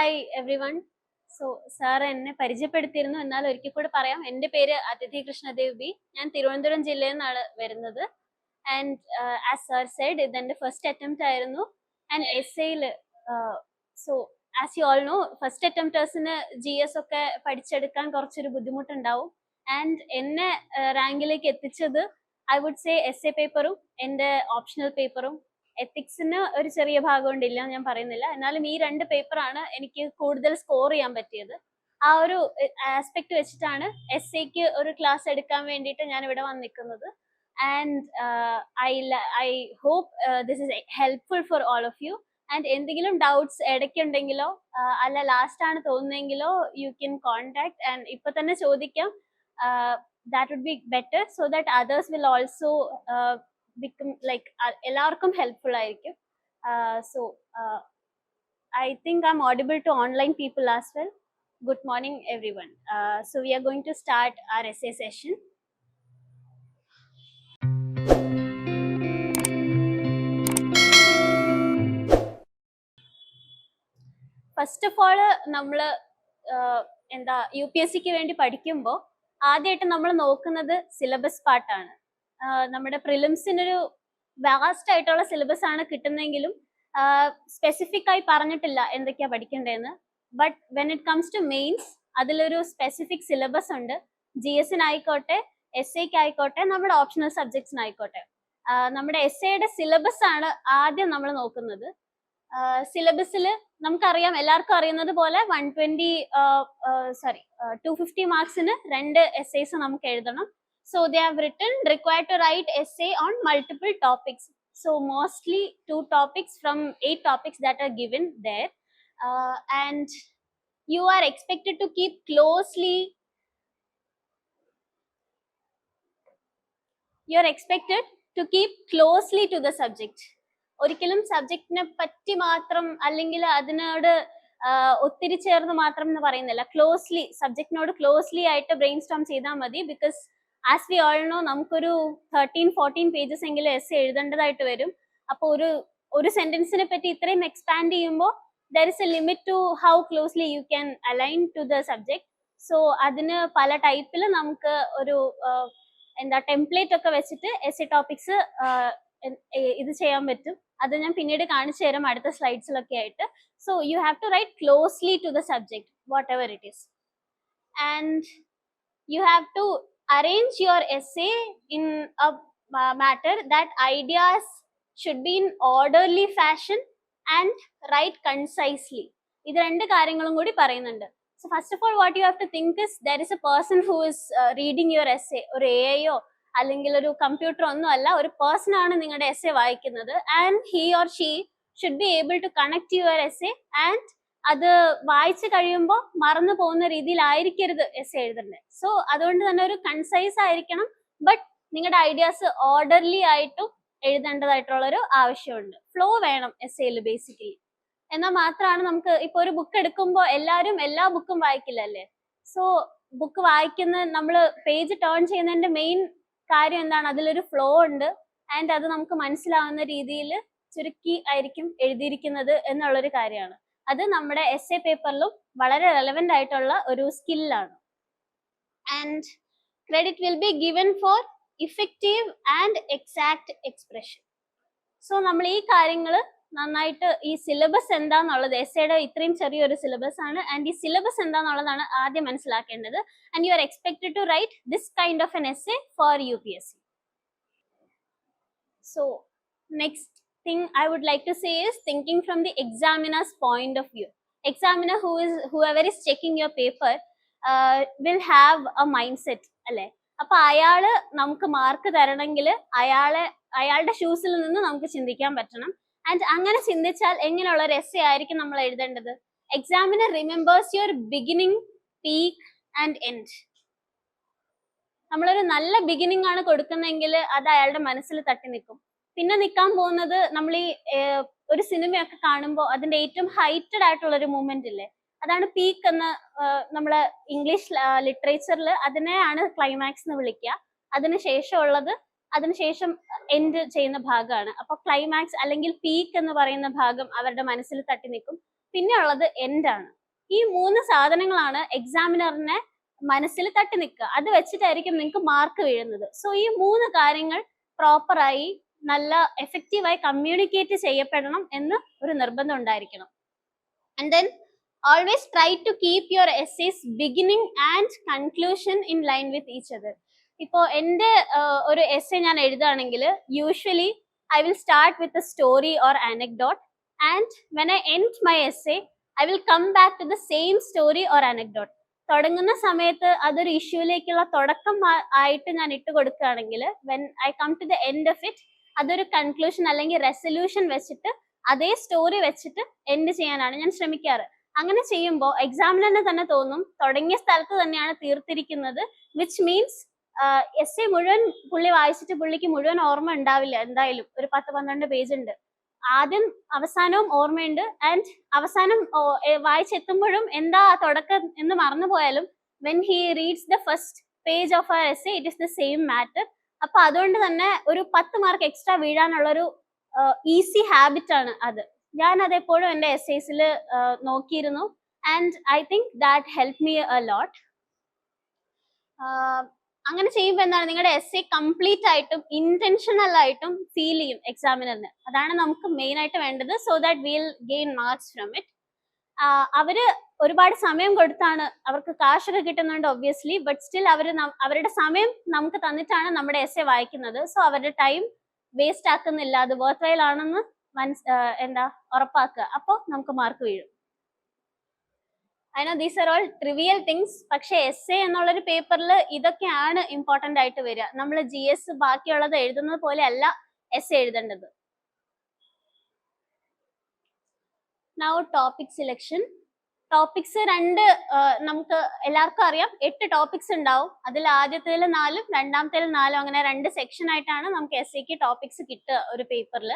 Hi every one. So sir എന്നെ പരിചയപ്പെടുത്തിയിരുന്നു, എന്നാൽ ഒരിക്കൽ കൂടെ പറയാം. എൻ്റെ പേര് അതിഥി കൃഷ്ണദേവ് ബി. ഞാൻ തിരുവനന്തപുരം ജില്ലയിൽ നിന്നാണ് വരുന്നത്. ആൻഡ് ആസ് സാർ സെഡ്, ഇതെൻ്റെ ഫസ്റ്റ് അറ്റംപ്റ്റ് ആയിരുന്നു. ആൻഡ് എസ്സേയിൽ so as you all know, first അറ്റംപ്റ്റേഴ്സിന് GS ഒക്കെ പഠിച്ചെടുക്കാൻ കുറച്ചൊരു ബുദ്ധിമുട്ടുണ്ടാവും. ആൻഡ് എന്നെ റാങ്കിലേക്ക് എത്തിച്ചത് ഐ വുഡ് സേ എസ്സേ പേപ്പറും എൻ്റെ ഓപ്ഷണൽ പേപ്പറും. എത്തിക്സിന് ഒരു ചെറിയ ഭാഗം ഉണ്ടില്ല, ഞാൻ പറയുന്നില്ല. എന്നാലും ഈ 2 പേപ്പറാണ് എനിക്ക് കൂടുതൽ സ്കോർ ചെയ്യാൻ പറ്റിയത്. ആ ഒരു ആസ്പെക്ട് വെച്ചിട്ടാണ് എസ്സേക്ക് ഒരു ക്ലാസ് എടുക്കാൻ വേണ്ടിയിട്ട് ഞാൻ ഇവിടെ വന്ന് നിൽക്കുന്നത്. And I hope this is helpful for all of you. And എന്തെങ്കിലും ഡൗട്ട്സ് ഇടയ്ക്കുണ്ടെങ്കിലോ അല്ല ലാസ്റ്റ് ആണ് തോന്നുന്നെങ്കിലോ യു ക്യാൻ കോൺടാക്ട്. ആൻഡ് ഇപ്പൊ തന്നെ ചോദിക്കാം. That would be better so that others will also become like എല്ലാവർക്കും ഹെൽപ്ഫുൾ ആയിരിക്കും. So I think I'm audible to online people as well. Good morning everyone. So we are going to start our essay session. First of all നമ്മൾ എന്താ UPSCക്ക് വേണ്ടി പഠിക്കുമ്പോൾ ആദ്യമായിട്ട് നമ്മൾ നോക്കുന്നത് syllabus പാർട്ടാണ്. നമ്മുടെ പ്രിലിംസിനൊരു വാസ്റ്റ് ആയിട്ടുള്ള സിലബസ് ആണ് കിട്ടുന്നെങ്കിലും സ്പെസിഫിക് ആയി പറഞ്ഞിട്ടില്ല എന്തൊക്കെയാ പഠിക്കേണ്ടതെന്ന്. But when it comes to mains അതിലൊരു സ്പെസിഫിക് സിലബസ് ഉണ്ട്. GSനായിക്കോട്ടെ, എസ്സേക്ക് ആയിക്കോട്ടെ, നമ്മുടെ ഓപ്ഷണൽ സബ്ജക്ട്സിനായിക്കോട്ടെ. നമ്മുടെ എസ്സേയുടെ സിലബസ് ആണ് ആദ്യം നമ്മൾ നോക്കുന്നത്. സിലബസിൽ നമുക്കറിയാം, എല്ലാവർക്കും അറിയുന്നത് പോലെ 250 മാർക്സിന് 2 essays നമുക്ക് എഴുതണം. So they have written required to write essay on multiple topics. So mostly 2 topics from 8 topics that are given there. And you are expected to keep closely. You are expected to keep closely to the subject. ഒരിക്കലും സബ്ജക്റ്റിനെ പറ്റി മാത്രം അല്ലെങ്കിൽ അതിനോട് ഒത്തിരി ചേർന്ന് മാത്രം എന്ന് പറയുന്നില്ല. ക്ലോസ്ലി സബ്ജക്റ്റിനോട് ക്ലോസ്ലി ആയിട്ട് ബ്രെയിൻ സ്റ്റോം ചെയ്താൽ മതി. Because as we all no, നമുക്കൊരു 13-14 പേജസ് എങ്കിലും എസ്സേ എഴുതേണ്ടതായിട്ട് വരും. അപ്പോൾ ഒരു സെന്റൻസിനെ പറ്റി ഇത്രയും എക്സ്പാൻഡ് ചെയ്യുമ്പോൾ there is a limit to how closely you can align to the subject. So അതിന് പല ടൈപ്പിൽ നമുക്ക് ഒരു ടെംപ്ലേറ്റ് ഒക്കെ വെച്ചിട്ട് എസ്സേ ടോപ്പിക്സ് ഇത് ചെയ്യാൻ പറ്റും. അത് ഞാൻ പിന്നീട് കാണിച്ചു തരാം അടുത്ത സ്ലൈഡ്സിലൊക്കെ ആയിട്ട്. So you have to write closely to the subject whatever it is. And you have to arrange your essay in a matter that ideas should be in orderly fashion and write concisely. ഇത് 2 കാര്യങ്ങളും കൂടി പറയുന്നുണ്ട്. So first of all, what you have to think is there is a person who is reading your essay. ഒരു AIയോ അല്ലെങ്കിൽ ഒരു computer ഒന്നും അല്ല, ഒരു പേഴ്സൺ ആണ് നിങ്ങളുടെ എസ്സേ വായിക്കുന്നത്. And he or she should be able to connect your essay. And അത് വായിച്ചു കഴിയുമ്പോൾ മറന്നു പോകുന്ന രീതിയിലായിരിക്കരുത് എസ്സേ എഴുതേണ്ടത്. സോ അതുകൊണ്ട് തന്നെ ഒരു കൺസൈസ് ആയിരിക്കണം. ബട്ട് നിങ്ങളുടെ ഐഡിയാസ് ഓർഡർലി ആയിട്ടും എഴുതേണ്ടതായിട്ടുള്ളൊരു ആവശ്യമുണ്ട്. ഫ്ലോ വേണം എസ്സേയിൽ ബേസിക്കലി. എന്നാൽ മാത്രമാണ് നമുക്ക് ഇപ്പോൾ ഒരു ബുക്ക് എടുക്കുമ്പോൾ എല്ലാവരും എല്ലാ ബുക്കും വായിക്കില്ലല്ലേ. സോ ബുക്ക് വായിക്കുന്ന നമ്മൾ പേജ് ടേൺ ചെയ്യുന്നതിന്റെ മെയിൻ കാര്യം എന്താണ്? അതിലൊരു ഫ്ലോ ഉണ്ട്. ആൻഡ് അത് നമുക്ക് മനസ്സിലാവുന്ന രീതിയിൽ ചുരുക്കി ആയിരിക്കും എഴുതിയിരിക്കുന്നത് എന്നുള്ളൊരു കാര്യമാണ്. അത് നമ്മുടെ എസ്സേ പേപ്പറിലും വളരെ റെലവെന്റ് ആയിട്ടുള്ള ഒരു സ്കില്ലാണ്. And credit will be given for effective and exact expression. So നമ്മൾ ഈ കാര്യങ്ങൾ നന്നായിട്ട്, ഈ സിലബസ് എന്താന്നുള്ളത്, എസ്സേയുടെ ഇത്രയും ചെറിയൊരു സിലബസ് ആണ്. ആൻഡ് ഈ സിലബസ് എന്താന്നുള്ളതാണ് ആദ്യം മനസ്സിലാക്കേണ്ടത്. And you are expected to write this kind of an essay for UPSC. So next thing I would like to say is thinking from the examiner's point of view. Examiner, whoever is checking your paper will have a mindset അല്ലേ. അപ്പൊ അയാള് നമുക്ക് mark തരണമെങ്കിൽ അയാളുടെ ഷൂസിൽ നിന്ന് നമുക്ക് ചിന്തിക്കാൻ പറ്റണം. And അങ്ങനെ ചിന്തിച്ചാൽ എങ്ങനെയുള്ള ഒരു എസ്സേ ആയിരിക്കും നമ്മൾ എഴുതേണ്ടത്? Examiner remembers your beginning, peak and end. നമ്മളൊരു നല്ല ബിഗിനിങ് ആണ് കൊടുക്കുന്നതെങ്കിൽ അത് അയാളുടെ മനസ്സിൽ തട്ടി നിൽക്കും. പിന്നെ നിൽക്കാൻ പോകുന്നത്, നമ്മൾ ഈ ഒരു സിനിമയൊക്കെ കാണുമ്പോൾ അതിന്റെ ഏറ്റവും ഹൈറ്റഡ് ആയിട്ടുള്ള ഒരു മൂമെന്റ് ഇല്ലേ, അതാണ് പീക്ക് എന്ന് നമ്മള് ഇംഗ്ലീഷ് ലിറ്ററേച്ചറിൽ അതിനെയാണ് ക്ലൈമാക്സ് എന്ന് വിളിക്കുക. അതിനുശേഷം എൻഡ് ചെയ്യുന്ന ഭാഗമാണ്. അപ്പൊ ക്ലൈമാക്സ് അല്ലെങ്കിൽ പീക്ക് എന്ന് പറയുന്ന ഭാഗം അവരുടെ മനസ്സിൽ തട്ടി നിൽക്കും. പിന്നെ ഉള്ളത് എൻഡ് ആണ്. ഈ 3 സാധനങ്ങളാണ് എക്സാമിനറിനെ മനസ്സിൽ തട്ടി നിൽക്കുക. അത് വെച്ചിട്ടായിരിക്കും നിങ്ങൾക്ക് മാർക്ക് വീഴുന്നത്. സോ ഈ 3 കാര്യങ്ങൾ പ്രോപ്പറായി നല്ല എഫക്റ്റീവായി കമ്മ്യൂണിക്കേറ്റ് ചെയ്യപ്പെടണം എന്ന് ഒരു നിർബന്ധം ഉണ്ടായിരിക്കണം. And then always try to keep your essays beginning and conclusion in line with each other. ഇപ്പോ എൻ്റെ ഒരു എസ്സേ ഞാൻ എഴുതുകയാണെങ്കിൽ usually I will start with a story or anecdote, and when I end my essay I will come back to the same story or anecdote. തുടങ്ങുന്ന സമയത്ത് അതൊരു ഇഷ്യൂലേക്കുള്ള തുടക്കം ആയിട്ട് ഞാൻ ഇട്ട് കൊടുക്കുകയാണെങ്കിൽ when I come to the end of it അതൊരു conclusion അല്ലെങ്കിൽ റെസൊല്യൂഷൻ വെച്ചിട്ട് അതേ സ്റ്റോറി വെച്ചിട്ട് എൻഡ് ചെയ്യാനാണ് ഞാൻ ശ്രമിക്കാറ്. അങ്ങനെ ചെയ്യുമ്പോൾ എക്സാമിനറിന് തന്നെ തോന്നും തുടങ്ങിയ സ്ഥലത്ത് തന്നെയാണ് തീർത്തിരിക്കുന്നത്, വിച്ച് മീൻസ് എസ്സേ മുഴുവൻ പുള്ളി വായിച്ചിട്ട് പുള്ളിക്ക് മുഴുവൻ ഓർമ്മ ഉണ്ടാവില്ല. എന്തായാലും ഒരു 10-12 പേജ് ഉണ്ട്. ആദ്യം അവസാനവും ഓർമ്മയുണ്ട്, ആൻഡ് അവസാനം വായിച്ചെത്തുമ്പോഴും എന്താ തുടക്കം എന്ന് മറന്നുപോയാലും when he reads the first page of our essay it is the same matter. അപ്പൊ അതുകൊണ്ട് തന്നെ ഒരു 10 മാർക്ക് എക്സ്ട്രാ വീഴാനുള്ള ഒരു ഈസി ഹാബിറ്റ് ആണ് അത്. ഞാൻ അതെപ്പോഴും എൻ്റെ എസ്സേസിൽ നോക്കിയിരുന്നു, and I think that help me a ലോട്ട്. അങ്ങനെ ചെയ്യുമ്പോൾ എന്താണ്, നിങ്ങളുടെ എസ്സേ കംപ്ലീറ്റ് ആയിട്ടും ഇന്റൻഷണൽ ആയിട്ടും ഫീൽ ചെയ്യും എക്സാമിനറിന്. അതാണ് നമുക്ക് മെയിൻ ആയിട്ട് വേണ്ടത്. So that will gain marks from it. അവര് ഒരുപാട് സമയം കൊടുത്താണ്, അവർക്ക് കാശൊക്കെ കിട്ടുന്നുണ്ട് ഒബ്വിയസ്ലി, ബട്ട് സ്റ്റിൽ അവരുടെ സമയം നമുക്ക് തന്നിട്ടാണ് നമ്മുടെ എസ്സേ വായിക്കുന്നത്. സോ അവരുടെ ടൈം വേസ്റ്റ് ആക്കുന്നില്ല, അത് വർത്ത് വൈൽ ആണെന്ന് ഉറപ്പാക്കുക. അപ്പോൾ നമുക്ക് മാർക്ക് വീഴും. I know these are all trivial things. പക്ഷെ എസ്സേ എന്നുള്ളൊരു പേപ്പറിൽ ഇതൊക്കെയാണ് ഇമ്പോർട്ടന്റ് ആയിട്ട് വരിക. നമ്മൾ GS ബാക്കിയുള്ളത് എഴുതുന്നത് പോലെ അല്ല എസ്സേ എഴുതേണ്ടത്. Now topic selection. ടോപ്പിക്സ് നമുക്ക് എല്ലാവർക്കും അറിയാം 8 ടോപ്പിക്സ് ഉണ്ടാവും. അതിൽ ആദ്യത്തേൽ 4ഉം രണ്ടാമത്തേൽ 4ഉം അങ്ങനെ 2 സെക്ഷൻ ആയിട്ടാണ് നമുക്ക് എസ്സേക്ക് ടോപ്പിക്സ് കിട്ടുക ഒരു പേപ്പറിൽ.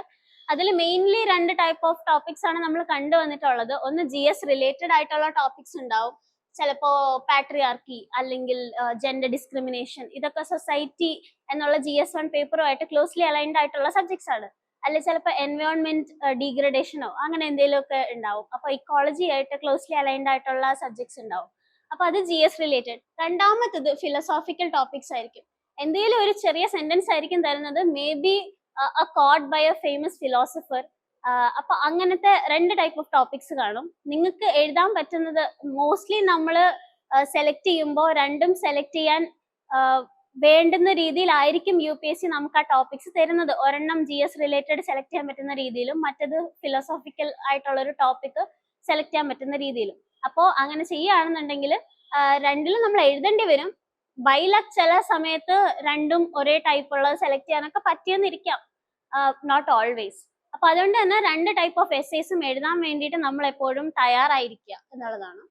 അതിൽ മെയിൻലി 2 ടൈപ്പ് ഓഫ് ടോപ്പിക്സ് ആണ് നമ്മൾ കണ്ടുവന്നിട്ടുള്ളത്. ഒന്ന് GS റിലേറ്റഡ് ആയിട്ടുള്ള ടോപ്പിക്സ് ഉണ്ടാവും, ചിലപ്പോ പാട്രിയാർക്കി അല്ലെങ്കിൽ ജെൻഡർ ഡിസ്ക്രിമിനേഷൻ, ഇതൊക്കെ സൊസൈറ്റി എന്നുള്ള GS1 പേപ്പറുമായിട്ട് ക്ലോസ്ലി അലൈൻഡ് ആയിട്ടുള്ള സബ്ജക്ട്സ് ആണ്. അല്ലെ ചിലപ്പോൾ എൻവയോൺമെന്റ് ഡീഗ്രഡേഷനോ അങ്ങനെ എന്തെങ്കിലുമൊക്കെ ഉണ്ടാവും. അപ്പൊ ഇക്കോളജി ആയിട്ട് ക്ലോസ്ലി അലൈൻഡ് ആയിട്ടുള്ള സബ്ജക്ട്സ് ഉണ്ടാവും. അപ്പൊ അത് GS റിലേറ്റഡ്. രണ്ടാമത്തത് ഫിലോസോഫിക്കൽ ടോപ്പിക്സ് ആയിരിക്കും. എന്തെങ്കിലും ഒരു ചെറിയ സെന്റൻസ് ആയിരിക്കും തരുന്നത്, may be a quote by a famous philosopher. അപ്പൊ അങ്ങനത്തെ 2 ടൈപ്പ് ഓഫ് ടോപ്പിക്സ് കാണും. നിങ്ങൾക്ക് എഴുതാൻ പറ്റുന്നത് മോസ്റ്റ്ലി നമ്മൾ സെലക്ട് ചെയ്യുമ്പോൾ രണ്ടും സെലക്ട് ചെയ്യാൻ വേണ്ടുന്ന രീതിയിലായിരിക്കും UPSC നമുക്ക് ആ ടോപ്പിക്സ് തരുന്നത്. ഒരെണ്ണം GS റിലേറ്റഡ് സെലക്ട് ചെയ്യാൻ പറ്റുന്ന രീതിയിലും മറ്റത് ഫിലോസോഫിക്കൽ ആയിട്ടുള്ള ഒരു ടോപ്പിക് സെലക്ട് ചെയ്യാൻ പറ്റുന്ന രീതിയിലും. അപ്പോൾ അങ്ങനെ ചെയ്യുകയാണെന്നുണ്ടെങ്കിൽ രണ്ടിലും നമ്മൾ എഴുതേണ്ടി വരും. ബൈ ലക്ക് ചില സമയത്ത് രണ്ടും ഒരേ ടൈപ്പ് ഉള്ളത് സെലക്ട് ചെയ്യാനൊക്കെ പറ്റിയെന്നിരിക്കാം, നോട്ട് ഓൾവേസ്. അപ്പൊ അതുകൊണ്ട് തന്നെ 2 ടൈപ്പ് ഓഫ് എസ്സേസും എഴുതാൻ വേണ്ടിയിട്ട് നമ്മൾ എപ്പോഴും തയ്യാറായിരിക്കുക എന്നുള്ളതാണ്.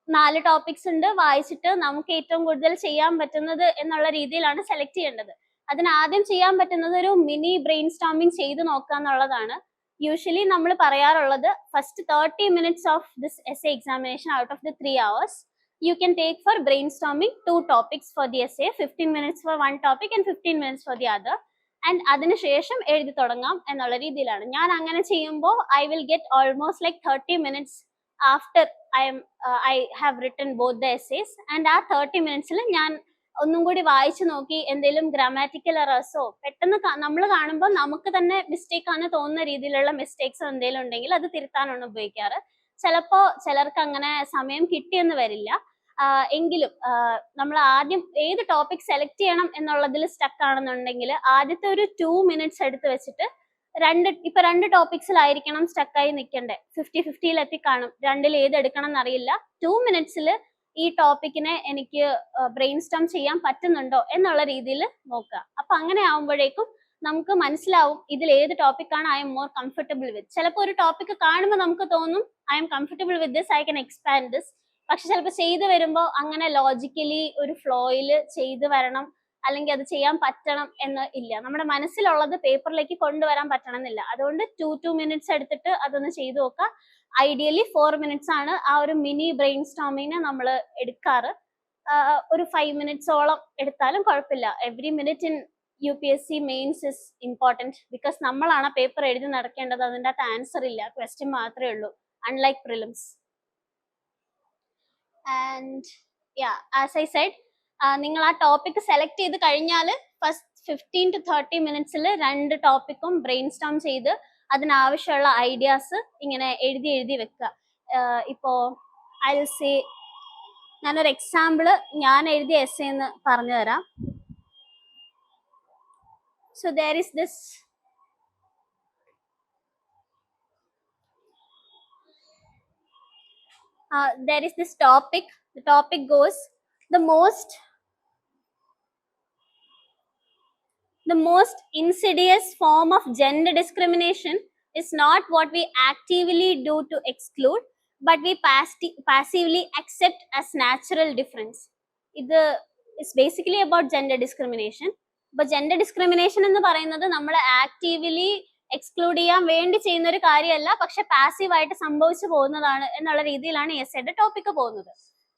4 ടോപ്പിക്സ് ഉണ്ട്, വായിച്ചിട്ട് നമുക്ക് ഏറ്റവും കൂടുതൽ ചെയ്യാൻ പറ്റുന്നത് എന്നുള്ള രീതിയിലാണ് സെലക്ട് ചെയ്യേണ്ടത്. അതിന് ആദ്യം ചെയ്യാൻ പറ്റുന്നത് ഒരു മിനി ബ്രെയിൻ സ്റ്റോമിങ് ചെയ്ത് നോക്കുക എന്നുള്ളതാണ്. യൂഷ്വലി നമ്മൾ പറയാറുള്ളത് first 30 minutes of this essay examination out of the 3 hours you can take for brainstorming 2 topics for the essay, 15 minutes for one topic and 15 minutes for the other, and അതിനുശേഷം എഴുതി തുടങ്ങാം എന്നുള്ള രീതിയിലാണ്. ഞാൻ അങ്ങനെ ചെയ്യുമ്പോൾ I will get almost like 30 minutes after I have written both the essays, and ആ 30 minutes ഞാൻ ഒന്നും കൂടി വായിച്ചു നോക്കി എന്തെങ്കിലും ഗ്രാമാറ്റിക്കൽ എറേഴ്സോ പെട്ടെന്ന് നമ്മൾ കാണുമ്പോൾ നമുക്ക് തന്നെ മിസ്റ്റേക്ക് ആണ് തോന്നുന്ന രീതിയിലുള്ള മിസ്റ്റേക്സോ എന്തെങ്കിലും ഉണ്ടെങ്കിൽ അത് തിരുത്താനാണ് ഉപയോഗിക്കാറ്. ചിലർക്ക് അങ്ങനെ സമയം കിട്ടിയെന്ന് വരില്ല. എങ്കിലും നമ്മൾ ആദ്യം ഏത് ടോപ്പിക് സെലക്ട് ചെയ്യണം എന്നുള്ളതിൽ സ്റ്റക്ക് ആണെന്നുണ്ടെങ്കിൽ ആദ്യത്തെ ഒരു 2 minutes എടുത്ത് വെച്ചിട്ട് ഇപ്പൊ 2 ടോപ്പിക്സിലായിരിക്കണം സ്റ്റക്കായി നിൽക്കണ്ടേ, 50-50 എത്തിക്കാണും, രണ്ടിൽ ഏത് എടുക്കണം എന്നറിയില്ല. 2 minutes ഈ ടോപ്പിക്കിനെ എനിക്ക് ബ്രെയിൻ സ്റ്റോം ചെയ്യാൻ പറ്റുന്നുണ്ടോ എന്നുള്ള രീതിയിൽ നോക്കുക. അപ്പൊ അങ്ങനെ ആവുമ്പോഴേക്കും നമുക്ക് മനസ്സിലാവും ഇതിൽ ഏത് ടോപ്പിക്കാണ് ഐ എം മോർ കംഫർട്ടബിൾ വിത്ത്. ചിലപ്പോൾ ഒരു ടോപ്പിക് കാണുമ്പോൾ നമുക്ക് തോന്നും I M comfortable with this, I can expand this. പക്ഷെ ചിലപ്പോൾ ചെയ്തു വരുമ്പോൾ അങ്ങനെ ലോജിക്കലി ഒരു ഫ്ലോയിൽ ചെയ്തു വരണം അല്ലെങ്കിൽ അത് ചെയ്യാൻ പറ്റണം എന്ന് ഇല്ല. നമ്മുടെ മനസ്സിലുള്ളത് പേപ്പറിലേക്ക് കൊണ്ടുവരാൻ പറ്റണം എന്നില്ല. അതുകൊണ്ട് 2 minutes എടുത്തിട്ട് അതൊന്ന് ചെയ്തു നോക്കുക. ഐഡിയലി 4 minutes ആണ് ആ ഒരു മിനി ബ്രെയിൻ സ്റ്റോമിങ്ങിന് നമ്മൾ എടുക്കാറ്. ഒരു 5 minutes എടുത്താലും കുഴപ്പമില്ല. Every minute in UPSC mains is important, because നമ്മളാണ് പേപ്പർ എഴുതി നടക്കേണ്ടത്. അതിൻ്റെ അകത്ത് ആൻസർ ഇല്ല, ക്വസ്റ്റ്യൻ മാത്രമേ ഉള്ളൂ. unlike prelims. And yeah, as I said, നിങ്ങൾ ആ ടോപ്പിക് സെലക്ട് ചെയ്ത് കഴിഞ്ഞാൽ ഫസ്റ്റ് 15 to 30 മിനിറ്റ്സിൽ രണ്ട് ടോപ്പിക്കും ബ്രെയിൻ സ്റ്റോം ചെയ്ത് അതിനാവശ്യമുള്ള ഐഡിയാസ് ഇങ്ങനെ എഴുതി എഴുതി വെക്കുക. ഇപ്പോ ഐ വിൽ സേ, ഞാനൊരു എക്സാമ്പിള് ഞാൻ എഴുതിയ എസ്സേ എന്ന് പറഞ്ഞു തരാം. So there is this topic. The topic goes, the most insidious form of gender discrimination is not what we actively do to exclude, but we passively accept as natural difference. It is basically about gender discrimination. But gender discrimination എന്ന് പറയുന്നത് നമ്മൾ actively exclude ചെയ്യാൻ വേണ്ടി ചെയ്യുന്ന ഒരു കാര്യമല്ല, പക്ഷെ പാസീവായിട്ട് സംഭവിച്ചു പോകുന്നതാണ് എന്നുള്ള രീതിയിലാണ് എസ്സേയുടെ ടോപ്പിക് പോകുന്നത്.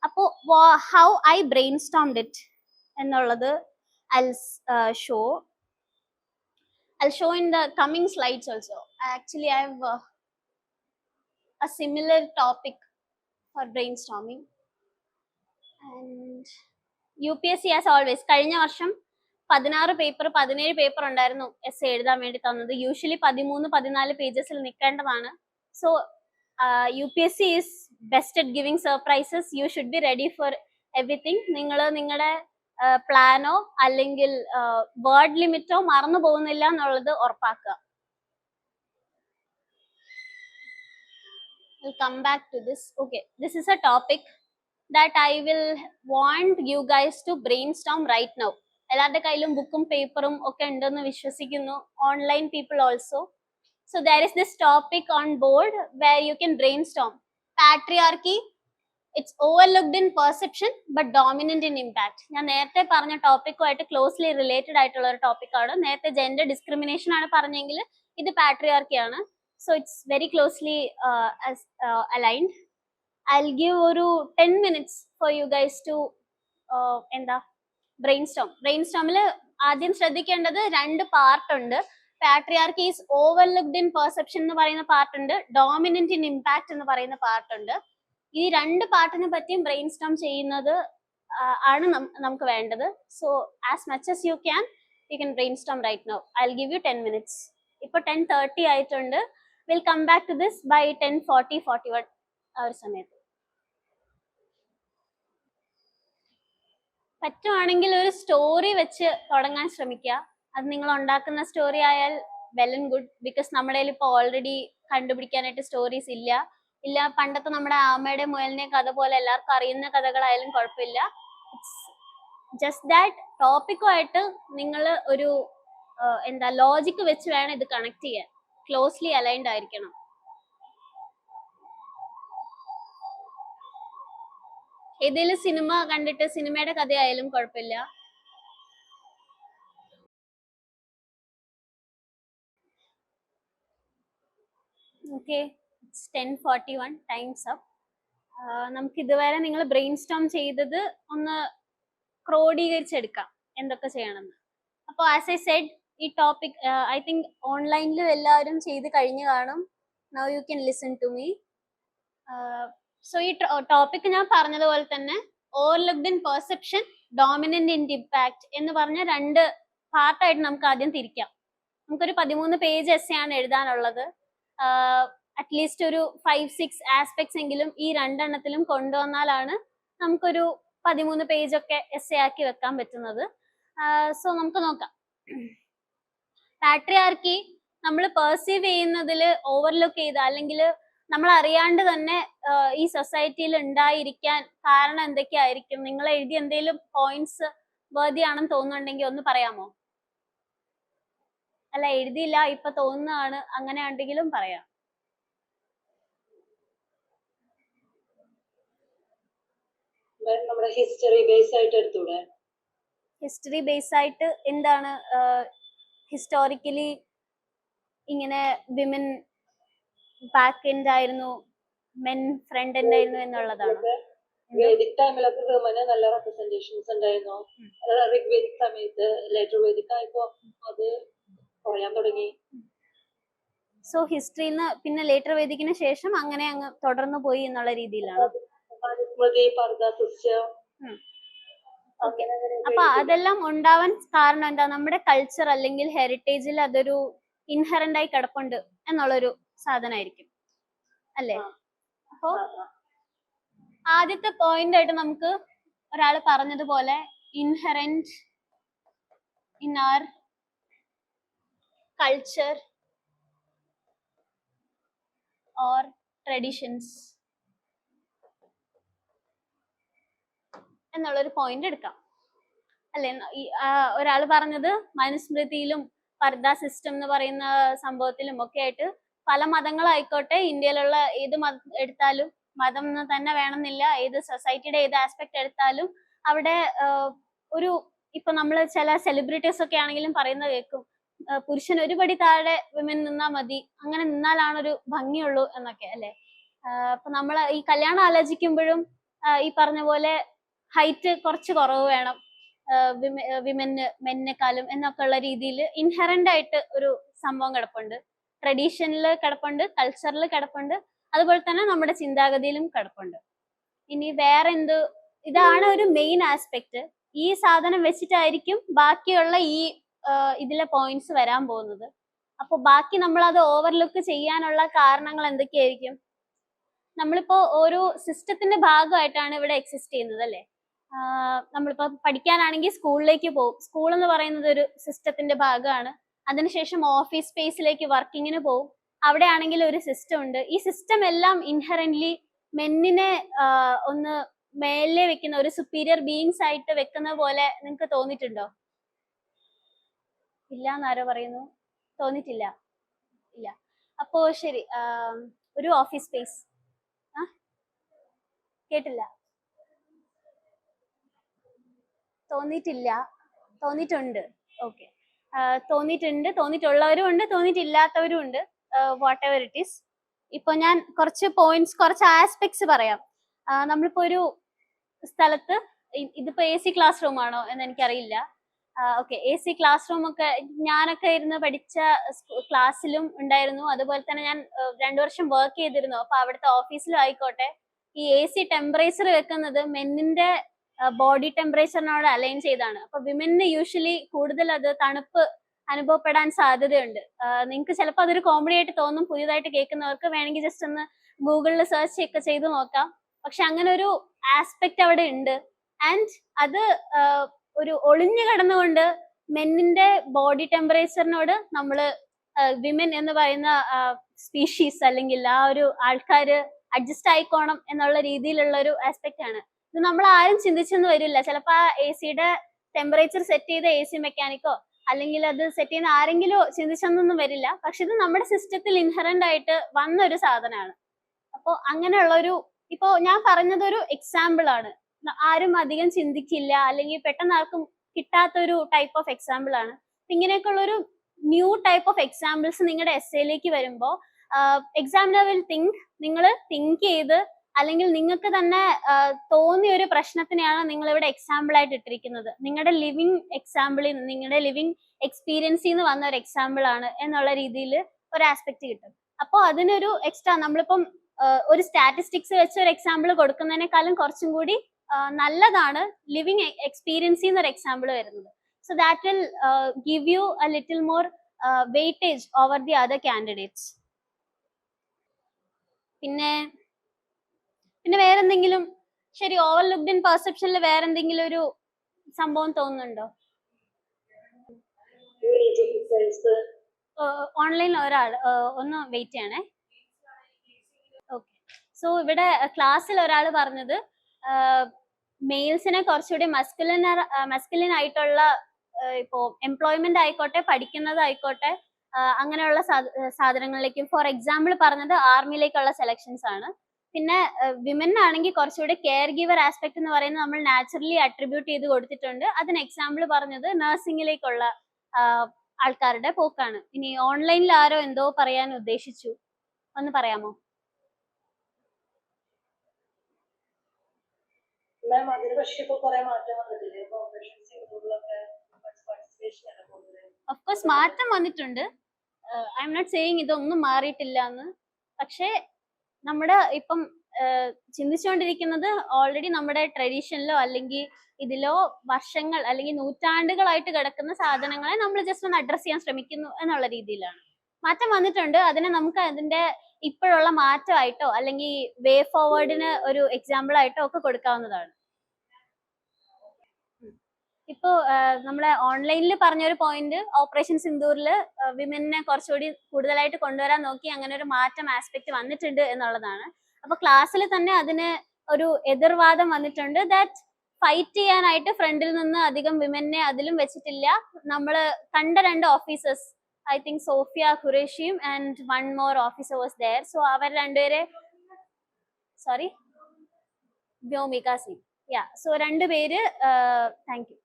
അപ്പോൾ ഹൗ ഐ ബ്രെയിൻ സ്റ്റോംഡ് ഇറ്റ് എന്നുള്ളത് I'll show in the coming slides also. Actually, I have a similar topic for brainstorming. And UPSC as always, കഴിഞ്ഞ വർഷം 17 പേപ്പർ ഉണ്ടായിരുന്നു എസ്സേ എഴുതാൻ വേണ്ടി തന്നത്. യൂഷ്വലി 13-14 പേജസിൽ നിൽക്കേണ്ടതാണ്. So UPSC is best at giving surprises. You should be ready for everything. നിങ്ങൾ നിങ്ങളുടെ പ്ലാനോ അല്ലെങ്കിൽ വേർഡ് ലിമിറ്റോ മറന്നു പോകുന്നില്ല എന്നുള്ളത് ഉറപ്പാക്കുക. We'll come back to this. Okay, this is a topic that I will want you guys to brainstorm right now. എല്ലാവരുടെ കയ്യിലും ബുക്കും പേപ്പറും ഒക്കെ ഉണ്ടെന്ന് വിശ്വസിക്കുന്നു. Online people also. So there is this topic on board where you can brainstorm. Patriarchy, it's overlooked in perception but dominant in impact. ഞാൻ നേരത്തെ പറഞ്ഞ ടോപ്പിക്കുമായിട്ട് ക്ലോസ്ലി റിലേറ്റഡ് ആയിട്ടുള്ള ഒരു ടോപ്പിക്കാണ്. നേരത്തെ ജെൻഡർ ഡിസ്ക്രിമിനേഷൻ ആണ് പറഞ്ഞെങ്കിൽ ഇത് പാട്രിയാർക്കി ആണ്. So it's very closely aligned. I'll give ഒരു 10 minutes for you guys to എന്താ brainstorm. Brainstormൽ ആദ്യം ശ്രദ്ധിക്കേണ്ടത് 2 പാർട്ട് ഉണ്ട്. Patriarchy is overlooked in perception എന്ന് പറയുന്ന പാർട്ട് ഉണ്ട്, ഡോമിനന്റ് ഇൻ ഇമ്പാക്ട് എന്ന് പറയുന്ന പാർട്ട് ഉണ്ട്. ഈ 2 പാർട്ടിനെ പറ്റിയും ബ്രെയിൻ സ്റ്റോം ചെയ്യുന്നത് ആണ് നമുക്ക് വേണ്ടത്. So as much as you can brainstorm right now. I will give you 10 minutes. ഇപ്പോൾ 10:30 ആയിട്ടുണ്ട്. Will come back to this by 10:40-41 ആ ഒരു സമയത്ത്. പറ്റുവാണെങ്കിൽ ഒരു സ്റ്റോറി വെച്ച് തുടങ്ങാൻ ശ്രമിക്കുക. അത് നിങ്ങൾ ഉണ്ടാക്കുന്ന സ്റ്റോറി ആയാൽ വെൽ ആൻഡ് ഗുഡ്. ബിക്കോസ് നമ്മുടെ കയ്യിൽ ഇപ്പോൾ ഓൾറെഡി കണ്ടുപിടിക്കാനായിട്ട് സ്റ്റോറീസ് ഇല്ല. പണ്ടത്തെ നമ്മുടെ ആമയുടെ മുയലിനെ കഥ പോലെ എല്ലാവർക്കും അറിയുന്ന കഥകളായാലും കുഴപ്പമില്ല. ഇറ്റ്സ് ജസ്റ്റ് ദാറ്റ് ടോപ്പിക്കുമായിട്ട് നിങ്ങൾ ഒരു എന്താ ലോജിക്ക് വെച്ച് വേണം ഇത് കണക്ട് ചെയ്യാൻ. ക്ലോസ്ലി അലൈൻഡ് ആയിരിക്കണം. ഏതെങ്കിലും സിനിമ കണ്ടിട്ട് സിനിമയുടെ കഥയായാലും കുഴപ്പമില്ല. Okay, 10:41, times up. നമുക്ക് ഇതുവരെ നിങ്ങൾ ബ്രെയിൻ സ്റ്റോം ചെയ്തത് ഒന്ന് ക്രോഡീകരിച്ചെടുക്കാം എന്തൊക്കെ ചെയ്യണമെന്ന്. അപ്പോൾ ആസ് ഐ സെഡ്, ഈ ടോപ്പിക് ഐ തിങ്ക് ഓൺലൈനിലും എല്ലാവരും ചെയ്ത് കഴിഞ്ഞു കാണും. Now you can listen to me. So ഈ ടോപ്പിക് ഞാൻ പറഞ്ഞതുപോലെ തന്നെ overlooked in perception, dominant in impact എന്ന് പറഞ്ഞ 2 പാർട്ടായിട്ട് നമുക്ക് ആദ്യം തിരിക്കാം. നമുക്കൊരു 13 പേജ് എസ്സേ ആണ് എഴുതാനുള്ളത്. അറ്റ്ലീസ്റ്റ് ഒരു 5-6 ആസ്പെക്ട്സ് എങ്കിലും ഈ 2 എണ്ണത്തിലും കൊണ്ടുവന്നാലാണ് നമുക്കൊരു 13 പേജൊക്കെ എസ്സേ ആക്കി വെക്കാൻ പറ്റുന്നത്. സോ നമുക്ക് നോക്കാം. പാട്രിയാർക്കി നമ്മൾ പെർസീവ് ചെയ്യുന്നതിൽ ഓവർലുക്ക് ചെയ്ത അല്ലെങ്കിൽ നമ്മൾ അറിയാണ്ട് തന്നെ ഈ സൊസൈറ്റിയിൽ ഉണ്ടായിരിക്കാൻ കാരണം എന്തൊക്കെയായിരിക്കും? നിങ്ങൾ എഴുതി എന്തെങ്കിലും പോയിന്റ്സ് വേർതി ആണെന്ന് തോന്നുന്നുണ്ടെങ്കിൽ ഒന്ന് പറയാമോ? അല്ല, എഴുതിയില്ല, ഇപ്പൊ തോന്നുന്നതാണ്, അങ്ങനെ ഉണ്ടെങ്കിലും പറയാം. ഹിസ്റ്ററി ബേസ് ആയിട്ട് എടുത്തൂടെ? ഹിസ്റ്ററി ബേസ് ആയിട്ട് എന്താണ്? ഹിസ്റ്റോറിക്കലി ഇങ്ങനെ വിമൻ ബാക്ക് എൻഡ് ആയിരുന്നു, മെൻ ഫ്രണ്ട് എൻഡ് ആയിരുന്നു എന്നുള്ളതാണ്. വേദിക് ടൈമിലൊക്കെ വിമന് നല്ല റെപ്രസെന്റേഷൻസ് ഉണ്ടായിരുന്നു. ഋഗ്വേദിക് സമയത്ത് ലേറ്റർ വേദിക് ആയപ്പോ അത് കുറയാൻ തുടങ്ങി. സോ ഹിസ്റ്ററിയിൽ നിന്ന് പിന്നെ ലേറ്റർ വേദിക്കിന് ശേഷം അങ്ങനെ അങ്ങ് തുടർന്നു പോയി എന്നുള്ള രീതിയിലാണ്. മനുസ്മൃതി, പർദാസിസ്റ്റം, ഉം. അങ്ങനെ അങ്ങനെ അപ്പൊ അതെല്ലാം ഉണ്ടാവാൻ കാരണം എന്താ? നമ്മുടെ കൾച്ചർ അല്ലെങ്കിൽ ഹെറിറ്റേജിൽ അതൊരു ഇൻഹറന്റ് ആയി കിടപ്പുണ്ട് എന്നുള്ളൊരു സാധനമായിരിക്കും അല്ലേ? അപ്പോ ആദ്യത്തെ പോയിന്റ് ആയിട്ട് നമുക്ക് ഒരാൾ പറഞ്ഞതുപോലെ inherent in our culture or traditions എന്നുള്ളൊരു പോയിന്റ് എടുക്കാം അല്ലെ? ഒരാൾ പറഞ്ഞത് മനുസ്മൃതിയിലും പർദ സിസ്റ്റം എന്ന് പറയുന്ന സംഭവത്തിലും ഒക്കെ ആയിട്ട് പല മതങ്ങളായിക്കോട്ടെ, ഇന്ത്യയിലുള്ള ഏത് മതം എടുത്താലും, മതം എന്ന് തന്നെ വേണമെന്നില്ല, ഏത് സൊസൈറ്റിയുടെ ഏത് ആസ്പെക്ട് എടുത്താലും അവിടെ ഒരു ഇപ്പൊ നമ്മൾ ചില സെലിബ്രിറ്റീസ് ഒക്കെ ആണെങ്കിലും പറയുന്നത് കേൾക്കും, പുരുഷൻ ഒരു പടി താഴെ വിമൻ നിന്നാ മതി, അങ്ങനെ നിന്നാലാണ് ഒരു ഭംഗിയുള്ളൂ എന്നൊക്കെ അല്ലെ? അപ്പൊ നമ്മൾ ഈ കല്യാണം ആലോചിക്കുമ്പോഴും ഈ പറഞ്ഞ പോലെ ഹൈറ്റ് കുറച്ച് കുറവ് വേണം മെന്നിനെക്കാളും എന്നൊക്കെ ഉള്ള രീതിയിൽ ഇൻഹറന്റ് ആയിട്ട് ഒരു സംഭവം കിടപ്പുണ്ട്. ട്രഡീഷനിൽ കിടപ്പുണ്ട്, കൾച്ചറിൽ കിടപ്പുണ്ട്, അതുപോലെ തന്നെ നമ്മുടെ ചിന്താഗതിയിലും കിടപ്പുണ്ട്. ഇനി വേറെ എന്ത്? ഇതാണ് ഒരു മെയിൻ ആസ്പെക്ട്. ഈ സാധനം വെച്ചിട്ടായിരിക്കും ബാക്കിയുള്ള ഈ ഇതിലെ പോയിന്റ്സ് വരാൻ പോകുന്നത്. അപ്പൊ ബാക്കി നമ്മൾ അത് ഓവർലുക്ക് ചെയ്യാനുള്ള കാരണങ്ങൾ എന്തൊക്കെയായിരിക്കും? നമ്മളിപ്പോ ഓരോ സിസ്റ്റത്തിന്റെ ഭാഗമായിട്ടാണ് ഇവിടെ എക്സിസ്റ്റ് ചെയ്യുന്നത് അല്ലെ? നമ്മളിപ്പോ പഠിക്കാനാണെങ്കിൽ സ്കൂളിലേക്ക് പോകും. സ്കൂൾ എന്ന് പറയുന്നത് ഒരു സിസ്റ്റത്തിന്റെ ഭാഗമാണ്. അതിനുശേഷം ഓഫീസ് സ്പേസിലേക്ക് വർക്കിങ്ങിന് പോകും. അവിടെ ആണെങ്കിൽ ഒരു സിസ്റ്റം ഉണ്ട്. ഈ സിസ്റ്റം എല്ലാം ഇൻഹറന്റ്ലി മെന്നിനെ ഒന്ന് മേലെ വെക്കുന്ന, ഒരു സുപ്പീരിയർ ബീയിങ്സ് ആയിട്ട് വെക്കുന്ന പോലെ നിങ്ങൾക്ക് തോന്നിയിട്ടുണ്ടോ? ഇല്ല എന്നാരോ പറയുന്നു. തോന്നിയിട്ടില്ല? ഇല്ല. അപ്പോ ശരി, ഒരു ഓഫീസ് സ്പേസ് കേട്ടില്ല. തോന്നിയിട്ടില്ല, തോന്നിയിട്ടുണ്ട്. ഓക്കെ, തോന്നിയിട്ടുണ്ട്, തോന്നിയിട്ടുള്ളവരും ഉണ്ട്, തോന്നിയിട്ടില്ലാത്തവരും ഉണ്ട്. What ever it is. ഇപ്പൊ ഞാൻ കുറച്ച് പോയിന്റ്സ്, കുറച്ച് ആസ്പെക്ട്സ് പറയാം. നമ്മളിപ്പോ ഒരു സ്ഥലത്ത്, ഇതിപ്പോ AC ക്ലാസ് റൂം ആണോ എന്ന് എനിക്കറിയില്ല. ഓക്കെ, AC ക്ലാസ് റൂം ഒക്കെ ഞാനൊക്കെ ഇരുന്ന് പഠിച്ച ക്ലാസ്സിലും ഉണ്ടായിരുന്നു. അതുപോലെ തന്നെ ഞാൻ 2 വർഷം വർക്ക് ചെയ്തിരുന്നു. അപ്പൊ അവിടുത്തെ ഓഫീസിലും ആയിക്കോട്ടെ, ഈ AC ടെമ്പറേച്ചർ വെക്കുന്നത് മെന്നിന്റെ ബോഡി ടെമ്പറേച്ചറിനോട് അലൈൻ ചെയ്താണ്. അപ്പൊ വിമന് യൂഷ്വലി കൂടുതൽ അത് തണുപ്പ് അനുഭവപ്പെടാൻ സാധ്യതയുണ്ട്. നിങ്ങൾക്ക് ചിലപ്പോൾ അതൊരു കോമഡി ആയിട്ട് തോന്നും. പുതിയതായിട്ട് കേൾക്കുന്നവർക്ക് വേണമെങ്കിൽ ജസ്റ്റ് ഒന്ന് ഗൂഗിളിൽ സെർച്ച് ഒക്കെ ചെയ്ത് നോക്കാം. പക്ഷെ അങ്ങനെ ഒരു ആസ്പെക്ട് അവിടെ ഉണ്ട്. ആൻഡ് അത് ഒരു ഒളിഞ്ഞു കിടന്നുകൊണ്ട് മെന്നിന്റെ ബോഡി ടെമ്പറേച്ചറിനോട് നമ്മള് വിമൻ എന്ന് പറയുന്ന സ്പീഷീസ് അല്ലെങ്കിൽ ആ ഒരു ആൾക്കാര് അഡ്ജസ്റ്റ് ആയിക്കോണം എന്നുള്ള രീതിയിലുള്ള ഒരു ആസ്പെക്ട് ആണ്. ഇത് നമ്മൾ ആരും ചിന്തിച്ചെന്ന് വരില്ല. ചിലപ്പോ ആ AC-യുടെ ടെമ്പറേച്ചർ സെറ്റ് ചെയ്ത AC മെക്കാനിക്കോ അല്ലെങ്കിൽ അത് സെറ്റ് ചെയ്യുന്ന ആരെങ്കിലും ചിന്തിച്ചെന്നൊന്നും വരില്ല. പക്ഷെ ഇത് നമ്മുടെ സിസ്റ്റത്തിൽ ഇൻഹറന്റ് ആയിട്ട് വന്ന ഒരു സാധനമാണ്. അപ്പോ അങ്ങനെയുള്ള ഒരു, ഇപ്പോ ഞാൻ പറഞ്ഞതൊരു എക്സാമ്പിൾ ആണ്. ആരും അധികം ചിന്തിക്കില്ല അല്ലെങ്കിൽ പെട്ടെന്ന് ആർക്കും കിട്ടാത്ത ഒരു ടൈപ്പ് ഓഫ് എക്സാമ്പിൾ ആണ്. ഇങ്ങനെയൊക്കെയുള്ള ഒരു ന്യൂ ടൈപ്പ് ഓഫ് എക്സാമ്പിൾസ് നിങ്ങളുടെ എസ്സേയിലേക്ക് വരുമ്പോൾ എക്സാമിനർ വിൽ നിങ്ങൾ തിങ്ക് ചെയ്ത്, അല്ലെങ്കിൽ നിങ്ങൾക്ക് തന്നെ തോന്നിയ ഒരു പ്രശ്നത്തിനെയാണ് നിങ്ങൾ ഇവിടെ എക്സാമ്പിൾ ആയിട്ട് ഇട്ടിരിക്കുന്നത്. നിങ്ങളുടെ ലിവിങ് എക്സാമ്പിളിൽ, നിങ്ങളുടെ ലിവിങ് എക്സ്പീരിയൻസിൽ നിന്ന് വന്ന ഒരു എക്സാമ്പിൾ ആണ് എന്നുള്ള രീതിയിൽ ഒരു ആസ്പെക്ട് കിട്ടും. അപ്പോൾ അതിനൊരു എക്സ്ട്രാ, നമ്മളിപ്പം ഒരു സ്റ്റാറ്റിസ്റ്റിക്സ് വെച്ച് ഒരു എക്സാമ്പിൾ കൊടുക്കുന്നതിനേക്കാളും കുറച്ചും കൂടി നല്ലതാണ് ലിവിങ് എക്സ്പീരിയൻസിൽ നിന്ന് ഒരു എക്സാമ്പിൾ വരുന്നത്. So that will give U A little more weightage over the other candidates. പിന്നെ വേറെന്തെങ്കിലും? ശരി, ഓവർലുക്ക്ഡ് ഇൻ പെർസെപ്ഷനിൽ വേറെന്തെങ്കിലും ഒരു സംഭവം തോന്നുന്നുണ്ടോ? ഓൺലൈനിൽ ഒരാൾ ഒന്ന് വെയിറ്റ് ചെയ്യണേ. ഓക്കെ, സോ ഇവിടെ ക്ലാസ്സിൽ ഒരാൾ പറഞ്ഞത് മെയിൽസിനെ കുറച്ചുകൂടി മസ്കുലിൻ ആയിട്ടുള്ള, ഇപ്പോ എംപ്ലോയ്മെന്റ് ആയിക്കോട്ടെ, പഠിക്കുന്നതായിക്കോട്ടെ, അങ്ങനെയുള്ള സാധനങ്ങളിലേക്കും, ഫോർ എക്സാമ്പിൾ പറഞ്ഞത് ആർമിയിലേക്കുള്ള സെലക്ഷൻസ് ആണ്. പിന്നെ വിമൻ ആണെങ്കിൽ കുറച്ചുകൂടി കെയർ ഗിവർ ആസ്പെക്ട് എന്ന് പറയുന്നത് നമ്മൾ നാച്ചുറലി അട്രിബ്യൂട്ട് ചെയ്ത് കൊടുത്തിട്ടുണ്ട്. അതിന് എക്സാമ്പിൾ പറഞ്ഞത് നഴ്സിംഗിലേക്കുള്ള ആൾക്കാരുടെ പോക്കാണ്. ഇനി ഓൺലൈനിൽ ആരോ എന്തോ പറയാൻ ഉദ്ദേശിച്ചു, ഒന്ന് പറയാമോ? ഓഫ് കോഴ്സ് മാറ്റം വന്നിട്ടുണ്ട്. ഐ എം നോട്ട് സേയിങ് ഇതൊന്നും മാറിയിട്ടില്ല എന്ന്. പക്ഷേ നമ്മുടെ ഇപ്പം ചിന്തിച്ചുകൊണ്ടിരിക്കുന്നത് ഓൾറെഡി നമ്മുടെ ട്രഡീഷനിലോ അല്ലെങ്കിൽ ഇതിലോ വർഷങ്ങൾ അല്ലെങ്കിൽ നൂറ്റാണ്ടുകളായിട്ട് കിടക്കുന്ന സാധനങ്ങളെ നമ്മൾ ജസ്റ്റ് ഒന്ന് അഡ്രസ് ചെയ്യാൻ ശ്രമിക്കുന്നു എന്നുള്ള രീതിയിലാണ്. മാറ്റം വന്നിട്ടുണ്ട്. അതിനെ നമുക്ക് അതിന്റെ ഇപ്പോഴുള്ള മാറ്റമായിട്ടോ അല്ലെങ്കിൽ വേ ഫോർവേഡിന് ഒരു എക്സാമ്പിൾ ആയിട്ടോ ഒക്കെ കൊടുക്കാവുന്നതാണ്. ഇപ്പോ നമ്മളെ ഓൺലൈനിൽ പറഞ്ഞൊരു പോയിന്റ്, ഓപ്പറേഷൻ സിന്ദൂറിൽ വിമനെ കുറച്ചുകൂടി കൂടുതലായിട്ട് കൊണ്ടുവരാൻ നോക്കി, അങ്ങനെ ഒരു മാറ്റം ആസ്പെക്ട് വന്നിട്ടുണ്ട് എന്നുള്ളതാണ്. അപ്പൊ ക്ലാസ്സിൽ തന്നെ അതിന് ഒരു എതിർവാദം വന്നിട്ടുണ്ട്. ദാറ്റ് ഫൈറ്റ് ചെയ്യാനായിട്ട് ഫ്രണ്ടിൽ നിന്ന് അധികം വിമനെ അതിലും വെച്ചിട്ടില്ല. നമ്മൾ കണ്ട 2 ഓഫീസേഴ്സ്, ഐ തിങ്ക് സോഫിയ ഖുറേഷിയും and one more officer was there. So അവർ രണ്ടുപേരെ, സോറി, വ്യോമിക സിംഗ്, സോ രണ്ടുപേര്, താങ്ക് യു,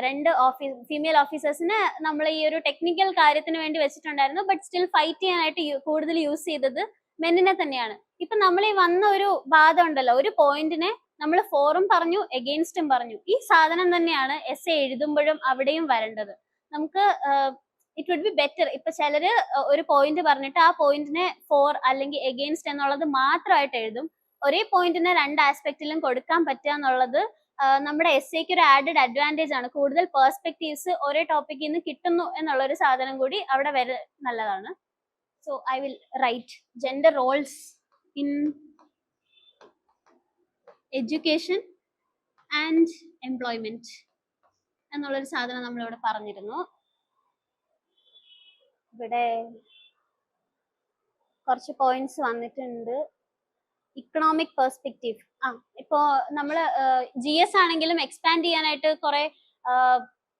2 ഫീമെയിൽ ഓഫീസേഴ്സിനെ നമ്മൾ ഈ ഒരു ടെക്നിക്കൽ കാര്യത്തിന് വേണ്ടി വെച്ചിട്ടുണ്ടായിരുന്നു. ബട്ട് സ്റ്റിൽ ഫൈറ്റ് ചെയ്യാനായിട്ട് കൂടുതൽ യൂസ് ചെയ്തത് മെന്നിനെ തന്നെയാണ്. ഇപ്പൊ നമ്മൾ ഈ വന്ന ഒരു വാദം ഉണ്ടല്ലോ, ഒരു പോയിന്റിനെ നമ്മൾ ഫോറും പറഞ്ഞു എഗെയിൻസ്റ്റും പറഞ്ഞു. ഈ സാധനം തന്നെയാണ് എസ് എ എഴുതുമ്പോഴും അവിടെയും വരേണ്ടത്. നമുക്ക് ഇറ്റ് വുഡ് ബി ബെറ്റർ, ഇപ്പൊ ചിലര് ഒരു പോയിന്റ് പറഞ്ഞിട്ട് ആ പോയിന്റിനെ ഫോർ അല്ലെങ്കിൽ എഗെയിൻസ്റ്റ് എന്നുള്ളത് മാത്രമായിട്ട് എഴുതും. ഒരേ പോയിന്റിനെ 2 ആസ്പെക്റ്റിലും കൊടുക്കാൻ പറ്റുക എന്നുള്ളത് നമ്മുടെ എസ്സേക്ക് ഒരു ആഡഡ് അഡ്വാൻറ്റേജ് ആണ്. കൂടുതൽ പെർസ്പെക്റ്റീവ്സ് ഒരേ ടോപ്പിക്കിൽ നിന്ന് കിട്ടുന്നു എന്നുള്ള ഒരു സാധനം കൂടി അവിടെ വരെ നല്ലതാണ്. So I will write gender roles in education and employment എന്നുള്ളൊരു സാധനം നമ്മളിവിടെ പറഞ്ഞിരുന്നു. ഇവിടെ കുറച്ച് പോയിന്റ്സ് വന്നിട്ടുണ്ട്. ഇക്കണോമിക് പെർസ്പെക്റ്റീവ്, ഇപ്പോ നമ്മള് GS ആണെങ്കിലും എക്സ്പാൻഡ് ചെയ്യാനായിട്ട് കുറെ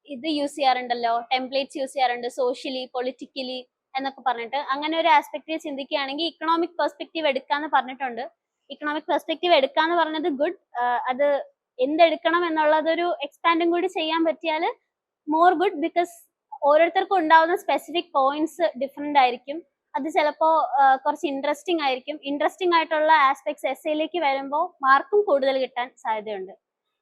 ഇത് യൂസ് ചെയ്യാറുണ്ടല്ലോ, ടെംപ്ലേറ്റ്സ് യൂസ് ചെയ്യാറുണ്ട്, സോഷ്യലി പൊളിറ്റിക്കലി എന്നൊക്കെ പറഞ്ഞിട്ട്. അങ്ങനെ ഒരു ആസ്പെക്റ്റീവ് ചിന്തിക്കുകയാണെങ്കിൽ ഇക്കണോമിക് പെർസ്പെക്റ്റീവ് എടുക്കാന്ന് പറഞ്ഞിട്ടുണ്ട്. ഇക്കണോമിക് പെർസ്പെക്റ്റീവ് എടുക്കാന്ന് പറഞ്ഞത് ഗുഡ്. അത് എന്തെടുക്കണം എന്നുള്ളതൊരു എക്സ്പാൻഡും കൂടി ചെയ്യാൻ പറ്റിയാൽ മോർ ഗുഡ്. ബിക്കോസ് ഓരോരുത്തർക്കും ഉണ്ടാവുന്ന സ്പെസിഫിക് പോയിന്റ്സ് ഡിഫറെന്റ് ആയിരിക്കും. അത് ചിലപ്പോ കുറച്ച് ഇൻട്രസ്റ്റിംഗ് ആയിരിക്കും. ഇൻട്രസ്റ്റിംഗ് ആയിട്ടുള്ള ആസ്പെക്ട്സ് എസ്സേയിലേക്ക് വരുമ്പോൾ മാർക്കും കൂടുതൽ കിട്ടാൻ സാധ്യതയുണ്ട്.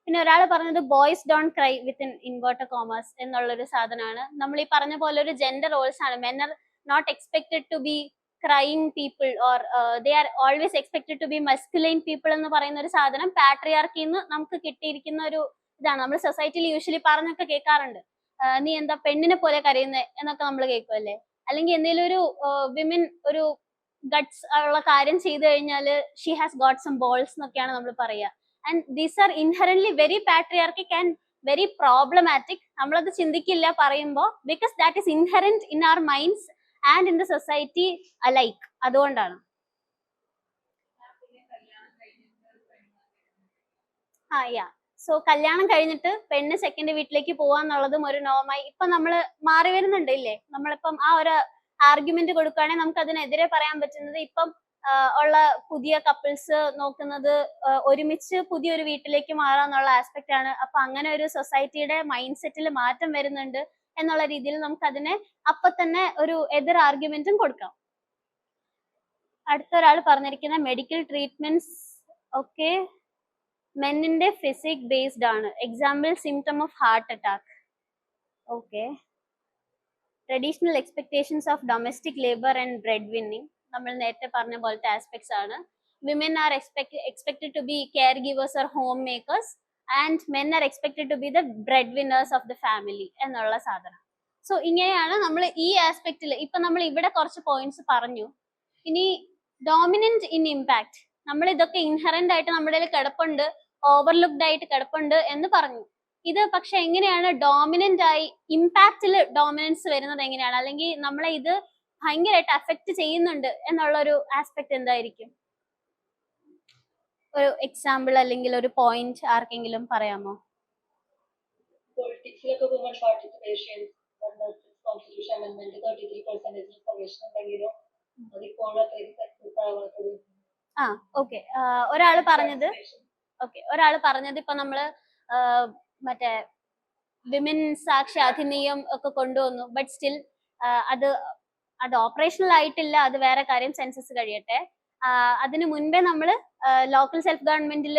പിന്നെ ഒരാൾ പറഞ്ഞത് boys don't cry within inverted commas എന്നുള്ളൊരു സാധനമാണ്. നമ്മൾ ഈ പറഞ്ഞ പോലെ ഒരു ജെൻഡർ റോൾസ് ആണ്. Men are not expected to be crying people or they are always expected to be masculine people എന്ന് പറയുന്ന ഒരു സാധനം പാട്രിയാർക്കിന്ന് നമുക്ക് കിട്ടിയിരിക്കുന്ന ഒരു ഇതാണ്. നമ്മൾ സൊസൈറ്റിയിൽ യൂഷ്വലി പറഞ്ഞൊക്കെ കേൾക്കാറുണ്ട്, നീ എന്താ പെണ്ണിനെ പോലെ കരയുന്നത് എന്നൊക്കെ നമ്മൾ കേൾക്കുമല്ലേ. അല്ലെങ്കിൽ എന്തെങ്കിലും ഒരു വിമൻ ഒരു ഗട്ട്സ് ഉള്ള കാര്യം ചെയ്തു കഴിഞ്ഞാൽ she has got some balls എന്നൊക്കെയാണ് നമ്മൾ പറയുക. And these are inherently very patriarchic and very problematic. നമ്മളത് ചിന്തിക്കില്ല പറയുമ്പോൾ, because that is inherent in our minds and in the society alike. അതുകൊണ്ടാണ്. സോ കല്യാണം കഴിഞ്ഞിട്ട് പെണ്ണ് സെക്കൻഡ് വീട്ടിലേക്ക് പോവാന്നുള്ളതും ഒരു നോമായി ഇപ്പൊ നമ്മള് മാറി വരുന്നുണ്ട് ഇല്ലേ. നമ്മളിപ്പം ആ ഒരു ആർഗ്യുമെന്റ് കൊടുക്കുകയാണെങ്കിൽ നമുക്ക് അതിനെതിരെ പറയാൻ പറ്റുന്നത്, ഇപ്പം ഉള്ള പുതിയ കപ്പിൾസ് നോക്കുന്നത് ഒരുമിച്ച് പുതിയൊരു വീട്ടിലേക്ക് മാറാന്നുള്ള ആസ്പെക്ട് ആണ്. അപ്പൊ അങ്ങനെ ഒരു സൊസൈറ്റിയുടെ മൈൻഡ് സെറ്റിൽ മാറ്റം വരുന്നുണ്ട് എന്നുള്ള രീതിയിൽ നമുക്ക് അതിനെ അപ്പൊ തന്നെ ഒരു എതിർ ആർഗ്യുമെന്റും കൊടുക്കാം. അടുത്തൊരാൾ പറഞ്ഞിരിക്കുന്ന മെഡിക്കൽ ട്രീറ്റ്മെന്റ്സ് ഒക്കെ മെന്നിന്റെ ഫിസിക് ബേസ്ഡ് ആണ്. Example symptom of heart attack. Okay. Traditional expectations of domestic labour and bread winning, നമ്മൾ നേരത്തെ പറഞ്ഞ പോലത്തെ ആസ്പെക്ട്സ് ആണ്. Women are expected to be care givers or home makers and men are expected to be the bread winners of the family എന്നുള്ള സാധനം. So ഇങ്ങനെയാണ് നമ്മൾ ഈ ആസ്പെക്റ്റിൽ ഇപ്പൊ നമ്മൾ ഇവിടെ കുറച്ച് പോയിന്റ്സ് പറഞ്ഞു. ഇനി ഡോമിനന്റ് ഇൻ ഇമ്പാക്ട്, നമ്മൾ ഇതൊക്കെ ഇൻഹറന്റ് ആയിട്ട് നമ്മുടെ കിടപ്പുണ്ട്, ഓവർലുക്ഡ് ആയിട്ട് കിടപ്പുണ്ട് എന്ന് പറഞ്ഞു. ഇത് പക്ഷെ എങ്ങനെയാണ് ഡോമിനന്റ് ആയി ഇമ്പാക്റ്റിൽ ഡോമിനൻസ് വരുന്നത് എങ്ങനെയാണ്, അല്ലെങ്കിൽ നമ്മളെ ഇത് ഭയങ്കരമായിട്ട് അഫക്റ്റ് ചെയ്യുന്നുണ്ട് എന്നുള്ള ഒരു ആസ്പെക്ട് എന്തായിരിക്കും? ഒരു എക്സാമ്പിൾ അല്ലെങ്കിൽ ഒരു പോയിന്റ് ആർക്കെങ്കിലും പറയാമോ? പൊളിറ്റിക്സിലൊക്കെ woman participation constitution amendment 33% reservation ഉണ്ടെങ്കിലും അതിപ്പോഴും അത്രയും സക്സസ് ആവാത്തത്. ഓക്കെ. ഒരാള് പറഞ്ഞത് ഇപ്പൊ നമ്മള് മറ്റേ വിമൻ സാക്ഷി അധിനിയം ഒക്കെ കൊണ്ടുവന്നു, ബട്ട് സ്റ്റിൽ അത് ഓപ്പറേഷണൽ ആയിട്ടില്ല. അത് വേറെ കാര്യം, സെൻസസ് കഴിയട്ടെ. അതിനു മുൻപേ നമ്മൾ ലോക്കൽ സെൽഫ് ഗവൺമെന്റിൽ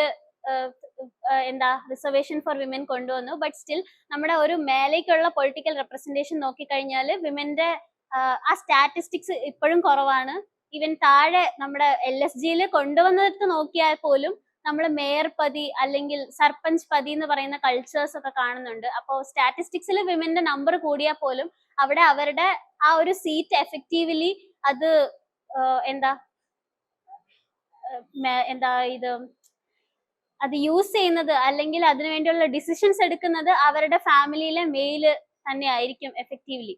റിസർവേഷൻ ഫോർ വിമൻ കൊണ്ടുവന്നു. ബട്ട് സ്റ്റിൽ നമ്മുടെ ഒരു മേലേക്കുള്ള പൊളിറ്റിക്കൽ റെപ്രസെന്റേഷൻ നോക്കിക്കഴിഞ്ഞാൽ വിമന്റെ ആ സ്റ്റാറ്റിസ്റ്റിക്സ് ഇപ്പോഴും കുറവാണ്. ഈവൻ താഴെ നമ്മുടെ LSGയിൽ കൊണ്ടുവന്നിട്ട് നോക്കിയാൽ പോലും നമ്മൾ മേയർ പതി അല്ലെങ്കിൽ സർപഞ്ച് പതി എന്ന് പറയുന്ന കൾച്ചേഴ്സ് ഒക്കെ കാണുന്നുണ്ട്. അപ്പോൾ സ്റ്റാറ്റിസ്റ്റിക്സിൽ വിമന്റെ നമ്പർ കൂടിയാൽ പോലും അവിടെ അവരുടെ ആ ഒരു സീറ്റ് എഫക്റ്റീവ്ലി അത് എന്താ എന്താ ഇത് അത് യൂസ് ചെയ്യുന്നത് അല്ലെങ്കിൽ അതിനു വേണ്ടിയുള്ള ഡിസിഷൻസ് എടുക്കുന്നത് അവരുടെ ഫാമിലിയിലെ മെയില് തന്നെ ആയിരിക്കും എഫക്റ്റീവ്ലി.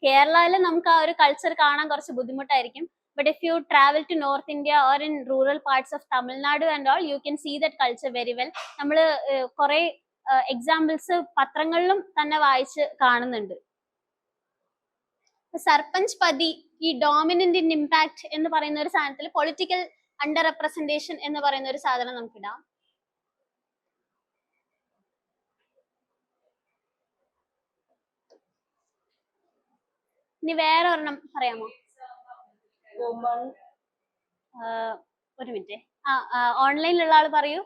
കേരളയിൽ നമുക്ക് ആ ഒരു കൾച്ചർ കാണാൻ കുറച്ച് ബുദ്ധിമുട്ടായിരിക്കും. But if you travel to North India or in rural parts of Tamil Nadu and all, you can see that culture very well. നമ്മൾ കുറെ എക്സാമ്പിൾസ് പത്രങ്ങളിലും തന്നെ വായിച്ച് കാണുന്നുണ്ട്. സർപഞ്ച് പതി, ഈ ഡോമിനന്റ് ഇൻ ഇമ്പാക്ട് എന്ന് പറയുന്ന ഒരു സാധനത്തിൽ പൊളിറ്റിക്കൽ അണ്ടർ റെപ്രസെന്റേഷൻ എന്ന് പറയുന്ന ഒരു സാധനം നമുക്കിടാം. ഇനി വേറെ ഒരെണ്ണം പറയാമോ? woman, ഒരു മിനിറ്റ്. ഓൺലൈനിലുള്ള ആള് പറയൂ.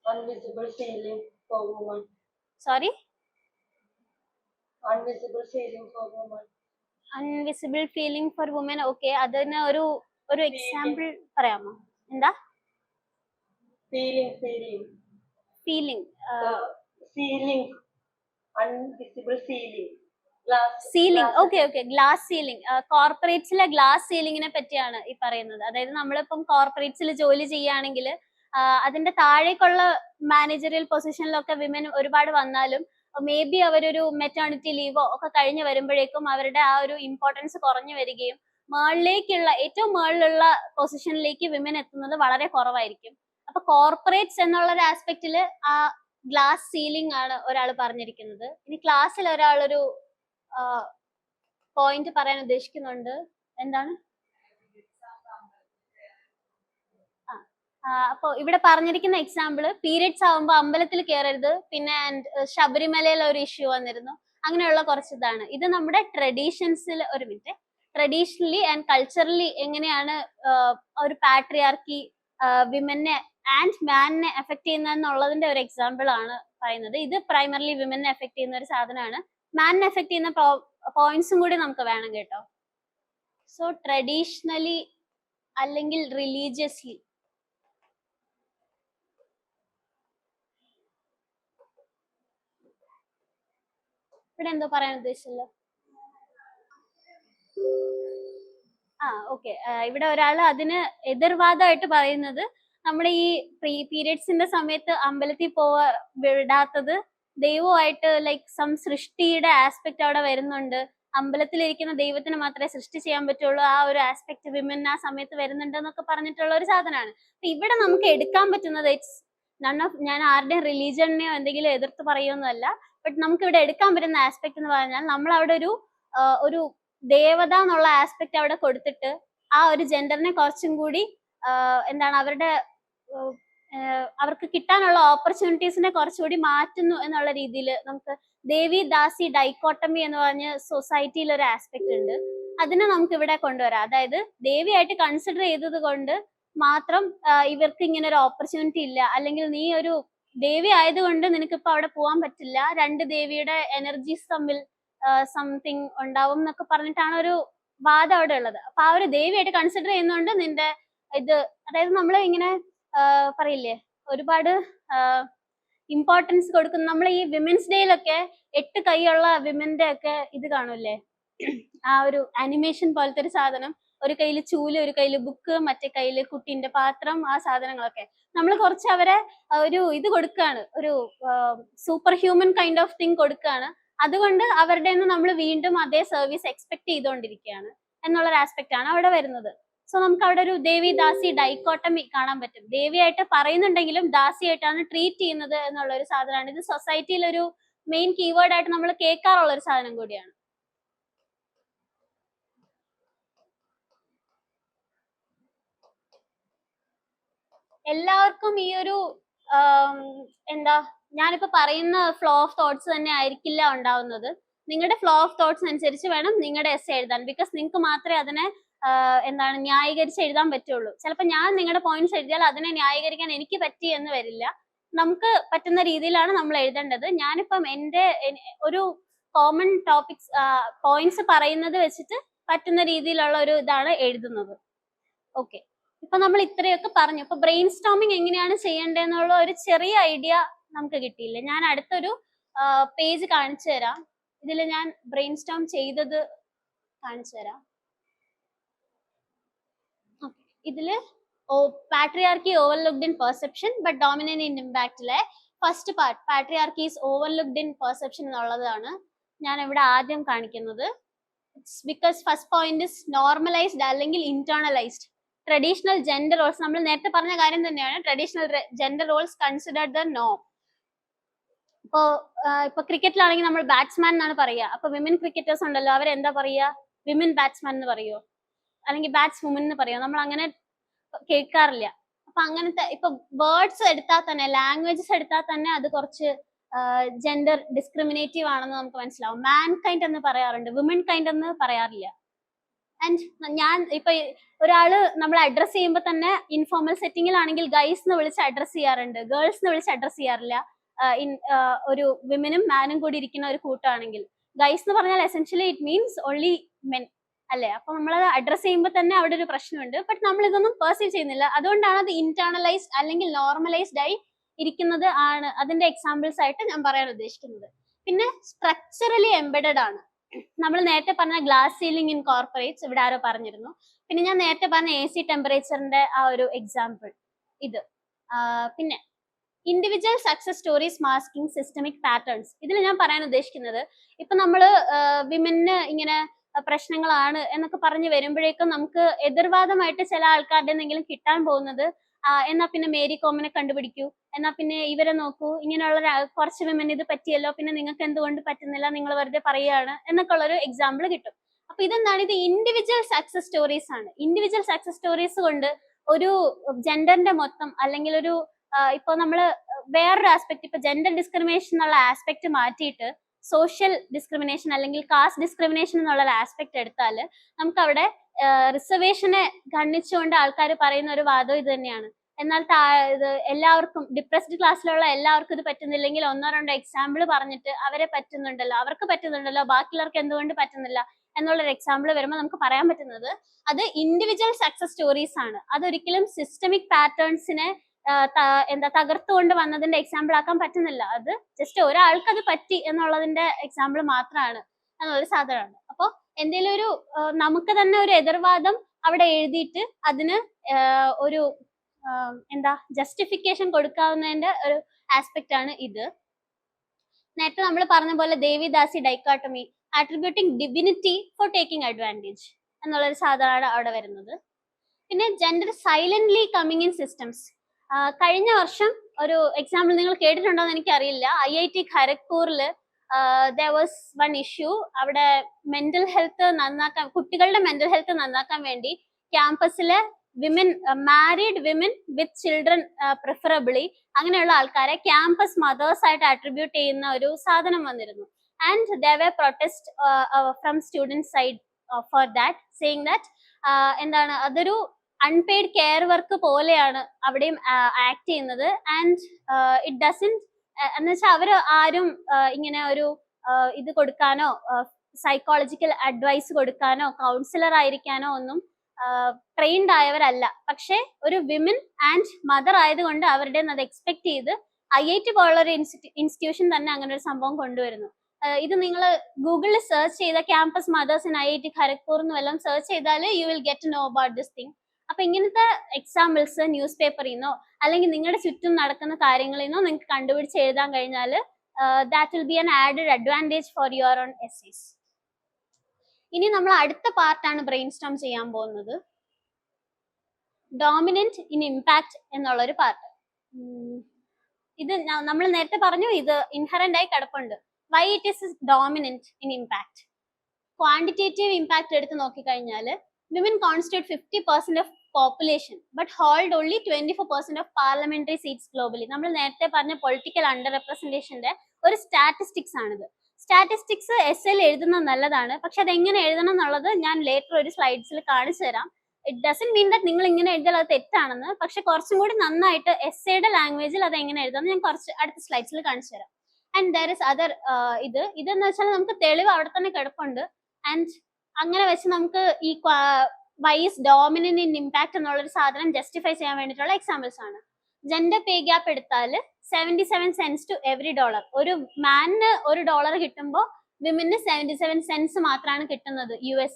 invisible ceiling for woman, സോറി, invisible ceiling for woman, invisible feeling for woman. Okay, അതിന് ഒരു എക്സാമ്പിൾ പറയാമോ? എന്താ feeling, feeling? ceiling, invisible ceiling, glass, ceiling. Okay okay, glass ceiling. കോർപ്പറേറ്റ്സിലെ ഗ്ലാസ് സീലിംഗിനെ പറ്റിയാണ് ഈ പറയുന്നത്. അതായത് നമ്മളിപ്പം കോർപ്പറേറ്റ്സിൽ ജോലി ചെയ്യുകയാണെങ്കിൽ അതിന്റെ താഴേക്കുള്ള മാനേജറിയൽ പൊസിഷനിലൊക്കെ വിമൻ ഒരുപാട് വന്നാലും മേ ബി അവരൊരു മെറ്റേണിറ്റി ലീവോ ഒക്കെ കഴിഞ്ഞ് വരുമ്പോഴേക്കും അവരുടെ ആ ഒരു ഇമ്പോർട്ടൻസ് കുറഞ്ഞു വരികയും ഏറ്റവും മുകളിലുള്ള പൊസിഷനിലേക്ക് വിമൻ എത്തുന്നത് വളരെ കുറവായിരിക്കും. അപ്പൊ കോർപ്പറേറ്റ്സ് എന്നുള്ള ഒരു ആസ്പെക്റ്റിൽ ആ ഗ്ലാസ് സീലിംഗ് ആണ് ഒരാൾ പറഞ്ഞിരിക്കുന്നത്. ഇനി ക്ലാസ്സിൽ ഒരാളൊരു പോയിന്റ് പറയാൻ ഉദ്ദേശിക്കുന്നുണ്ട്. എന്താണ്? അപ്പൊ ഇവിടെ പറഞ്ഞിരിക്കുന്ന എക്സാമ്പിള് പീരിയഡ്സ് ആവുമ്പോ അമ്പലത്തിൽ കയറരുത്, പിന്നെ ശബരിമലയിൽ ഒരു ഇഷ്യൂ വന്നിരുന്നു, അങ്ങനെയുള്ള കുറച്ച് ഇതാണ്. ഇത് നമ്മുടെ ട്രഡീഷൻസിൽ, ഒരു മിനിറ്റ്, ട്രഡീഷണലി ആൻഡ് കൾച്ചറലി എങ്ങനെയാണ് ഒരു പാട്രിയാർക്കി വിമനെ ആൻഡ് മാനിനെ എഫക്ട് ചെയ്യുന്നതെന്നുള്ളതിന്റെ ഒരു എക്സാമ്പിൾ ആണ് പറയുന്നത്. ഇത് പ്രൈമർലി വിമനെ എഫക്ട് ചെയ്യുന്ന ഒരു സാധനമാണ്. മാനിനെ എഫക്ട് ചെയ്യുന്ന പോയിന്റ്സും കൂടി നമുക്ക് വേണം കേട്ടോ. സോ ട്രഡീഷണലി അല്ലെങ്കിൽ റിലീജിയസ്ലി, ഇവിടെ എന്തോ പറയാൻ ഉദ്ദേശിച്ചല്ലോ. ഓക്കെ, ഇവിടെ ഒരാൾ അതിന് എതിർവാദമായിട്ട് പറയുന്നത് നമ്മുടെ ഈ പീരിയഡ്സിന്റെ സമയത്ത് അമ്പലത്തിൽ വിടാത്തത് ദൈവമായിട്ട് ലൈക്ക് സൃഷ്ടിയുടെ ആസ്പെക്ട് അവിടെ വരുന്നുണ്ട്. അമ്പലത്തിലിരിക്കുന്ന ദൈവത്തിന് മാത്രമേ സൃഷ്ടി ചെയ്യാൻ പറ്റുള്ളൂ, ആ ഒരു ആസ്പെക്ട് വിമൻ ആ സമയത്ത് വരുന്നുണ്ട് എന്നൊക്കെ പറഞ്ഞിട്ടുള്ള ഒരു സാധനമാണ്. അപ്പൊ ഇവിടെ നമുക്ക് എടുക്കാൻ പറ്റുന്നത് ഇറ്റ്സ് നൺ ഓഫ്, ഞാൻ ആരുടെയും റിലീജിയനെയോ എന്തെങ്കിലും എതിർത്ത് പറയുന്നതല്ല, ബട്ട് നമുക്ക് ഇവിടെ എടുക്കാൻ പറ്റുന്ന ആസ്പെക്ട് എന്ന് പറഞ്ഞാൽ നമ്മൾ അവിടെ ഒരു ദേവത എന്നുള്ള ആസ്പെക്ട് അവിടെ കൊടുത്തിട്ട് ആ ഒരു ജെൻഡറിനെ കുറച്ചും കൂടി എന്താണ് അവർക്ക് കിട്ടാനുള്ള ഓപ്പർച്യൂണിറ്റീസിനെ കുറച്ചുകൂടി മാറ്റുന്നു എന്നുള്ള രീതിയിൽ നമുക്ക് ദേവി ദാസി ഡൈക്കോട്ടമി എന്ന് പറഞ്ഞ സൊസൈറ്റിയിൽ ഒരു ആസ്പെക്ട് ഉണ്ട്. അതിനെ നമുക്ക് ഇവിടെ കൊണ്ടുവരാം. അതായത് ദേവിയായിട്ട് കൺസിഡർ ചെയ്തത് കൊണ്ട് മാത്രം ഇവർക്ക് ഇങ്ങനെ ഒരു ഓപ്പർച്യൂണിറ്റി ഇല്ല, അല്ലെങ്കിൽ നീ ഒരു ദേവി ആയതുകൊണ്ട് നിനക്കിപ്പോ അവിടെ പോകാൻ പറ്റില്ല, രണ്ട് ദേവിയുടെ എനർജീസ് തമ്മിൽ സംതിങ് ഉണ്ടാവും എന്നൊക്കെ പറഞ്ഞിട്ടാണ് ഒരു വാദം അവിടെ ഉള്ളത്. അപ്പൊ ആ ഒരു ദേവിയായിട്ട് കൺസിഡർ ചെയ്യുന്നതുകൊണ്ട് നിന്റെ ഇത്, അതായത് നമ്മൾ ഇങ്ങനെ പറയില്ലേ, ഒരുപാട് ഇമ്പോർട്ടൻസ് കൊടുക്കുന്ന, നമ്മൾ ഈ വിമൻസ് ഡേയിലൊക്കെ 8 കൈയുള്ള വിമന്റെ ഒക്കെ ഇത് കാണൂല്ലേ, ആ ഒരു അനിമേഷൻ പോലത്തെ ഒരു സാധനം, ഒരു കയ്യില് ചൂല്, ഒരു കയ്യില് ബുക്ക്, മറ്റേ കയ്യില് കുട്ടീന്റെ പാത്രം, ആ സാധനങ്ങളൊക്കെ നമ്മൾ കുറച്ച് അവരെ ഒരു ഇത് കൊടുക്കുകയാണ്, ഒരു super human kind of thing കൊടുക്കുകയാണ്. അതുകൊണ്ട് അവരുടെ നിന്ന് നമ്മൾ വീണ്ടും അതേ സർവീസ് എക്സ്പെക്ട് ചെയ്തുകൊണ്ടിരിക്കുകയാണ് എന്നുള്ളൊരു ആസ്പെക്ട് ആണ് അവിടെ വരുന്നത്. സോ നമുക്ക് അവിടെ ഒരു ദേവി ദാസി ഡൈക്കോട്ടമി കാണാൻ പറ്റും. ദേവിയായിട്ട് പറയുന്നുണ്ടെങ്കിലും ദാസിയായിട്ടാണ് ട്രീറ്റ് ചെയ്യുന്നത് എന്നുള്ള ഒരു സാധനമാണ്. ഇത് സൊസൈറ്റിയിൽ ഒരു മെയിൻ കീവേഡ് ആയിട്ട് നമ്മൾ കേൾക്കാറുള്ള ഒരു സാധനം കൂടിയാണ്. എല്ലാവർക്കും ഈ ഒരു എന്താ, ഞാനിപ്പോ പറയുന്ന ഫ്ലോ ഓഫ് തോട്ട്സ് തന്നെ ആയിരിക്കില്ല ഉണ്ടാവുന്നത്. നിങ്ങളുടെ ഫ്ലോ ഓഫ് തോട്ട്സ് അനുസരിച്ച് വേണം നിങ്ങളുടെ എസ് എഴുതാൻ. ബിക്കോസ് നിങ്ങൾക്ക് മാത്രമേ അതിനെ എന്താണ് ന്യായീകരിച്ച് എഴുതാൻ പറ്റുള്ളൂ. ചിലപ്പോൾ ഞാൻ നിങ്ങളുടെ പോയിന്റ്സ് എഴുതിയാൽ അതിനെ ന്യായീകരിക്കാൻ എനിക്ക് പറ്റി എന്ന് വരില്ല. നമുക്ക് പറ്റുന്ന രീതിയിലാണ് നമ്മൾ എഴുതേണ്ടത്. ഞാനിപ്പം എൻ്റെ ഒരു കോമൺ ടോപ്പിക്സ് പോയിന്റ്സ് പറയുന്നത് വെച്ചിട്ട് പറ്റുന്ന രീതിയിലുള്ള ഒരു ഇതാണ് എഴുതുന്നത്. ഓക്കെ, ഇപ്പൊ നമ്മൾ ഇത്രയൊക്കെ പറഞ്ഞു. ഇപ്പൊ ബ്രെയിൻ സ്റ്റോമിങ് എങ്ങനെയാണ് ചെയ്യേണ്ടതെന്നുള്ള ഒരു ചെറിയ ഐഡിയ നമുക്ക് കിട്ടിയില്ലേ? ഞാൻ അടുത്തൊരു പേജ് കാണിച്ചു തരാം. ഇതിൽ ഞാൻ ബ്രെയിൻ സ്റ്റോം ചെയ്തത് കാണിച്ചു തരാം. ഇതില് patriarchy overlooked in perception but dominant in ഇമ്പാക്റ്റിലെ first part patriarchy is overlooked in perception എന്നുള്ളതാണ് ഞാൻ ഇവിടെ ആദ്യം കാണിക്കുന്നത്. Because first point is normalised അല്ലെങ്കിൽ ഇന്റേണലൈസ്ഡ്. ട്രഡീഷണൽ ജെൻഡർ റോൾസ്, നമ്മൾ നേരത്തെ പറഞ്ഞ കാര്യം തന്നെയാണ്. Traditional gender roles considered the നോം. ഇപ്പൊ ക്രിക്കറ്റിലാണെങ്കിൽ നമ്മൾ ബാറ്റ്സ്മാൻ എന്നാണ് പറയുക. അപ്പൊ വിമൻ ക്രിക്കറ്റേഴ്സ് ഉണ്ടല്ലോ, അവരെന്താ പറയുക? വിമൻ ബാറ്റ്സ്മാൻ എന്ന് പറയുമോ, അല്ലെങ്കിൽ ബാറ്റ്സ് വുമൻ എന്ന് പറയുമോ? നമ്മൾ അങ്ങനെ കേൾക്കാറില്ല. അപ്പൊ അങ്ങനത്തെ ഇപ്പൊ വേർഡ്സ് എടുത്താൽ തന്നെ, ലാംഗ്വേജസ് എടുത്താൽ തന്നെ അത് കുറച്ച് ജെൻഡർ ഡിസ്ക്രിമിനേറ്റീവ് ആണെന്ന് നമുക്ക് മനസ്സിലാവും. മാൻ കൈൻഡ് എന്ന് പറയാറുണ്ട്, വിമൻ കൈൻഡ് എന്ന് പറയാറില്ല. ആൻഡ് ഞാൻ ഇപ്പൊ ഒരാള് നമ്മൾ അഡ്രസ് ചെയ്യുമ്പോൾ തന്നെ ഇൻഫോർമൽ സെറ്റിംഗിലാണെങ്കിൽ ഗൈസ് എന്ന് വിളിച്ച് അഡ്രസ് ചെയ്യാറുണ്ട്, ഗേൾസ് എന്ന് വിളിച്ച് അഡ്രസ് ചെയ്യാറില്ല. ഒരു വിമനും മാനും കൂടി ഇരിക്കുന്ന ഒരു കൂട്ടമാണെങ്കിൽ ഗൈസ് എന്ന് പറഞ്ഞാൽ essentially it means only men അല്ലേ? അപ്പൊ നമ്മൾ അഡ്രസ് ചെയ്യുമ്പോൾ തന്നെ അവിടെ ഒരു പ്രശ്നമുണ്ട്. ബട്ട് നമ്മൾ ഇതൊന്നും പെർസീവ് ചെയ്യുന്നില്ല. അതുകൊണ്ടാണ് അത് ഇന്റേണലൈസ്ഡ് അല്ലെങ്കിൽ നോർമലൈസ്ഡ് ആയി ഇരിക്കുന്നത് ആണ് അതിന്റെ എക്സാമ്പിൾസ് ആയിട്ട് ഞാൻ പറയാൻ ഉദ്ദേശിക്കുന്നത്. പിന്നെ സ്ട്രക്ചറലി എംബഡഡ് ആണ്. നമ്മൾ നേരത്തെ പറഞ്ഞ ഗ്ലാസ് സീലിംഗ് ഇൻ കോർപ്പറേറ്റ്സ് ഇവിടെ ആരോ പറഞ്ഞിരുന്നു. പിന്നെ ഞാൻ നേരത്തെ പറഞ്ഞ AC ടെമ്പറേച്ചറിന്റെ ആ ഒരു എക്സാമ്പിൾ ഇത്. പിന്നെ individual success stories masking systemic patterns. ഇതിൽ ഞാൻ പറയാൻ ഉദ്ദേശിക്കുന്നത്, ഇപ്പൊ നമ്മള് വിമന് ഇങ്ങനെ പ്രശ്നങ്ങളാണ് എന്നൊക്കെ പറഞ്ഞു വരുമ്പോഴേക്കും നമുക്ക് എതിർവാദമായിട്ട് ചില ആൾക്കാരുടെ എന്തെങ്കിലും കിട്ടാൻ പോകുന്നത്, എന്നാ പിന്നെ മേരി കോമിനെ കണ്ടുപിടിക്കൂ, എന്നാ പിന്നെ ഇവരെ നോക്കൂ, ഇങ്ങനെയുള്ള കുറച്ച് വിമൻ ഇത് പറ്റിയല്ലോ, പിന്നെ നിങ്ങൾക്ക് എന്തുകൊണ്ട് പറ്റുന്നില്ല, നിങ്ങൾ വെറുതെ പറയുകയാണ് എന്നൊക്കെ ഉള്ളൊരു എക്സാമ്പിൾ കിട്ടും. അപ്പൊ ഇതെന്താണ്? ഇത് ഇൻഡിവിജ്വൽ സക്സസ് സ്റ്റോറീസ് ആണ്. ഇൻഡിവിജ്വൽ സക്സസ് സ്റ്റോറീസ് കൊണ്ട് ഒരു ജെൻഡറിന്റെ മൊത്തം അല്ലെങ്കിൽ ഒരു ഇപ്പൊ നമ്മള് വേറൊരു ആസ്പെക്ട്, ഇപ്പൊ ജെൻഡർ ഡിസ്ക്രിമിനേഷൻ എന്നുള്ള ആസ്പെക്ട് മാറ്റിയിട്ട് സോഷ്യൽ ഡിസ്ക്രിമിനേഷൻ അല്ലെങ്കിൽ കാസ്റ്റ് ഡിസ്ക്രിമിനേഷൻ എന്നുള്ള ആസ്പെക്ട് എടുത്താൽ നമുക്ക് അവിടെ റിസർവേഷനെ ഖണ്ഡിച്ചുകൊണ്ട് ആൾക്കാർ പറയുന്ന ഒരു വാദം ഇത് തന്നെയാണ്. എന്നാൽ ഇത് എല്ലാവർക്കും, ഡിപ്രസ്ഡ് ക്ലാസ്സിലുള്ള എല്ലാവർക്കും ഇത് പറ്റുന്നില്ലെങ്കിൽ ഒന്നോ രണ്ടോ എക്സാമ്പിൾ പറഞ്ഞിട്ട് അവരെ പറ്റുന്നുണ്ടല്ലോ, അവർക്ക് പറ്റുന്നുണ്ടല്ലോ, ബാക്കിയുള്ളവർക്ക് എന്തുകൊണ്ട് പറ്റുന്നില്ല എന്നുള്ളൊരു എക്സാമ്പിൾ വരുമ്പോൾ നമുക്ക് പറയാൻ പറ്റുന്നത് അത് ഇൻഡിവിജ്വൽ സക്സസ് സ്റ്റോറീസ് ആണ്. അതൊരിക്കലും സിസ്റ്റമിക് പാറ്റേൺസിനെ തകർത്തുകൊണ്ട് വന്നതിന്റെ എക്സാമ്പിൾ ആക്കാൻ പറ്റുന്നില്ല. അത് ജസ്റ്റ് ഒരാൾക്ക് അത് പറ്റി എന്നുള്ളതിന്റെ എക്സാമ്പിൾ മാത്രമാണ് എന്നുള്ളൊരു സാധനമാണ്. അപ്പൊ എന്തെങ്കിലും ഒരു നമുക്ക് തന്നെ ഒരു എതിർവാദം അവിടെ എഴുതിയിട്ട് അതിന് ഒരു ജസ്റ്റിഫിക്കേഷൻ കൊടുക്കാവുന്നതിന്റെ ഒരു ആസ്പെക്ട് ആണ് ഇത്. നേരത്തെ നമ്മൾ പറഞ്ഞ പോലെ devadasi dichotomy, attributing divinity for taking advantage എന്നുള്ളൊരു സാധനമാണ് അവിടെ വരുന്നത്. പിന്നെ gender silently coming in systems. കഴിഞ്ഞ വർഷം ഒരു എക്സാമ്പിൾ നിങ്ങൾ കേട്ടിട്ടുണ്ടോ എന്ന് എനിക്കറിയില്ല. IIT ഖരഗ്പൂരിൽ there was one issue. അവിടെ മെന്റൽ ഹെൽത്ത് നന്നാക്കാൻ, കുട്ടികളുടെ മെന്റൽ ഹെൽത്ത് നന്നാക്കാൻ വേണ്ടി ക്യാമ്പസിലെ women, married women with children preferably, അങ്ങനെയുള്ള ആൾക്കാരെ ക്യാമ്പസ് മദേഴ്സ് ആയിട്ട് അട്രിബ്യൂട്ട് ചെയ്യുന്ന ഒരു സാധനം വന്നിരുന്നു. And there were protest from student side for that, saying that എന്താണ് അതൊരു അൺപെയ്ഡ് കെയർ വർക്ക് പോലെയാണ് അവിടെയും ആക്ട് ചെയ്യുന്നത്. ആൻഡ് ഇറ്റ് ഡസൻ എന്ന് വെച്ചാൽ അവര് ആരും ഇങ്ങനെ ഒരു ഇത് കൊടുക്കാനോ സൈക്കോളജിക്കൽ അഡ്വൈസ് കൊടുക്കാനോ കൗൺസിലർ ആയിരിക്കാനോ ഒന്നും ട്രെയിൻഡ് ആയവരല്ല. പക്ഷെ ഒരു വിമൻ ആൻഡ് മദർ ആയതുകൊണ്ട് അവരുടെ അത് എക്സ്പെക്ട് ചെയ്ത് IIT പോലുള്ള ഒരു ഇൻസ്റ്റിറ്റ്യൂഷൻ തന്നെ അങ്ങനെ ഒരു സംഭവം കൊണ്ടുവരുന്നു. ഇത് നിങ്ങൾ ഗൂഗിളിൽ സെർച്ച് ചെയ്ത campus mothers in IIT Kharagpur എന്ന് വല്ലതും സെർച്ച് ചെയ്താൽ you will get to know about this thing. അപ്പൊ ഇങ്ങനത്തെ എക്സാമ്പിൾസ് ന്യൂസ് പേപ്പറിൽ നിന്നോ അല്ലെങ്കിൽ നിങ്ങളുടെ ചുറ്റും നടക്കുന്ന കാര്യങ്ങളിൽ നിന്നോ നിങ്ങൾക്ക് കണ്ടുപിടിച്ച് എഴുതാൻ കഴിഞ്ഞാൽ that will B an added advantage for your own essays. ഇനി നമ്മൾ അടുത്ത പാർട്ടാണ് ബ്രെയിൻ സ്റ്റോം ചെയ്യാൻ പോകുന്നത്, ഡോമിനന്റ് ഇൻ ഇമ്പാക്ട് എന്നുള്ളൊരു പാർട്ട്. ഇത് നമ്മൾ നേരത്തെ പറഞ്ഞു, ഇത് ഇൻഹറന്റ് ആയി കിടപ്പുണ്ട്. Why it is dominant in impact? Quantitative impact എടുത്ത് നോക്കിക്കഴിഞ്ഞാൽ women constitute 50% of population but hold only 24% of parliamentary seats globally. നമ്മൾ നേരത്തെ പറഞ്ഞ പൊളിറ്റിക്കൽ അണ്ടർ റെപ്രസെന്റേഷന്റെ ഒരു സ്റ്റാറ്റിസ്റ്റിക്സ് ആണിത്. സ്റ്റാറ്റിസ്റ്റിക്സ് എസ്സേയിൽ എഴുതുന്നത് നല്ലതാണ്, പക്ഷെ അത് എങ്ങനെ എഴുതണം എന്നുള്ളത് ഞാൻ ലേറ്റർ ഒരു സ്ലൈഡ്സിൽ കാണിച്ചു തരാം. ഇറ്റ് ഡസന്റ് മീൻ ദാറ്റ് നിങ്ങൾ ഇങ്ങനെ എഴുതിയാൽ അത് തെറ്റാണെന്ന്, പക്ഷെ കുറച്ചും കൂടി നന്നായിട്ട് എസ്സേയുടെ ലാംഗ്വേജിൽ അത് എങ്ങനെ എഴുതാമെന്ന് ഞാൻ കുറച്ച് അടുത്ത സ്ലൈഡ്സിൽ കാണിച്ചു തരാം. ആൻഡ് ദർ ഇസ് അതർ ഇതെന്ന് വെച്ചാൽ നമുക്ക് തെളിവ് അവിടെ തന്നെ കിടപ്പുണ്ട്. ആൻഡ് അങ്ങനെ വെച്ച് നമുക്ക് ഈ വൈസ് ഡോമിനന്റ് ഇൻ ഇമ്പാക്ട് എന്നുള്ള ഒരു സാധനം ജസ്റ്റിഫൈ ചെയ്യാൻ വേണ്ടിയിട്ടുള്ള എക്സാമ്പിൾസ് ആണ്. ജെൻഡർ പേ ഗ്യാപ്പ് എടുത്താൽ 77 cents ടു എവറി ഡോളർ. ഒരു മാനിന് $1 കിട്ടുമ്പോൾ വിമന് 77 cents മാത്രമാണ് കിട്ടുന്നത് US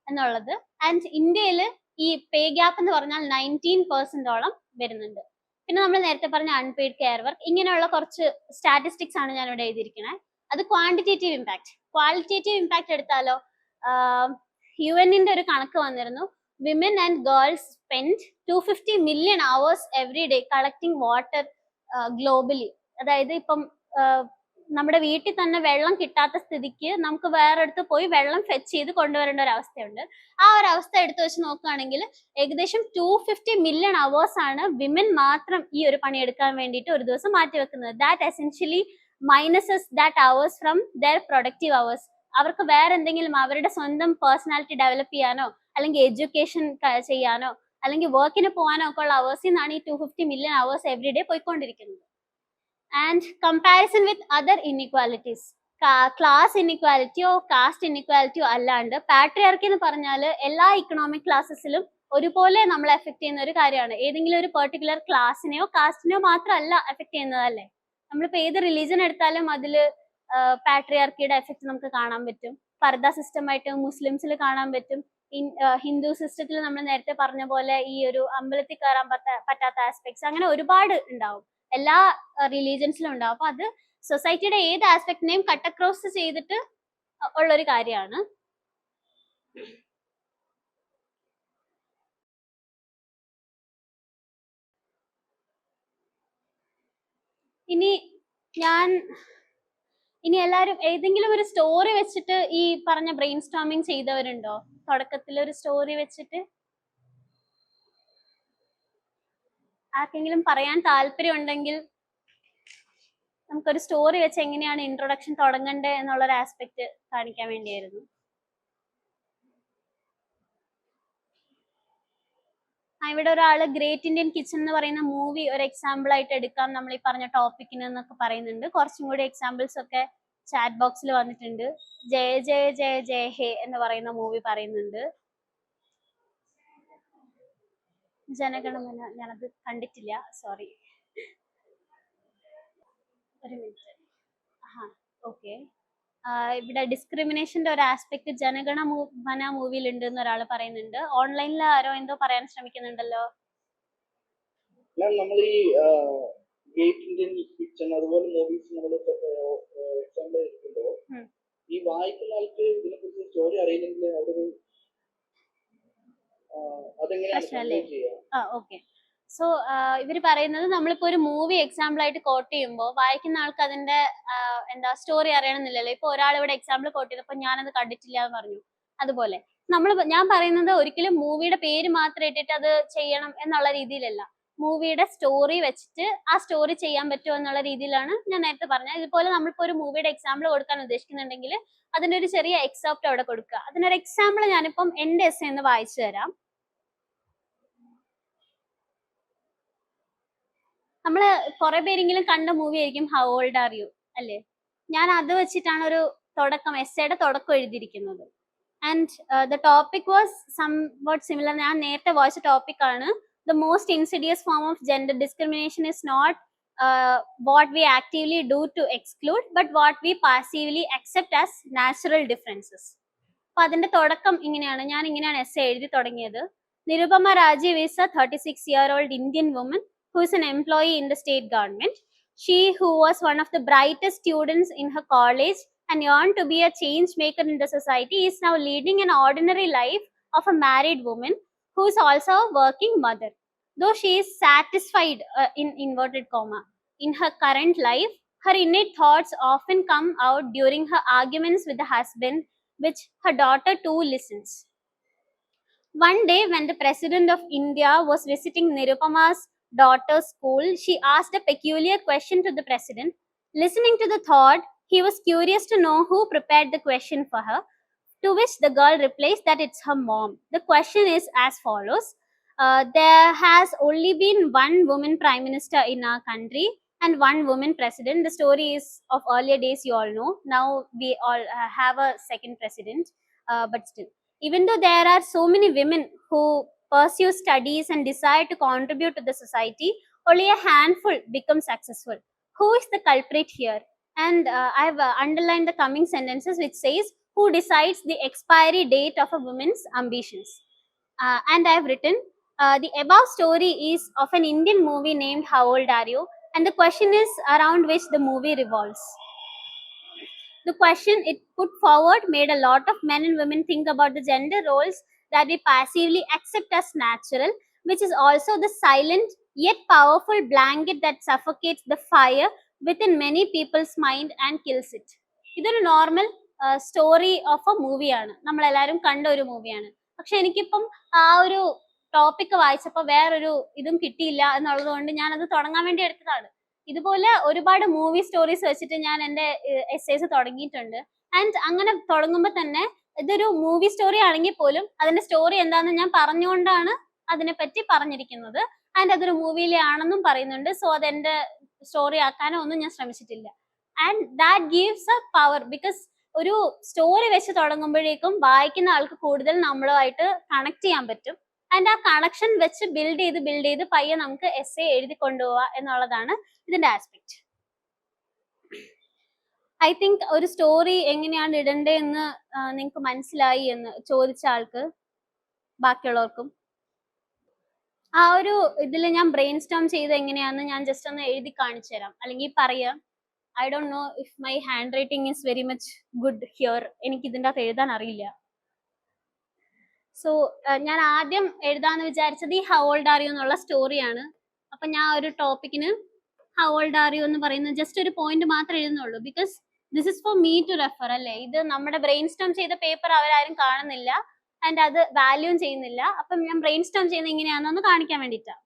എന്നുള്ളത്. ആൻഡ് ഇന്ത്യയിൽ ഈ പേ ഗ്യാപ്പ് എന്ന് പറഞ്ഞാൽ 19% വരുന്നുണ്ട്. പിന്നെ നമ്മൾ നേരത്തെ പറഞ്ഞ അൺപെയ്ഡ് കെയർ വർക്ക്, ഇങ്ങനെയുള്ള കുറച്ച് സ്റ്റാറ്റിസ്റ്റിക്സ് ആണ് ഞാൻ ഇവിടെ എഴുതിയിരിക്കുന്നത്. അത് ക്വാണ്ടിറ്റേറ്റീവ് ഇമ്പാക്ട്. ക്വാളിറ്റേറ്റീവ് ഇമ്പാക്ട് എടുത്താലോ, UN ഒരു കണക്ക് വന്നിരുന്നു. Women and girls spend 250 million hours every day collecting water globally. അതായത് ഇപ്പം നമ്മുടെ വീട്ടിൽ തന്നെ വെള്ളം കിട്ടാത്ത സ്ഥിതിക്ക് നമുക്ക് വേറെ അടുത്ത് പോയി വെള്ളം ഫെച്ച് ചെയ്ത് കൊണ്ടുവരേണ്ട ഒരു അവസ്ഥയുണ്ട്. ആ ഒരു അവസ്ഥ എടുത്തു വെച്ച് നോക്കുകയാണെങ്കിൽ ഏകദേശം 250 million hours ആണ് വിമൻ മാത്രം ഈ ഒരു പണി എടുക്കാൻ വേണ്ടിയിട്ട് ഒരു ദിവസം മാറ്റി വെക്കുന്നത്. That essentially minuses that hours from their productive hours. അവർക്ക് വേറെ എന്തെങ്കിലും അവരുടെ സ്വന്തം പേഴ്സണാലിറ്റി ഡെവലപ്പ് ചെയ്യാനോ അല്ലെങ്കിൽ എഡ്യൂക്കേഷൻ ചെയ്യാനോ അല്ലെങ്കിൽ വർക്കിന് പോകാനോ ഒക്കെ ഉള്ള അവേഴ്സിൽ നിന്നാണ് ഈ 250 million hours എവറി ഡേ പോയിക്കൊണ്ടിരിക്കുന്നത്. And comparison with other inequalities, class ഇൻഇക്വാലിറ്റിയോ കാസ്റ്റ് ഇൻഇക്വാലിറ്റിയോ അല്ലാണ്ട് പാട്രിയാർക്കി എന്ന് പറഞ്ഞാൽ എല്ലാ ഇക്കണോമിക് ക്ലാസ്സസിലും ഒരുപോലെ നമ്മളെ എഫക്ട് ചെയ്യുന്ന ഒരു കാര്യമാണ്. ഏതെങ്കിലും ഒരു പെർട്ടിക്കുലർ ക്ലാസ്സിനെയോ കാസ്റ്റിനെയോ മാത്രമല്ല എഫക്ട് ചെയ്യുന്നതല്ലേ. നമ്മളിപ്പോൾ ഏത് റിലീജിയൻ എടുത്താലും അതിൽ പാട്രിയാർക്കിയുടെ എഫക്ട് നമുക്ക് കാണാൻ പറ്റും. പർദ സിസ്റ്റമായിട്ട് മുസ്ലിംസിൽ കാണാൻ പറ്റും. ഹിന്ദു സിസ്റ്റത്തിൽ നമ്മൾ നേരത്തെ പറഞ്ഞ പോലെ ഈ ഒരു അമ്പലത്തിൽ കയറാൻ പറ്റാത്ത ആസ്പെക്ട്സ് അങ്ങനെ ഒരുപാട് ഉണ്ടാവും. എല്ലാ റിലീജിയൻസിലും ഉണ്ടാവും. അപ്പൊ അത് സൊസൈറ്റിയുടെ ഏത് ആസ്പെക്ടിനെയും കട്ട് അക്രോസ് ചെയ്തിട്ട് ഉള്ളൊരു കാര്യമാണ്. ഇനി എല്ലാവരും ഏതെങ്കിലും ഒരു സ്റ്റോറി വെച്ചിട്ട് ഈ പറഞ്ഞ ബ്രെയിൻ സ്റ്റോമിങ് ചെയ്തവരുണ്ടോ? തുടക്കത്തിൽ ഒരു സ്റ്റോറി വെച്ചിട്ട് ആർക്കെങ്കിലും പറയാൻ താല്പര്യം ഉണ്ടെങ്കിൽ നമുക്കൊരു സ്റ്റോറി വെച്ച് എങ്ങനെയാണ് ഇൻട്രൊഡക്ഷൻ തുടങ്ങണ്ടേ എന്നുള്ളൊരു ആസ്പെക്ട് കാണിക്കാൻ വേണ്ടിയായിരുന്നു. ഇവിടെ ഒരാള് ഗ്രേറ്റ് ഇന്ത്യൻ കിച്ചൺ എന്ന് പറയുന്ന മൂവി ഒരു എക്സാമ്പിൾ ആയിട്ട് എടുക്കാം നമ്മൾ ഈ പറഞ്ഞ ടോപ്പിക്കിന് എന്നൊക്കെ പറയുന്നുണ്ട്. കുറച്ചും കൂടി എക്സാമ്പിൾസ് ഒക്കെ ചാറ്റ് ബോക്സിൽ വന്നിട്ടുണ്ട്. ജയ ജയ ജയ ജയ ഹേ എന്ന് പറയുന്ന മൂവി പറയുന്നുണ്ട്. ജനഗണമന ഞാനത് കണ്ടിട്ടില്ല, സോറി. ഒരു മിനിറ്റ്. ഓക്കെ, ഇവിടെ ഡിസ്ക്രിമിനേഷന്റെ ഒരു ആസ്പെക്ട് ജനഗണമന മൂവിയിൽ ഉണ്ട് എന്ന് ഒരാൾ പറയുന്നുണ്ട്. ഓൺലൈനിൽ ആരോ എന്തോ പറയാൻ ശ്രമിക്കുന്നുണ്ടല്ലോ. നമ്മൾ ഈ ഗ്രേറ്റ് ഇന്ത്യൻ കിച്ചൺ അതുപോലെ മൂവീസ് നമ്മൾ എക്സാമ്പിൾ എടുക്കുമ്പോൾ ഈ വായിക്കുന്ന ആൾക്ക് ഇതിനെ കുറിച്ച് സ്റ്റോറി അറിയില്ലെങ്കിൽ അതൊരു ഓക്കെ. സോ ഇവർ പറയുന്നത് നമ്മളിപ്പോ ഒരു മൂവി എക്സാമ്പിൾ ആയിട്ട് കോട്ട് ചെയ്യുമ്പോൾ വായിക്കുന്ന ആൾക്ക് അതിന്റെ എന്താ സ്റ്റോറി അറിയണമെന്നില്ലല്ലോ. ഇപ്പൊ ഒരാൾ ഇവിടെ എക്സാമ്പിൾ കോട്ട് ചെയ്തപ്പോൾ ഞാനത് കണ്ടിട്ടില്ല എന്ന് പറഞ്ഞു. അതുപോലെ ഞാൻ പറയുന്നത് ഒരിക്കലും മൂവിയുടെ പേര് മാത്രം ഇട്ടിട്ട് അത് ചെയ്യണം എന്നുള്ള രീതിയിലല്ല. മൂവിയുടെ സ്റ്റോറി വെച്ചിട്ട് ആ സ്റ്റോറി ചെയ്യാൻ പറ്റുമോ എന്നുള്ള രീതിയിലാണ് ഞാൻ നേരത്തെ പറഞ്ഞത്. ഇതുപോലെ നമ്മളിപ്പോ ഒരു മൂവിയുടെ എക്സാമ്പിൾ കൊടുക്കാൻ ഉദ്ദേശിക്കുന്നുണ്ടെങ്കിൽ അതിന്റെ ഒരു ചെറിയ എക്സാപ്റ്റ് അവിടെ കൊടുക്കുക. അതിനൊരു എക്സാമ്പിൾ ഞാനിപ്പം എന്റെ എസ് എന്ന് വായിച്ചു തരാം. നമ്മള് കുറെ പേരെങ്കിലും കണ്ട മൂവി ആയിരിക്കും ഹൗ ഓൾഡ് ആർ യു അല്ലേ? ഞാൻ അത് വെച്ചിട്ടാണ് ഒരു തുടക്കം, എസ്സേയുടെ തുടക്കം എഴുതിയിരിക്കുന്നത്. And the topic was somewhat similar. ഞാൻ നേരത്തെ വായിച്ച ടോപ്പിക് ആണ് the most insidious form of gender discrimination is not what we actively do to exclude but what we passively accept as natural differences. അപ്പൊ അതിന്റെ തുടക്കം ഇങ്ങനെയാണ്. ഞാൻ ഇങ്ങനെയാണ് എസ്സേ എഴുതി തുടങ്ങിയത്. നിരുപമ Rajeev is a 36-year-old Indian woman who is an employee in the state government. She, who was one of the brightest students in her college and yearned to be a change maker in the society, is now leading an ordinary life of a married woman who is also a working mother. Though she is satisfied in inverted comma in her current life, her innate thoughts often come out during her arguments with the husband, which her daughter too listens. One day when the President of India was visiting Nirupama's daughter's school, she asked a peculiar question to the President. Listening to the thought, he was curious to know who prepared the question for her, to which the girl replies that it's her mom. The question is as follows. There has only been one woman prime minister in our country, and one woman president. The story is of earlier days, you all know. Now we all have a second president, but still, even though there are so many women who pursue studies and desire to contribute to the society, only a handful become successful. Who is the culprit here? And I've underlined the coming sentences which says, who decides the expiry date of a woman's ambitions? And I've written, the above story is of an Indian movie named How Old Are You? And the question is around which the movie revolves. The question it put forward made a lot of men and women think about the gender roles that we passively accept as natural, which is also the silent yet powerful blanket that suffocates the fire within many people's mind and kills it. ഇതൊരു normal story of A മൂവിയാണ്, നമ്മളെല്ലാവരും കണ്ട ഒരു മൂവിയാണ്. പക്ഷെ എനിക്കിപ്പം ആ ഒരു ടോപ്പിക് വായിച്ചപ്പോൾ വേറൊരു ഇതും കിട്ടിയില്ല എന്നുള്ളത് കൊണ്ട് ഞാൻ അത് തുടങ്ങാൻ വേണ്ടി എടുത്തതാണ്. ഇതുപോലെ ഒരുപാട് മൂവി സ്റ്റോറീസ് വെച്ചിട്ട് ഞാൻ എൻ്റെ എസ്സേസ് തുടങ്ങിയിട്ടുണ്ട്. ആൻഡ് അങ്ങനെ തുടങ്ങുമ്പോൾ തന്നെ ഇതൊരു മൂവി സ്റ്റോറി ആണെങ്കിൽ പോലും അതിന്റെ സ്റ്റോറി എന്താണെന്ന് ഞാൻ പറഞ്ഞുകൊണ്ടാണ് അതിനെപ്പറ്റി പറഞ്ഞിരിക്കുന്നത്. ആൻഡ് അതൊരു മൂവിയിലെ ആണെന്നും പറയുന്നുണ്ട്. സോ അതെന്റെ സ്റ്റോറി ആക്കാനോ ഒന്നും ഞാൻ ശ്രമിച്ചിട്ടില്ല. And that gives A power, because ഒരു സ്റ്റോറി വെച്ച് തുടങ്ങുമ്പോഴേക്കും വായിക്കുന്ന ആൾക്ക് കൂടുതൽ നമ്മളുമായിട്ട് കണക്ട് ചെയ്യാൻ പറ്റും. ആൻഡ് ആ കണക്ഷൻ വെച്ച് ബിൽഡ് ചെയ്ത് പയ്യെ നമുക്ക് എസ്സേ എഴുതി കൊണ്ടുപോവുക എന്നുള്ളതാണ് ഇതിന്റെ ആസ്പെക്ട്. ഐ തിങ്ക് ഒരു സ്റ്റോറി എങ്ങനെയാണ് ഇടണ്ടേന്ന് നിങ്ങൾക്ക് മനസ്സിലായി എന്ന് ചോദിച്ച ആൾക്ക് ബാക്കിയുള്ളവർക്കും ആ ഒരു ഇതിൽ ഞാൻ ബ്രെയിൻ സ്റ്റോം ചെയ്ത് എങ്ങനെയാണെന്ന് ഞാൻ ജസ്റ്റ് ഒന്ന് എഴുതി കാണിച്ചു തരാം, അല്ലെങ്കിൽ പറയാം. I don't know if my hand writing is very much good here. എനിക്ക് ഇതിൻ്റെ അകത്ത് എഴുതാൻ അറിയില്ല. സോ ഞാൻ ആദ്യം എഴുതാന്ന് വിചാരിച്ചത് ഈ ഹൗ ഓൾഡ് ആർ യു എന്നുള്ള സ്റ്റോറിയാണ്. അപ്പൊ ഞാൻ ഒരു ടോപ്പിക്കിന് ഹൗ ഓൾഡ് ആർ യു എന്ന് പറയുന്നത് ജസ്റ്റ് ഒരു പോയിന്റ് മാത്രമേ എഴുതുന്നുള്ളൂ, because this is for me to refer. അല്ലേ, ഇത് നമ്മുടെ ബ്രെയിൻ സ്റ്റോം ചെയ്ത പേപ്പർ അവരാരും കാണുന്നില്ല ആൻഡ് അത് വാല്യൂം ചെയ്യുന്നില്ല. അപ്പം ഞാൻ ബ്രെയിൻ സ്റ്റോം ചെയ്യുന്നത് ഇങ്ങനെയാണെന്ന് കാണിക്കാൻ വേണ്ടിയിട്ടാണ്.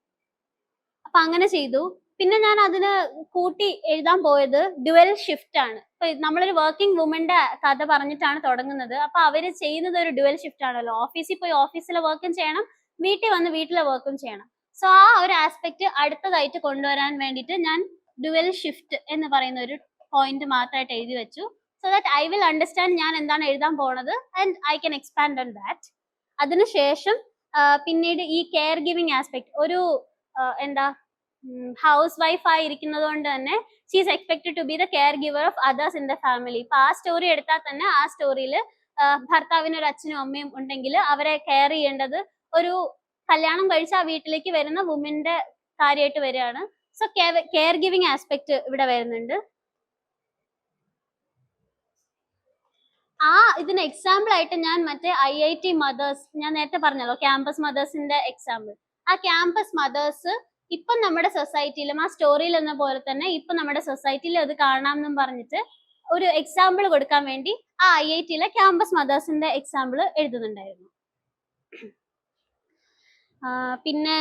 അപ്പൊ അങ്ങനെ ചെയ്തു. പിന്നെ ഞാൻ അതിന് കൂട്ടി എഴുതാൻ പോയത് ഡ്യുവൽ ഷിഫ്റ്റ് ആണ്. ഇപ്പൊ നമ്മളൊരു വർക്കിംഗ് വുമന്റെ കഥ പറഞ്ഞിട്ടാണ് തുടങ്ങുന്നത്. അപ്പൊ അവര് ചെയ്യുന്നത് ഒരു ഡ്യുവൽ ഷിഫ്റ്റ് ആണല്ലോ. ഓഫീസിൽ പോയി ഓഫീസിലെ വർക്കും ചെയ്യണം, വീട്ടിൽ വന്ന് വീട്ടിലെ വർക്കും ചെയ്യണം. സോ ആ ഒരു ആസ്പെക്ട് അടുത്തതായിട്ട് കൊണ്ടുവരാൻ വേണ്ടിയിട്ട് ഞാൻ ഡ്യുവൽ ഷിഫ്റ്റ് എന്ന് പറയുന്ന ഒരു പോയിന്റ് മാത്രമായിട്ട് എഴുതി വെച്ചു. So that I will understand ഞാൻ എന്താണ് എഴുതാൻ പോണത് and I can expand on that. അതിനുശേഷം പിന്നീട് ഈ കെയർ ഗിവിങ് ആസ്പെക്ട്, ഒരു എന്താ ഹൗസ് വൈഫ് ആയിരിക്കുന്നത് കൊണ്ട് തന്നെ she is expected to be the care giver of others in the family. ഇപ്പൊ ആ സ്റ്റോറി എടുത്താൽ തന്നെ ആ സ്റ്റോറിയിൽ ഭർത്താവിന് ഒരു അച്ഛനും അമ്മയും ഉണ്ടെങ്കിൽ അവരെ കെയർ ചെയ്യേണ്ടത് ഒരു കല്യാണം കഴിച്ച ആ വീട്ടിലേക്ക് വരുന്ന വുമന്റെ കാര്യമായിട്ട് വരികയാണ്. സോ കെയർ ഗിവിങ് ആസ്പെക്ട് ഇവിടെ വരുന്നുണ്ട്. ആ ഇതിന് എക്സാമ്പിൾ ആയിട്ട് ഞാൻ മറ്റേ IIT മദേഴ്സ്, ഞാൻ നേരത്തെ പറഞ്ഞല്ലോ ക്യാമ്പസ് മദേഴ്സിന്റെ എക്സാമ്പിൾ. ആ ക്യാമ്പസ് മദേഴ്സ് ഇപ്പം നമ്മുടെ സൊസൈറ്റിയിലും ആ സ്റ്റോറിയിൽ എന്ന പോലെ തന്നെ ഇപ്പൊ നമ്മുടെ സൊസൈറ്റിയിൽ അത് കാണാമെന്നും പറഞ്ഞിട്ട് ഒരു എക്സാമ്പിൾ കൊടുക്കാൻ വേണ്ടി ആ IITയിലെ ക്യാമ്പസ് മദേഴ്സിന്റെ എക്സാമ്പിൾ എഴുതുന്നുണ്ടായിരുന്നു. പിന്നെ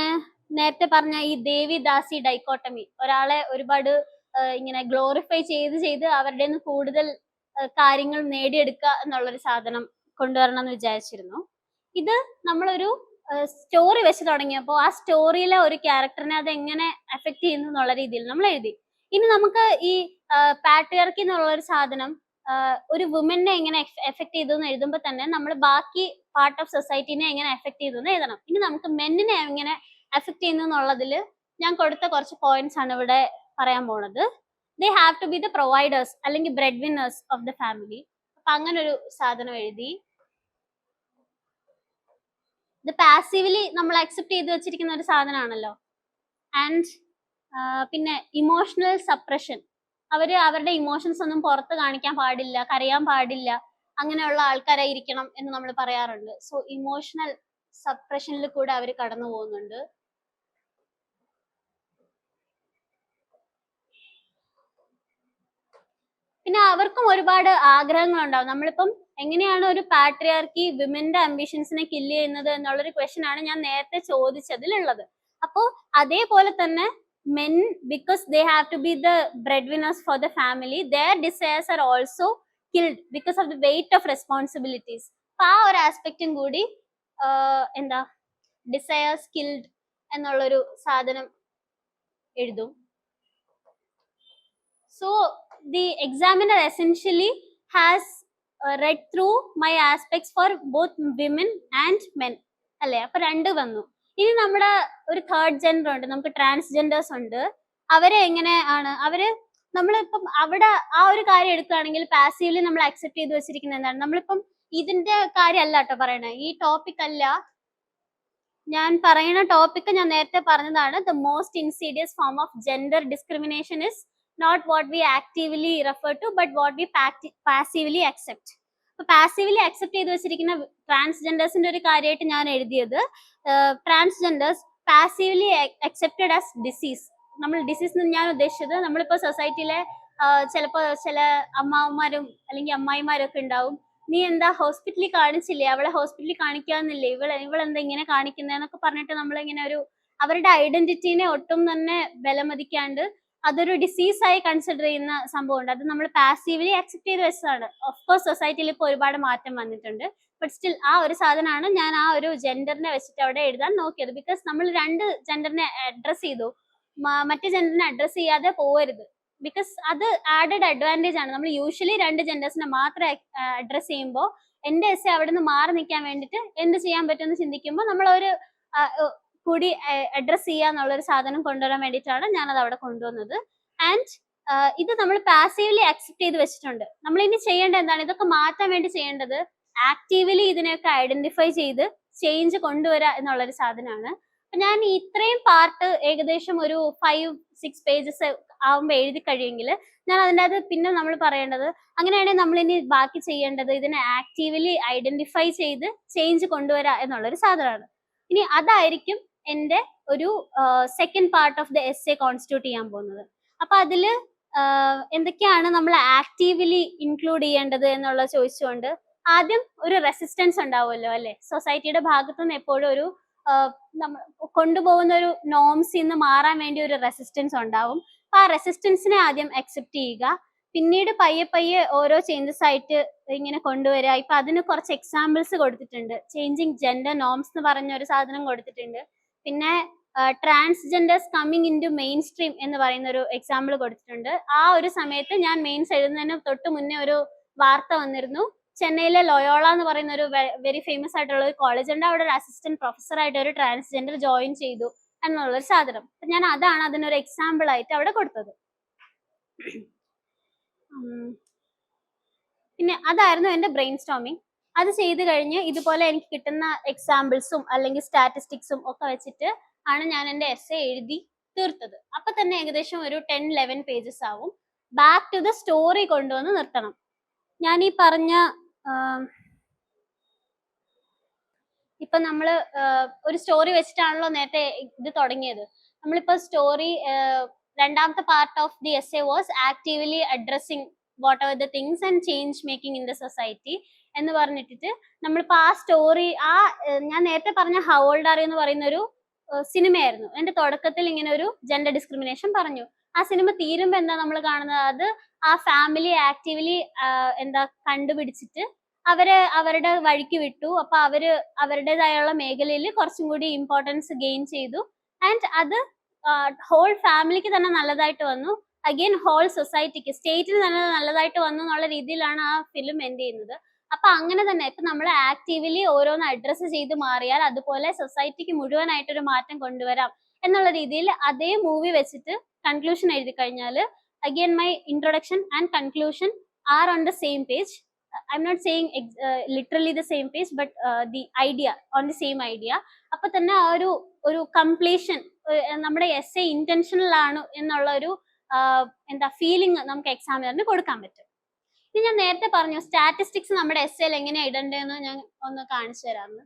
നേരത്തെ പറഞ്ഞ ഈ ദേവിദാസി ഡൈക്കോട്ടമി, ഒരാളെ ഒരുപാട് ഇങ്ങനെ ഗ്ലോറിഫൈ ചെയ്ത് അവരുടെ നിന്ന് കൂടുതൽ കാര്യങ്ങൾ നേടിയെടുക്കുക എന്നുള്ളൊരു സാധനം കൊണ്ടുവരണം എന്ന് വിചാരിച്ചിരുന്നു. ഇത് നമ്മളൊരു സ്റ്റോറി വെച്ച് തുടങ്ങിയപ്പോൾ ആ സ്റ്റോറിയിലെ ഒരു ക്യാരക്ടറിനെ അത് എങ്ങനെ എഫക്ട് ചെയ്യുന്നു എന്നുള്ള രീതിയിൽ നമ്മൾ എഴുതി. ഇനി നമുക്ക് ഈ പാട്രിയാർക്കി എന്നുള്ള ഒരു സാധനം ഒരു വുമനെ എങ്ങനെ എഫക്ട് ചെയ്തു എന്ന് എഴുതുമ്പോൾ തന്നെ നമ്മൾ ബാക്കി പാർട്ട് ഓഫ് സൊസൈറ്റിനെ എങ്ങനെ എഫക്ട് ചെയ്തു എന്ന് എഴുതണം. ഇനി നമുക്ക് മെന്നിനെ എങ്ങനെ എഫക്ട് ചെയ്യുന്നു എന്നുള്ളതിൽ ഞാൻ കൊടുത്ത കുറച്ച് പോയിന്റ്സ് ആണ് ഇവിടെ പറയാൻ പോണത്. They have to be the providers അല്ലെങ്കിൽ bread winners of the family. അപ്പൊ അങ്ങനെ ഒരു സാധനം എഴുതി. ഇത് പാസീവ്ലി നമ്മൾ അക്സെപ്റ്റ് ചെയ്ത് വെച്ചിരിക്കുന്ന ഒരു സാധനമാണല്ലോ. ആൻഡ് പിന്നെ ഇമോഷണൽ സപ്രഷൻ, അവരുടെ ഇമോഷൻസ് ഒന്നും പുറത്ത് കാണിക്കാൻ പാടില്ല, കരയാൻ പാടില്ല, അങ്ങനെയുള്ള ആൾക്കാരായിരിക്കണം എന്ന് നമ്മൾ പറയാറുണ്ട്. സോ ഇമോഷണൽ സപ്രഷനിൽ കൂടെ അവർ കടന്നു പോകുന്നുണ്ട്. പിന്നെ അവർക്കും ഒരുപാട് ആഗ്രഹങ്ങൾ ഉണ്ടാവും. നമ്മളിപ്പം എങ്ങനെയാണ് ഒരു പാട്രിയാർക്കി വിമന്റെ അംബിഷൻസിനെ കില്ല് ചെയ്യുന്നത് എന്നുള്ളൊരു ക്വസ്റ്റ്യൻ ആണ് ഞാൻ നേരത്തെ ചോദിച്ചതിലുള്ളത്. അപ്പോ അതേപോലെ തന്നെ men, because they have to be the breadwinners for the family, their desires are also killed because of the weight of responsibilities. അപ്പൊ ആ ഒരു ആസ്പെക്റ്റും കൂടി എന്താ ഡിസയേഴ്സ് കിൽഡ് എന്നുള്ളൊരു സാധനം എഴുതും. So the examiner essentially has read through my aspects for both women and men അല്ലേ? അപ്പൊ രണ്ട് വന്നു. ഇനി നമ്മുടെ ഒരു തേർഡ് ജെൻഡർ ഉണ്ട്, നമുക്ക് ട്രാൻസ്ജെൻഡേഴ്സ് ഉണ്ട്. അവരെ എങ്ങനെ ആണ് അവര്, നമ്മളിപ്പം അവിടെ ആ ഒരു കാര്യം എടുക്കുകയാണെങ്കിൽ പാസീവ്ലി നമ്മൾ അക്സെപ്റ്റ് ചെയ്ത് വെച്ചിരിക്കുന്നത് എന്താണ്? നമ്മളിപ്പം ഇതിന്റെ കാര്യമല്ല കേട്ടോ പറയണേ, ഈ ടോപ്പിക് അല്ല ഞാൻ പറയുന്ന ടോപ്പിക്. ഞാൻ നേരത്തെ പറഞ്ഞതാണ്, the most insidious form of gender discrimination is not what we actively refer to but what we passively accept. അപ്പൊ പാസീവ്ലി അക്സെപ്റ്റ് ചെയ്ത് വെച്ചിരിക്കുന്ന ട്രാൻസ്ജെൻഡേഴ്സിന്റെ ഒരു കാര്യമായിട്ട് ഞാൻ എഴുതിയത്, transgenders passively accepted as disease. നമ്മൾ ഡിസീസ് ഞാൻ ഉദ്ദേശിച്ചത്, നമ്മളിപ്പോ സൊസൈറ്റിയിലെ ചിലപ്പോ ചില അമ്മാവന്മാരും അല്ലെങ്കിൽ അമ്മായിമാരും ഒക്കെ ഉണ്ടാവും, നീ എന്താ ഹോസ്പിറ്റലിൽ കാണിച്ചില്ലേ, അവളെ ഹോസ്പിറ്റലിൽ കാണിക്കാന്നില്ലേ, ഇവളെന്താ ഇങ്ങനെ കാണിക്കുന്നതെന്നൊക്കെ പറഞ്ഞിട്ട് നമ്മളിങ്ങനെ ഒരു അവരുടെ ഐഡന്റിറ്റീനെ ഒട്ടും തന്നെ വിലമതിക്കാണ്ട് അതൊരു ഡിസീസ് ആയി കൺസിഡർ ചെയ്യുന്ന സംഭവമുണ്ട്. അത് നമ്മൾ പാസീവ്ലി അക്സെപ്റ്റ് ചെയ്ത് വെച്ചതാണ്. ഓഫ് കോഴ്സ് സൊസൈറ്റിയിൽ ഇപ്പോൾ ഒരുപാട് മാറ്റം വന്നിട്ടുണ്ട്, ബട്ട് സ്റ്റിൽ ആ ഒരു സാധനമാണ് ഞാൻ ആ ഒരു ജെൻഡറിനെ വെച്ചിട്ട് അവിടെ എഴുതാൻ നോക്കിയത്. ബിക്കോസ് നമ്മൾ രണ്ട് ജെൻഡറിനെ അഡ്രസ് ചെയ്തു, മറ്റേ ജെൻഡറിനെ അഡ്രസ് ചെയ്യാതെ പോകരുത്. ബിക്കോസ് അത് ആഡഡ് അഡ്വാൻറ്റേജ് ആണ്. നമ്മൾ യൂഷ്വലി രണ്ട് ജെൻഡേഴ്സിനെ മാത്രം അഡ്രസ് ചെയ്യുമ്പോൾ എൻ്റെ എസ് അവിടെ നിന്ന് മാറി നിൽക്കാൻ വേണ്ടിയിട്ട് എന്ത് ചെയ്യാൻ പറ്റുമെന്ന് ചിന്തിക്കുമ്പോൾ നമ്മളൊരു കൂടി അഡ്രസ് ചെയ്യാന്നുള്ളൊരു സാധനം കൊണ്ടുവരാൻ വേണ്ടിയിട്ടാണ് ഞാനത് അവിടെ കൊണ്ടുവന്നത്. ആൻഡ് ഇത് നമ്മൾ പാസീവ്ലി അക്സെപ്റ്റ് ചെയ്ത് വെച്ചിട്ടുണ്ട്. നമ്മൾ ഇനി ചെയ്യേണ്ടത് എന്താണ്? ഇതൊക്കെ മാറ്റാൻ വേണ്ടി ചെയ്യേണ്ടത് ആക്റ്റീവ്ലി ഇതിനെയൊക്കെ ഐഡന്റിഫൈ ചെയ്ത് ചേഞ്ച് കൊണ്ടുവരിക എന്നുള്ളൊരു സാധനമാണ്. അപ്പൊ ഞാൻ ഇത്രയും പാർട്ട് ഏകദേശം ഒരു 5-6 പേജസ് ആവുമ്പോൾ എഴുതി കഴിയുമെങ്കിൽ ഞാൻ അതിൻ്റെ അത് പിന്നെ നമ്മൾ പറയേണ്ടത്, അങ്ങനെയാണെങ്കിൽ നമ്മൾ ഇനി ബാക്കി ചെയ്യേണ്ടത് ഇതിനെ ആക്റ്റീവ്ലി ഐഡന്റിഫൈ ചെയ്ത് ചേഞ്ച് കൊണ്ടുവരിക എന്നുള്ളൊരു സാധനമാണ്. ഇനി അതായിരിക്കും എൻ്റെ ഒരു second part of the essay constitute ചെയ്യാൻ പോകുന്നത്. അപ്പൊ അതില് എന്തൊക്കെയാണ് നമ്മൾ ആക്റ്റീവ്ലി ഇൻക്ലൂഡ് ചെയ്യേണ്ടത് എന്നുള്ളത് ചോദിച്ചുകൊണ്ട്, ആദ്യം ഒരു റെസിസ്റ്റൻസ് ഉണ്ടാവുമല്ലോ അല്ലെ, സൊസൈറ്റിയുടെ ഭാഗത്തു നിന്ന് എപ്പോഴും ഒരു നമ്മൾ കൊണ്ടുപോകുന്ന ഒരു നോംസിൽ നിന്ന് മാറാൻ വേണ്ടി ഒരു റെസിസ്റ്റൻസ് ഉണ്ടാവും. അപ്പൊ ആ റെസിസ്റ്റൻസിനെ ആദ്യം അക്സെപ്റ്റ് ചെയ്യുക, പിന്നീട് പയ്യെ പയ്യെ ഓരോ ചേഞ്ചസ് ആയിട്ട് ഇങ്ങനെ കൊണ്ടുവരിക. ഇപ്പൊ അതിന് കുറച്ച് എക്സാമ്പിൾസ് കൊടുത്തിട്ടുണ്ട്. ചേഞ്ചിങ് ജെൻഡർ നോംസ് എന്ന് പറഞ്ഞ ഒരു സാധനം കൊടുത്തിട്ടുണ്ട്. പിന്നെ transgenders coming into mainstream എന്ന് പറയുന്ന ഒരു എക്സാമ്പിൾ കൊടുത്തിട്ടുണ്ട്. ആ ഒരു സമയത്ത് ഞാൻ മെയിൻസ് എഴുതുന്നതിന് തൊട്ട് മുന്നേ ഒരു വാർത്ത വന്നിരുന്നു. ചെന്നൈയിലെ ലൊയോള എന്ന് പറയുന്ന ഒരു വെരി ഫേമസ് ആയിട്ടുള്ള ഒരു കോളേജ് ഉണ്ട്, അവിടെ ഒരു അസിസ്റ്റന്റ് പ്രൊഫസർ ആയിട്ട് ഒരു ട്രാൻസ്ജെൻഡർ ജോയിൻ ചെയ്തു എന്നുള്ളൊരു സാധനം. ഞാൻ അതാണ് അതിനൊരു എക്സാമ്പിൾ ആയിട്ട് അവിടെ കൊടുത്തത്. പിന്നെ അതായിരുന്നു എൻ്റെ ബ്രെയിൻ സ്റ്റോമിങ്. അത് ചെയ്ത് കഴിഞ്ഞ് ഇതുപോലെ എനിക്ക് കിട്ടുന്ന എക്സാമ്പിൾസും അല്ലെങ്കിൽ സ്റ്റാറ്റിസ്റ്റിക്സും ഒക്കെ വെച്ചിട്ട് ആണ് ഞാൻ എൻ്റെ എസ്സേ എഴുതി തീർത്തത്. അപ്പൊ തന്നെ ഏകദേശം ഒരു 10-11 പേജസ് ആവും. ബാക്ക് ടു ദ സ്റ്റോറി കൊണ്ടുവന്ന് നിർത്തണം. ഞാൻ ഈ പറഞ്ഞ ഇപ്പൊ നമ്മള് ഒരു സ്റ്റോറി വെച്ചിട്ടാണല്ലോ നേരത്തെ ഇത് തുടങ്ങിയത്. നമ്മളിപ്പോ സ്റ്റോറി രണ്ടാമത്തെ part of the essay was actively addressing what ever the things and change making in the society എന്ന് പറഞ്ഞിട്ടിട്ട് നമ്മളിപ്പോ ആ സ്റ്റോറി ഞാൻ നേരത്തെ പറഞ്ഞ ഹൗ ഓൾഡ് ആർ യു എന്ന് പറയുന്ന ഒരു സിനിമയായിരുന്നു. എന്റെ തുടക്കത്തിൽ ഇങ്ങനെ ഒരു ജെൻഡർ ഡിസ്ക്രിമിനേഷൻ പറഞ്ഞു. ആ സിനിമ തീരുമ്പോ എന്താ നമ്മൾ കാണുന്നത്, അത് ആ ഫാമിലി ആക്റ്റീവ്ലി എന്താ കണ്ടുപിടിച്ചിട്ട് അവരുടെ വഴിക്ക് വിട്ടു. അപ്പൊ അവരുടേതായുള്ള മേഖലയിൽ കുറച്ചും കൂടി ഇമ്പോർട്ടൻസ് ഗെയിൻ ചെയ്തു. ആൻഡ് അത് ഹോൾ ഫാമിലിക്ക് തന്നെ നല്ലതായിട്ട് വന്നു, അഗെയിൻ ഹോൾ സൊസൈറ്റിക്ക്, സ്റ്റേറ്റിന് തന്നെ നല്ലതായിട്ട് വന്നു എന്നുള്ള രീതിയിലാണ് ആ ഫിലിം എൻഡ് ചെയ്യുന്നത്. അപ്പൊ അങ്ങനെ തന്നെ ഇപ്പൊ നമ്മൾ ആക്റ്റീവ്ലി ഓരോന്ന് അഡ്രസ്സ് ചെയ്ത് മാറിയാൽ അതുപോലെ സൊസൈറ്റിക്ക് മുഴുവനായിട്ടൊരു മാറ്റം കൊണ്ടുവരാം എന്നുള്ള രീതിയിൽ അതേ മൂവി വെച്ചിട്ട് കൺക്ലൂഷൻ എഴുതി കഴിഞ്ഞാൽ, again my introduction and conclusion R on the same page. I'm not saying literally the same page, but the idea on the same idea. അപ്പൊ തന്നെ ആ ഒരു കംപ്ലീഷൻ നമ്മുടെ എസ്സേ ഇന്റൻഷണൽ ആണ് എന്നുള്ള ഒരു എന്താ ഫീലിംഗ് നമുക്ക് എക്സാമിനറിന് കൊടുക്കാൻ പറ്റും. ഇത് ഞാൻ നേരത്തെ പറഞ്ഞു സ്റ്റാറ്റിസ്റ്റിക്സ് നമ്മുടെ എസ്സേയിൽ എങ്ങനെയാണ് ഇടേണ്ടതെന്ന് ഞാൻ ഒന്ന് കാണിച്ചു തരാമെന്ന്.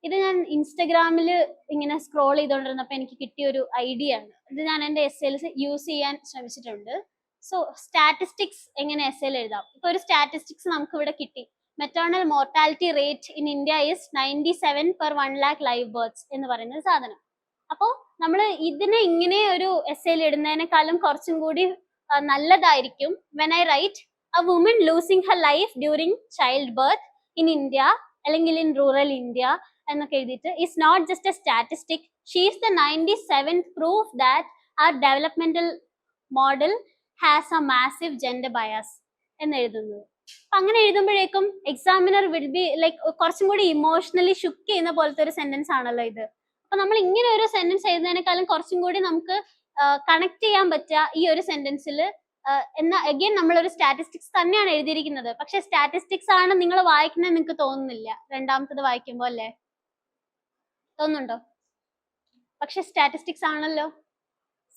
ഇത് ഞാൻ ഇൻസ്റ്റഗ്രാമിൽ ഇങ്ങനെ സ്ക്രോൾ ചെയ്തുകൊണ്ടിരുന്നപ്പോൾ എനിക്ക് കിട്ടിയ ഒരു ഐഡിയ ആണ്. ഇത് ഞാൻ എൻ്റെ എസ്സേയിൽ യൂസ് ചെയ്യാൻ ശ്രമിച്ചിട്ടുണ്ട്. സോ സ്റ്റാറ്റിസ്റ്റിക്സ് എങ്ങനെ എസ്സേയിൽ എഴുതാം. ഇപ്പൊ ഒരു സ്റ്റാറ്റിസ്റ്റിക്സ് നമുക്ക് ഇവിടെ കിട്ടി, maternal mortality rate in India is 97 per 1 lakh live birds എന്ന് പറയുന്ന സാധനം. അപ്പോൾ നമ്മൾ ഇതിനെ ഇങ്ങനെ ഒരു എസ്സേയിൽ ഇടുന്നതിനേക്കാളും കുറച്ചും കൂടി നല്ലതായിരിക്കും when I write a woman losing her life during child birth in India അല്ലെങ്കിൽ ഇൻ റൂറൽ ഇന്ത്യ എന്നൊക്കെ എഴുതിയിട്ട്, is not just a statistic, she is the 97th proof that our developmental model has a massive gender bias എന്ന് എഴുതുന്നത്. അപ്പൊ അങ്ങനെ എഴുതുമ്പോഴേക്കും examiner will be like കുറച്ചും കൂടി ഇമോഷണലി ഷുക്ക് ചെയ്യുന്ന പോലത്തെ ഒരു സെന്റൻസ് ആണല്ലോ ഇത്. അപ്പൊ നമ്മൾ ഇങ്ങനെ ഒരു സെന്റൻസ് എഴുതുന്നതിനേക്കാളും കുറച്ചും കൂടി നമുക്ക് കണക്ട് ചെയ്യാൻ പറ്റുക ഈ ഒരു സെന്റൻസിൽ. എന്നാൽ അഗൈൻ നമ്മളൊരു സ്റ്റാറ്റിസ്റ്റിക്സ് തന്നെയാണ് എഴുതിയിരിക്കുന്നത്, പക്ഷെ സ്റ്റാറ്റിസ്റ്റിക്സ് ആണ് നിങ്ങൾ വായിക്കുന്നത് നിങ്ങൾക്ക് തോന്നുന്നില്ല രണ്ടാമത്തത് വായിക്കുമ്പോൾ, അല്ലേ? തോന്നുന്നുണ്ടോ? പക്ഷെ സ്റ്റാറ്റിസ്റ്റിക്സ് ആണല്ലോ.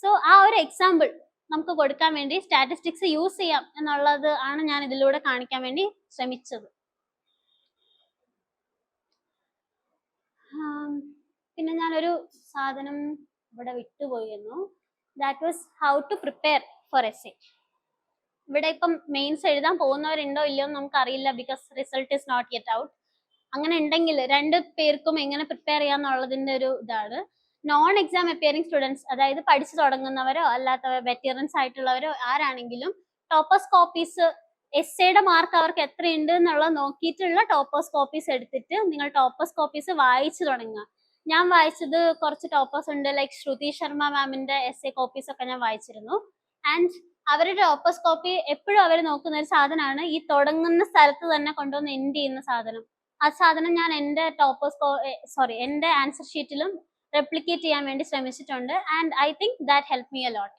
സോ ആ ഒരു എക്സാമ്പിൾ നമുക്ക് കൊടുക്കാൻ വേണ്ടി സ്റ്റാറ്റിസ്റ്റിക്സ് യൂസ് ചെയ്യാം എന്നുള്ളത് ആണ് ഞാൻ ഇതിലൂടെ കാണിക്കാൻ വേണ്ടി ശ്രമിച്ചത്. പിന്നെ ഞാനൊരു സാധനം ഇവിടെ വിട്ടുപോയിരുന്നു. That was how to prepare for essay. ഇവിടെ ഇപ്പം മെയിൻസ് എഴുതാൻ പോകുന്നവരുണ്ടോ ഇല്ലയോ എന്ന് നമുക്കറിയില്ല, because result is not yet out. അങ്ങനെ ഉണ്ടെങ്കിൽ രണ്ട് പേർക്കും എങ്ങനെ പ്രിപ്പയർ ചെയ്യാന്നുള്ളതിന്റെ ഒരു ഇതാണ്. നോൺ എക്സാം അപ്പിയറിംഗ് സ്റ്റുഡൻസ്, അതായത് പഠിച്ചു തുടങ്ങുന്നവരോ അല്ലാത്തവരോ വെറ്ററൻസ് ആയിട്ടുള്ളവരോ ആരാണെങ്കിലും ടോപ്പേഴ്സ് കോപ്പീസ്, എസ്സേയുടെ മാർക്ക് അവർക്ക് എത്രയുണ്ട് എന്നുള്ളത് നോക്കിയിട്ടുള്ള ടോപ്പേഴ്സ് കോപ്പീസ് എടുത്തിട്ട് നിങ്ങൾ ടോപ്പേഴ്സ് കോപ്പീസ് വായിച്ചു തുടങ്ങുക. ഞാൻ വായിച്ചത് കുറച്ച് ടോപ്പേഴ്സ് ഉണ്ട്, ലൈക്ക് ശ്രുതി ശർമ്മ മാമിന്റെ എസ്സേ കോപ്പീസ് ഒക്കെ ഞാൻ വായിച്ചിരുന്നു. ആൻഡ് അവരുടെ ടോപ്പേഴ്സ് കോപ്പി എപ്പോഴും അവർ നോക്കുന്ന ഒരു സാധനമാണ് ഈ തുടങ്ങുന്ന സ്ഥലത്ത് തന്നെ കൊണ്ടുവന്ന് എൻഡ് ചെയ്യുന്ന സാധനം. ആ സാധനം ഞാൻ എൻ്റെ എൻ്റെ ആൻസർ ഷീറ്റിലും റെപ്ലിക്കേറ്റ് ചെയ്യാൻ വേണ്ടി ശ്രമിച്ചിട്ടുണ്ട്. And I think that help me a lot.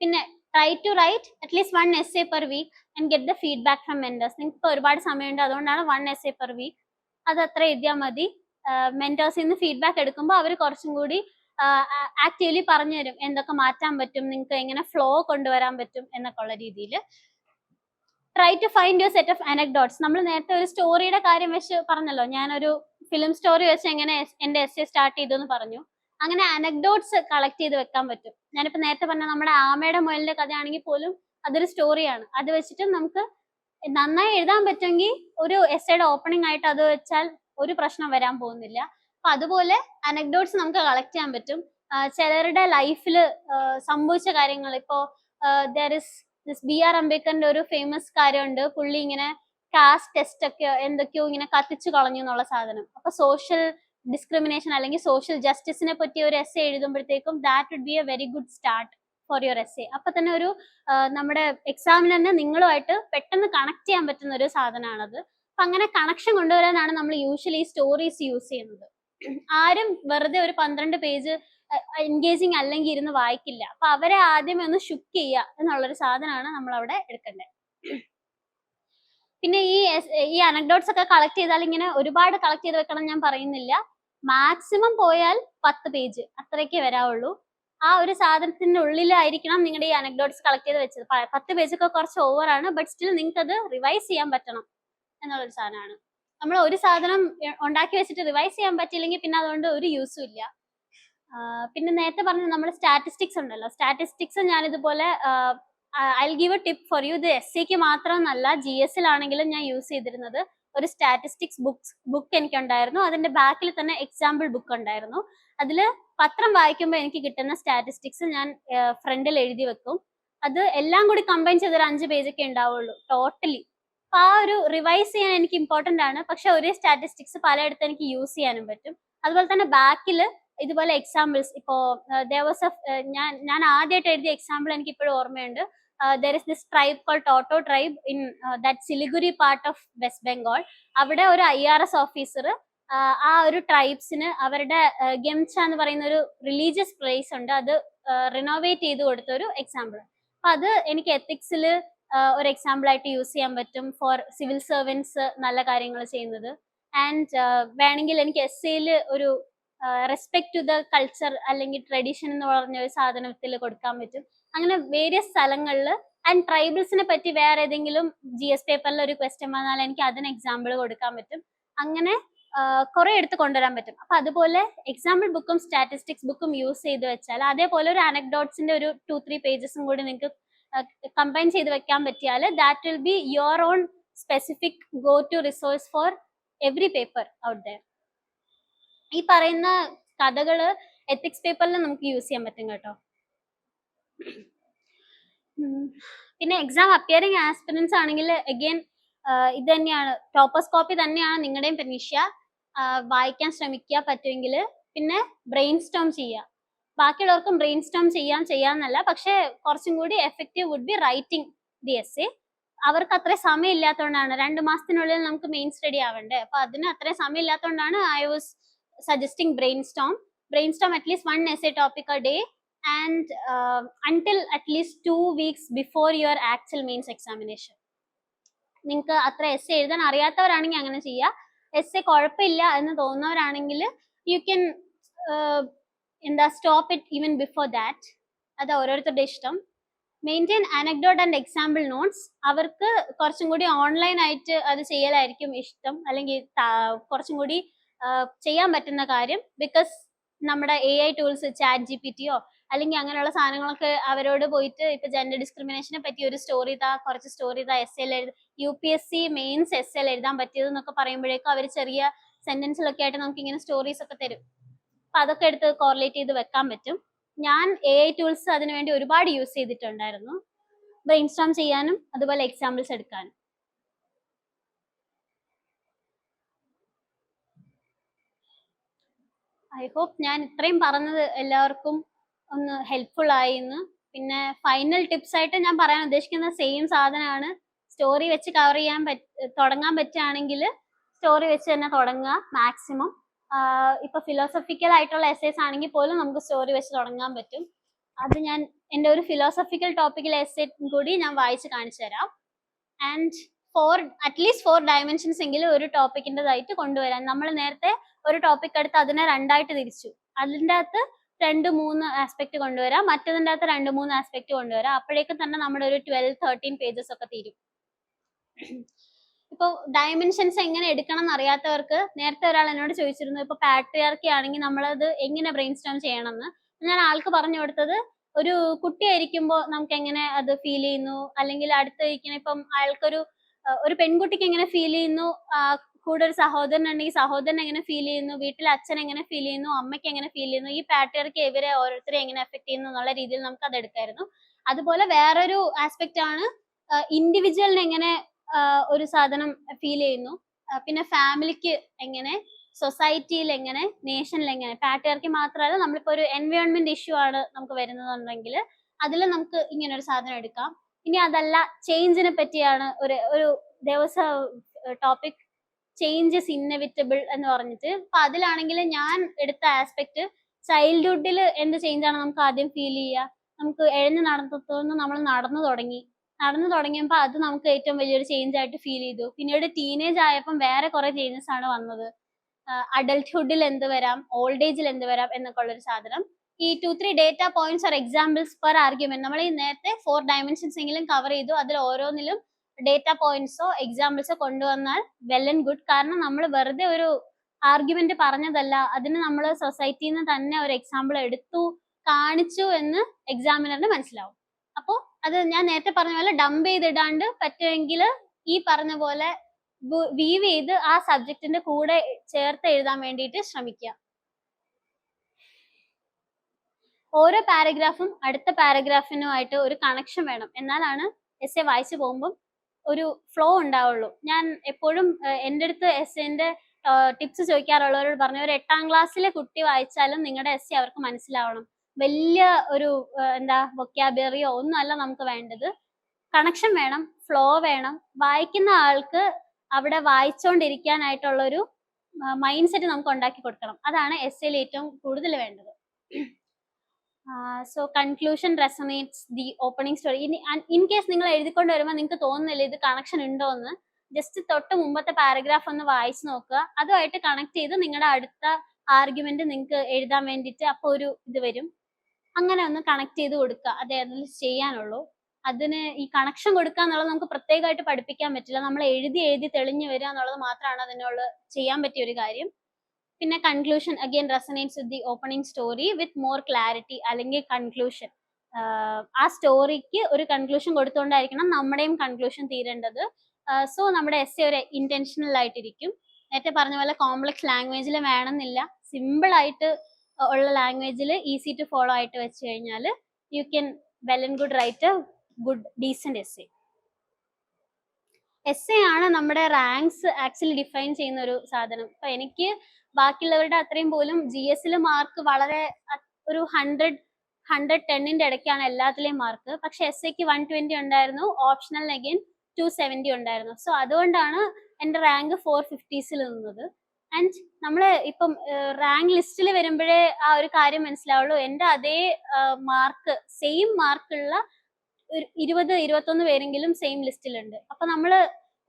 പിന്നെ try to write at least 1 essay per week and get the feedback from mentors. നിങ്ങൾക്ക് ഒരുപാട് സമയമുണ്ട്, അതുകൊണ്ടാണ് 1 essay per week. അത് അത്ര എഴുതിയാൽ മതി. മെന്റേഴ്സിൽ നിന്ന് ഫീഡ്ബാക്ക് എടുക്കുമ്പോൾ അവർ കുറച്ചും കൂടി ആക്റ്റീവ്ലി പറഞ്ഞു തരും എന്തൊക്കെ മാറ്റാൻ പറ്റും, നിങ്ങൾക്ക് എങ്ങനെ ഫ്ലോ കൊണ്ടുവരാൻ പറ്റും എന്നൊക്കെ ഉള്ള രീതിയിൽ. Try to find your set of anecdotes. നമ്മൾ നേരത്തെ ഒരു സ്റ്റോറിയുടെ കാര്യം വെച്ച് പറഞ്ഞല്ലോ, ഞാനൊരു ഫിലിം സ്റ്റോറി വെച്ച് എങ്ങനെ എൻ്റെ എസ്സേ സ്റ്റാർട്ട് ചെയ്തു എന്ന് പറഞ്ഞു. അങ്ങനെ അനക്ഡോട്ട്സ് കളക്ട് ചെയ്ത് വെക്കാൻ പറ്റും. ഞാനിപ്പോൾ നേരത്തെ പറഞ്ഞ നമ്മുടെ ആമയുടെ മുയലിന്റെ കഥയാണെങ്കിൽ പോലും അതൊരു സ്റ്റോറിയാണ്. അത് വെച്ചിട്ട് നമുക്ക് നന്നായി എഴുതാൻ പറ്റുമെങ്കിൽ ഒരു എസ്സേയുടെ ഓപ്പണിംഗ് ആയിട്ട് അത് വെച്ചാൽ ഒരു പ്രശ്നം വരാൻ പോകുന്നില്ല. അപ്പൊ അതുപോലെ അനക്ഡോട്ട്സ് നമുക്ക് കളക്ട് ചെയ്യാൻ പറ്റും. ചിലരുടെ ലൈഫിൽ സംഭവിച്ച കാര്യങ്ങൾ, ഇപ്പോ BR അംബേദ്കറിന്റെ ഒരു ഫേമസ് കാര്യമുണ്ട്. പുള്ളി ഇങ്ങനെ കാസ്റ്റ് ടെസ്റ്റ് ഒക്കെ എന്തൊക്കെയോ ഇങ്ങനെ കത്തിച്ചു കളഞ്ഞു എന്നുള്ള സാധനം. അപ്പൊ സോഷ്യൽ ഡിസ്ക്രിമിനേഷൻ അല്ലെങ്കിൽ സോഷ്യൽ ജസ്റ്റിസിനെ പറ്റി ഒരു എസ്സേ എഴുതുമ്പോഴത്തേക്കും that would be a very good start for your essay. അപ്പൊ തന്നെ ഒരു നമ്മുടെ എക്സാമിന് തന്നെ നിങ്ങളുമായിട്ട് പെട്ടെന്ന് കണക്ട് ചെയ്യാൻ പറ്റുന്ന ഒരു സാധനമാണത്. അപ്പൊ അങ്ങനെ കണക്ഷൻ കൊണ്ടുവരാനാണ് നമ്മൾ യൂഷ്വലി സ്റ്റോറീസ് യൂസ് ചെയ്യുന്നത്. ആരും വെറുതെ ഒരു 12 പേജ് എൻഗേജിങ് അല്ലെങ്കിൽ ഇരുന്ന് വായിക്കില്ല. അപ്പൊ അവരെ ആദ്യമേ ഒന്ന് ഷുക്ക് ചെയ്യുക എന്നുള്ളൊരു സാധനമാണ് നമ്മൾ അവിടെ എടുക്കേണ്ടത്. പിന്നെ ഈ അനക്ഡോട്ട്സ് ഒക്കെ കളക്ട് ചെയ്താൽ ഇങ്ങനെ ഒരുപാട് കളക്ട് ചെയ്ത് വെക്കണം ഞാൻ പറയുന്നില്ല. മാക്സിമം പോയാൽ 10 പേജ് അത്രയൊക്കെ വരാവുള്ളൂ. ആ ഒരു സാധനത്തിന്റെ ഉള്ളിലായിരിക്കണം നിങ്ങളുടെ ഈ അനക്ഡോട്ട്സ് കളക്ട് ചെയ്ത് വെച്ചത്. 10 പേജൊക്കെ കുറച്ച് ഓവറാണ്, ബട്ട് സ്റ്റിൽ നിങ്ങൾക്ക് അത് റിവൈസ് ചെയ്യാൻ പറ്റണം എന്നുള്ളൊരു സാധനമാണ്. നമ്മൾ ഒരു സാധനം ഉണ്ടാക്കി വെച്ചിട്ട് റിവൈസ് ചെയ്യാൻ പറ്റിയില്ലെങ്കിൽ പിന്നെ അതുകൊണ്ട് ഒരു യൂസും ഇല്ല. പിന്നെ നേരത്തെ പറഞ്ഞ നമ്മുടെ സ്റ്റാറ്റിസ്റ്റിക്സ് ഉണ്ടല്ലോ, സ്റ്റാറ്റിസ്റ്റിക്സ് ഞാനിതുപോലെ I will give a tip for you. ഇത് എസ്സേക്ക് മാത്രമെന്നല്ല, GS ആണെങ്കിലും ഞാൻ യൂസ് ചെയ്തിരുന്നത് ഒരു സ്റ്റാറ്റിസ്റ്റിക്സ് ബുക്ക് എനിക്കുണ്ടായിരുന്നു. അതിന്റെ ബാക്കിൽ തന്നെ എക്സാമ്പിൾ ബുക്ക് ഉണ്ടായിരുന്നു. അതിൽ പത്രം വായിക്കുമ്പോൾ എനിക്ക് കിട്ടുന്ന സ്റ്റാറ്റിസ്റ്റിക്സ് ഞാൻ ഫ്രണ്ടിൽ എഴുതി വെക്കും. അത് എല്ലാം കൂടി കമ്പൈൻ ചെയ്തൊരു 5 പേജൊക്കെ ഉണ്ടാവുള്ളൂ ടോട്ടലി. അപ്പൊ ആ ഒരു റിവൈസ് ചെയ്യാൻ എനിക്ക് ഇമ്പോർട്ടന്റ് ആണ്. പക്ഷെ ഒരേ സ്റ്റാറ്റിസ്റ്റിക്സ് പലയിടത്ത് എനിക്ക് യൂസ് ചെയ്യാനും പറ്റും. അതുപോലെ തന്നെ ബാക്കിൽ ഇതുപോലെ എക്സാമ്പിൾസ്, ഇപ്പോ ഞാൻ ആദ്യമായിട്ട് എഴുതിയ എക്സാമ്പിൾ എനിക്ക് ഇപ്പോഴും ഓർമ്മയുണ്ട്. there is this tribe called Toto tribe in that Siliguri part of West Bengal. അവിടെ ഒരു IRS ഓഫീസർ ആ ഒരു ട്രൈബ്സിന് അവരുടെ ഗെംച എന്ന് പറയുന്ന ഒരു റിലീജിയസ് പ്ലേസ് ഉണ്ട്, അത് റിനോവേറ്റ് ചെയ്ത് കൊടുത്ത ഒരു എക്സാമ്പിൾ. അപ്പൊ അത് എനിക്ക് എത്തിക്സിൽ ഒരു എക്സാമ്പിൾ ആയിട്ട് യൂസ് ചെയ്യാൻ പറ്റും ഫോർ സിവിൽ സർവൻസ് നല്ല കാര്യങ്ങൾ ചെയ്യുന്നത്. ആൻഡ് വേണമെങ്കിൽ എനിക്ക് എസ്സേയിൽ ഒരു റെസ്പെക്ട് ടു ദ കൾച്ചർ അല്ലെങ്കിൽ ട്രഡീഷൻ എന്ന് പറഞ്ഞ ഒരു സാധനത്തിൽ കൊടുക്കാൻ പറ്റും. അങ്ങനെ വേരിയസ് സ്ഥലങ്ങളിൽ. ആൻഡ് ട്രൈബൽസിനെ പറ്റി വേറെ ഏതെങ്കിലും GS പേപ്പറിൽ ഒരു ക്വസ്റ്റ്യൻ വന്നാൽ എനിക്ക് അതിന് എക്സാമ്പിൾ കൊടുക്കാൻ പറ്റും. അങ്ങനെ കുറെ എടുത്ത് കൊണ്ടുവരാൻ പറ്റും. അപ്പൊ അതുപോലെ എക്സാമ്പിൾ ബുക്കും സ്റ്റാറ്റിസ്റ്റിക്സ് ബുക്കും യൂസ് ചെയ്ത് വെച്ചാൽ, അതേപോലെ ഒരു അനക്ഡോട്ട്സിന്റെ ഒരു 2-3 പേജസും കൂടി നിങ്ങൾക്ക് കമ്പൈൻ ചെയ്ത് വെക്കാൻ പറ്റിയാൽ that will be your own specific go to resource for every paper out there. ഈ പറയുന്ന കഥകള് എത്തിക്സ് പേപ്പറിൽ നമുക്ക് യൂസ് ചെയ്യാൻ പറ്റും കേട്ടോ. പിന്നെ എക്സാം അപ്പിയറിംഗ് ആസ്പിറൻസ് ആണെങ്കിൽ അഗെയിൻ ഇത് തന്നെയാണ്, ടോപ്പേഴ്സ് കോപ്പി തന്നെയാണ് നിങ്ങളുടെയും പ്രതീക്ഷ. വായിക്കാൻ ശ്രമിക്കുക പറ്റുമെങ്കിൽ. പിന്നെ ബ്രെയിൻ സ്റ്റോം ചെയ്യുക. ബാക്കിയുള്ളവർക്കും ബ്രെയിൻ സ്റ്റോം ചെയ്യാന്നല്ല, പക്ഷെ കുറച്ചും കൂടി effective would be writing the essay. അവർക്ക് അത്രയും സമയം ഇല്ലാത്തതുകൊണ്ടാണ്, 2 മാസത്തിനുള്ളിൽ നമുക്ക് മെയിൻ സ്റ്റഡി ആവണ്ടേ, അപ്പൊ അതിന് അത്രയും സമയം ഇല്ലാത്തതുകൊണ്ടാണ് I was suggesting brain Storm at least 1 essay topic a day and until at least 2 weeks before your actual mains examination. നിങ്ങൾക്ക് അത്ര എസ്സേ എഴുതാൻ അറിയാത്തവരാണെങ്കിൽ അങ്ങനെ ചെയ്യുക. എസ്സേ കുഴപ്പമില്ല എന്ന് തോന്നുന്നവരാണെങ്കിൽ യു ക്യാൻ എന്താ stop it even before that. അത് ഓരോരുത്തരുടെ ഇഷ്ടം. Maintain anecdote and example notes. അവർക്ക് കുറച്ചും കൂടി ഓൺലൈൻ ആയിട്ട് അത് ചെയ്യലായിരിക്കും ഇഷ്ടം, അല്ലെങ്കിൽ കുറച്ചും കൂടി ചെയ്യാൻ പറ്റുന്ന കാര്യം. ബിക്കോസ് നമ്മുടെ AI ടൂൾസ് ചാറ്റ് GPT അല്ലെങ്കിൽ അങ്ങനെയുള്ള സാധനങ്ങളൊക്കെ അവരോട് പോയിട്ട് ഇപ്പൊ ജെൻഡർ ഡിസ്ക്രിമിനേഷനെ പറ്റി ഒരു സ്റ്റോറി കുറച്ച് സ്റ്റോറി എസ്സേൽ UPSC മെയിൻസ് എസ്സേൽ എഴുതാൻ പറ്റിയത് എന്നൊക്കെ പറയുമ്പോഴേക്കും അവർ ചെറിയ സെന്റൻസിലൊക്കെ ആയിട്ട് നമുക്ക് ഇങ്ങനെ സ്റ്റോറീസ് ഒക്കെ തരും. അപ്പൊ അതൊക്കെ എടുത്ത് കോറിലേറ്റ് ചെയ്ത് വെക്കാൻ പറ്റും. ഞാൻ AI ടൂൾസ് അതിനുവേണ്ടി ഒരുപാട് യൂസ് ചെയ്തിട്ടുണ്ടായിരുന്നു, ബ്രെയിൻ സ്റ്റോം ചെയ്യാനും അതുപോലെ എക്സാമ്പിൾസ് എടുക്കാനും. ഐ ഹോപ്പ് ഞാൻ ഇത്രയും പറഞ്ഞത് എല്ലാവർക്കും ഒന്ന് ഹെൽപ്ഫുൾ ആയി എന്ന്. പിന്നെ ഫൈനൽ ടിപ്സ് ആയിട്ട് ഞാൻ പറയാൻ ഉദ്ദേശിക്കുന്ന സെയിം സാധനമാണ്. സ്റ്റോറി വെച്ച് കവർ ചെയ്യാൻ തുടങ്ങാൻ പറ്റുകയാണെങ്കിൽ സ്റ്റോറി വെച്ച് തന്നെ തുടങ്ങുക മാക്സിമം. ഇപ്പൊ ഫിലോസഫിക്കൽ ആയിട്ടുള്ള എസ്സേസ് ആണെങ്കിൽ പോലും നമുക്ക് സ്റ്റോറി വെച്ച് തുടങ്ങാൻ പറ്റും. അത് ഞാൻ എൻ്റെ ഒരു ഫിലോസഫിക്കൽ ടോപ്പിക്കിലെ എസ്സേ കൂടി ഞാൻ വായിച്ച് കാണിച്ചു തരാം. ആൻഡ് അറ്റ്ലീസ്റ്റ് 4 ഡയമെൻഷൻസ് എങ്കിലും ഒരു ടോപ്പിക്കിൻ്റെതായിട്ട് കൊണ്ടുവരാൻ. നമ്മൾ നേരത്തെ ഒരു ടോപ്പിക് എടുത്ത് അതിനെ 2ആയിട്ട് തിരിച്ചു, അതിൻ്റെ അകത്ത് 2-3 ആസ്പെക്ട് കൊണ്ടുവരാം, മറ്റതിൻ്റെ അകത്ത് 2-3 ആസ്പെക്ട് കൊണ്ടുവരാം. അപ്പോഴേക്കും തന്നെ നമ്മുടെ ഒരു 12-13 പേജസ് ഒക്കെ തീരും. ഇപ്പൊ ഡയമെൻഷൻസ് എങ്ങനെ എടുക്കണം എന്ന് അറിയാത്തവർക്ക്, നേരത്തെ ഒരാൾ എന്നോട് ചോദിച്ചിരുന്നു ഇപ്പൊ പാട്രിയാർക്കി ആണെങ്കിൽ നമ്മളത് എങ്ങനെ ബ്രെയിൻ സ്റ്റോം ചെയ്യണം എന്ന്. ഞാൻ ആൾക്ക് പറഞ്ഞു കൊടുത്തത്, ഒരു കുട്ടിയായിരിക്കുമ്പോൾ നമുക്ക് എങ്ങനെ അത് ഫീൽ ചെയ്യുന്നു, അല്ലെങ്കിൽ അടുത്തിരിക്കുന്ന ഇപ്പം ഒരു പെൺകുട്ടിക്ക് എങ്ങനെ ഫീൽ ചെയ്യുന്നു, കൂടെ ഒരു സഹോദരൻ ഉണ്ടെങ്കിൽ സഹോദരൻ എങ്ങനെ ഫീൽ ചെയ്യുന്നു, വീട്ടിലെ അച്ഛൻ എങ്ങനെ ഫീൽ ചെയ്യുന്നു, അമ്മയ്ക്ക് എങ്ങനെ ഫീൽ ചെയ്യുന്നു, ഈ പാട്രിയാർക്കി ഇവരെ ഓരോരുത്തരെ എങ്ങനെ എഫക്ട് ചെയ്യുന്നു എന്നുള്ള രീതിയിൽ നമുക്ക് അത് എടുക്കായിരുന്നു. അതുപോലെ വേറൊരു ആസ്പെക്ട് ആണ് ഇൻഡിവിജ്വലിന് എങ്ങനെ ഒരു സാധനം ഫീൽ ചെയ്യുന്നു, പിന്നെ ഫാമിലിക്ക് എങ്ങനെ, സൊസൈറ്റിയിൽ എങ്ങനെ, നേഷനിൽ എങ്ങനെ. പാട്രിയാർക്കി മാത്രമല്ല, നമ്മളിപ്പോ ഒരു എൻവയോൺമെന്റ് ഇഷ്യൂ ആണ് നമുക്ക് വരുന്നതെന്നുണ്ടെങ്കിൽ അതിൽ നമുക്ക് ഇങ്ങനെ ഒരു സാധനം എടുക്കാം. ഇനി അതല്ല, ചേഞ്ചിനെ പറ്റിയാണ് ഒരു ദിവസം ടോപ്പിക് ചേഞ്ചസ് ഇന്നെവിറ്റബിൾ എന്ന് പറഞ്ഞിട്ട്. അപ്പൊ അതിലാണെങ്കിൽ ഞാൻ എടുത്ത ആസ്പെക്ട് ചൈൽഡ്ഹുഡിൽ എന്ത് ചേഞ്ചാണ് നമുക്ക് ആദ്യം ഫീൽ ചെയ്യുക. നമുക്ക് എഴുന്ന് നടന്നത്തോന്ന് നമ്മൾ നടന്നു തുടങ്ങിയപ്പോൾ അത് നമുക്ക് ഏറ്റവും വലിയൊരു ചേഞ്ച് ആയിട്ട് ഫീൽ ചെയ്തു. പിന്നീട് ടീനേജ് ആയപ്പം വേറെ കുറെ ചേഞ്ചസ് ആണ് വന്നത്. അഡൽട്ട്ഹുഡിൽ എന്ത് വരാം, ഓൾഡ് ഏജിൽ എന്ത് വരാം എന്നൊക്കെ ഉള്ളൊരു സാധനം. ഈ 2-3 data points or examples per argument. നമ്മൾ ഈ നേരത്തെ 4 ഡയമെൻഷൻസ് എങ്കിലും കവർ ചെയ്തു, അതിൽ ഓരോന്നിലും ഡേറ്റ പോയിന്റ്സോ എക്സാമ്പിൾസോ കൊണ്ടുവന്നാൽ വെൽ ആൻഡ് ഗുഡ്. കാരണം നമ്മൾ വെറുതെ ഒരു ആർഗ്യുമെന്റ് പറഞ്ഞതല്ല, അതിന് നമ്മൾ സൊസൈറ്റിയിൽ നിന്ന് തന്നെ ഒരു എക്സാമ്പിൾ എടുത്തു കാണിച്ചു എന്ന് എക്സാമിനറിന് മനസ്സിലാവും. അപ്പോൾ അത് ഞാൻ നേരത്തെ പറഞ്ഞ പോലെ ഡംപ് ചെയ്തിടാണ്ട് പറ്റുമെങ്കിൽ ഈ പറഞ്ഞ പോലെ വീവ് ചെയ്ത് ആ സബ്ജക്റ്റിന്റെ കൂടെ ചേർത്ത് എഴുതാൻ വേണ്ടിയിട്ട് ശ്രമിക്കുക. ഓരോ പാരഗ്രാഫും അടുത്ത പാരഗ്രാഫിനുമായിട്ട് ഒരു കണക്ഷൻ വേണം, എന്നാലാണ് എസ്സേ വായിച്ചു പോകുമ്പോൾ ഒരു ഫ്ലോ ഉണ്ടാവുള്ളൂ. ഞാൻ എപ്പോഴും എൻ്റെ അടുത്ത് എസ്സേന്റെ ടിപ്സ് ചോദിക്കാറുള്ളവരോട് പറഞ്ഞു, ഒരു 8ാം ക്ലാസ്സിലെ കുട്ടി വായിച്ചാലും നിങ്ങളുടെ എസ്സേ അവർക്ക് മനസ്സിലാവണം. വലിയ ഒരു വൊക്കാബുലറിയോ ഒന്നും അല്ല നമുക്ക് വേണ്ടത്. കണക്ഷൻ വേണം, ഫ്ലോ വേണം. വായിക്കുന്ന ആൾക്ക് അവിടെ വായിച്ചുകൊണ്ടിരിക്കാനായിട്ടുള്ളൊരു മൈൻഡ് സെറ്റ് നമുക്ക് ഉണ്ടാക്കി കൊടുക്കണം. അതാണ് എസ്സേയിൽ ഏറ്റവും കൂടുതൽ വേണ്ടത്. So conclusion resonates the opening story. In case നിങ്ങൾ എഴുതിക്കൊണ്ട് വരുമ്പോൾ നിങ്ങൾക്ക് തോന്നുന്നില്ല ഇത് കണക്ഷൻ ഉണ്ടോ എന്ന്, ജസ്റ്റ് തൊട്ട് മുമ്പത്തെ പാരഗ്രാഫ് ഒന്ന് വായിച്ചു നോക്കുക. അതുമായിട്ട് കണക്ട് ചെയ്ത് നിങ്ങളുടെ അടുത്ത ആർഗ്യുമെന്റ് നിങ്ങൾക്ക് എഴുതാൻ വേണ്ടിയിട്ട് അപ്പോൾ ഒരു ഇത് വരും. അങ്ങനെ ഒന്ന് കണക്ട് ചെയ്ത് കൊടുക്കുക, അതേ അതിൽ ചെയ്യാനുള്ളൂ. അതിന് ഈ കണക്ഷൻ കൊടുക്കുക എന്നുള്ളത് നമുക്ക് പ്രത്യേകമായിട്ട് പഠിപ്പിക്കാൻ പറ്റില്ല. നമ്മൾ എഴുതി തെളിഞ്ഞു വരിക എന്നുള്ളത് മാത്രമാണ് അതിനുള്ള ചെയ്യാൻ പറ്റിയ ഒരു കാര്യം. പിന്നെ conclusion again resonates with the opening story with more clarity. അല്ലെങ്കിൽ കൺക്ലൂഷൻ, ആ സ്റ്റോറിക്ക് ഒരു കൺക്ലൂഷൻ കൊടുത്തുകൊണ്ടായിരിക്കണം നമ്മുടെയും കൺക്ലൂഷൻ തീരേണ്ടത്. സോ നമ്മുടെ എസ്സേ ഒരു ഇന്റൻഷണൽ ആയിട്ടിരിക്കും. നേരത്തെ പറഞ്ഞ പോലെ കോംപ്ലക്സ് ലാംഗ്വേജിൽ വേണമെന്നില്ല, സിമ്പിൾ ആയിട്ട് ഉള്ള ലാംഗ്വേജിൽ ഈസി ടു ഫോളോ ആയിട്ട് വെച്ച് കഴിഞ്ഞാൽ you can well and good write a good decent essay. Essay ആണ് നമ്മുടെ റാങ്ക്സ് ആക്ച്വലി ഡിഫൈൻ ചെയ്യുന്ന ഒരു സാധനം. ഇപ്പൊ എനിക്ക് ബാക്കിയുള്ളവരുടെ അത്രയും പോലും GS മാർക്ക് വളരെ ഒരു 100-110 ഇടയ്ക്കാണ് എല്ലാത്തിലെയും മാർക്ക്. പക്ഷെ എസ് എക്ക് 120 ഉണ്ടായിരുന്നു, ഓപ്ഷണലിന് അഗൈൻ 270 ഉണ്ടായിരുന്നു. സോ അതുകൊണ്ടാണ് എൻ്റെ റാങ്ക് 450s നിന്നത്. ആൻഡ് നമ്മൾ ഇപ്പം റാങ്ക് ലിസ്റ്റിൽ വരുമ്പോഴേ ആ ഒരു കാര്യം മനസ്സിലാവുള്ളൂ. എൻ്റെ അതേ മാർക്ക്, സെയിം മാർക്കുള്ള 20-21 പേരെങ്കിലും സെയിം ലിസ്റ്റിലുണ്ട്. അപ്പൊ നമ്മൾ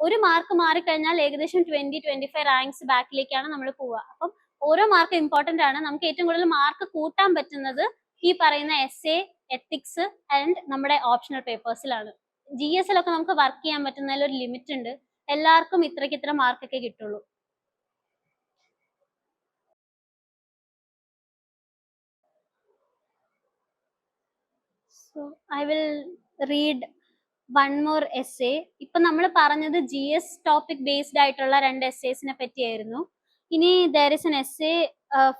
ഒരു മാർക്ക് മാറിക്കഴിഞ്ഞാൽ ഏകദേശം 20-25 റാങ്ക്സ് ബാക്കിലേക്കാണ് നമ്മൾ പോവുക. അപ്പം ഓരോ മാർക്ക് ഇമ്പോർട്ടന്റ് ആണ്. നമുക്ക് ഏറ്റവും കൂടുതൽ മാർക്ക് കൂട്ടാൻ പറ്റുന്നത് ഈ പറയുന്ന എസ് എ, എത്തിക്സ് ആൻഡ് നമ്മുടെ ഓപ്ഷണൽ പേപ്പേഴ്സിലാണ്. ജി എസിലൊക്കെ നമുക്ക് വർക്ക് ചെയ്യാൻ പറ്റുന്നതിൽ ഒരു ലിമിറ്റ് ഉണ്ട്. എല്ലാവർക്കും ഇത്ര മാർക്കൊക്കെ കിട്ടുള്ളൂ. So I will read one more essay. ഇപ്പൊ നമ്മൾ പറഞ്ഞത് ജി എസ് ടോപ്പിക് ബേസ്ഡ് ആയിട്ടുള്ള 2 essaysനെ പറ്റിയായിരുന്നു. ഇനി there is an essay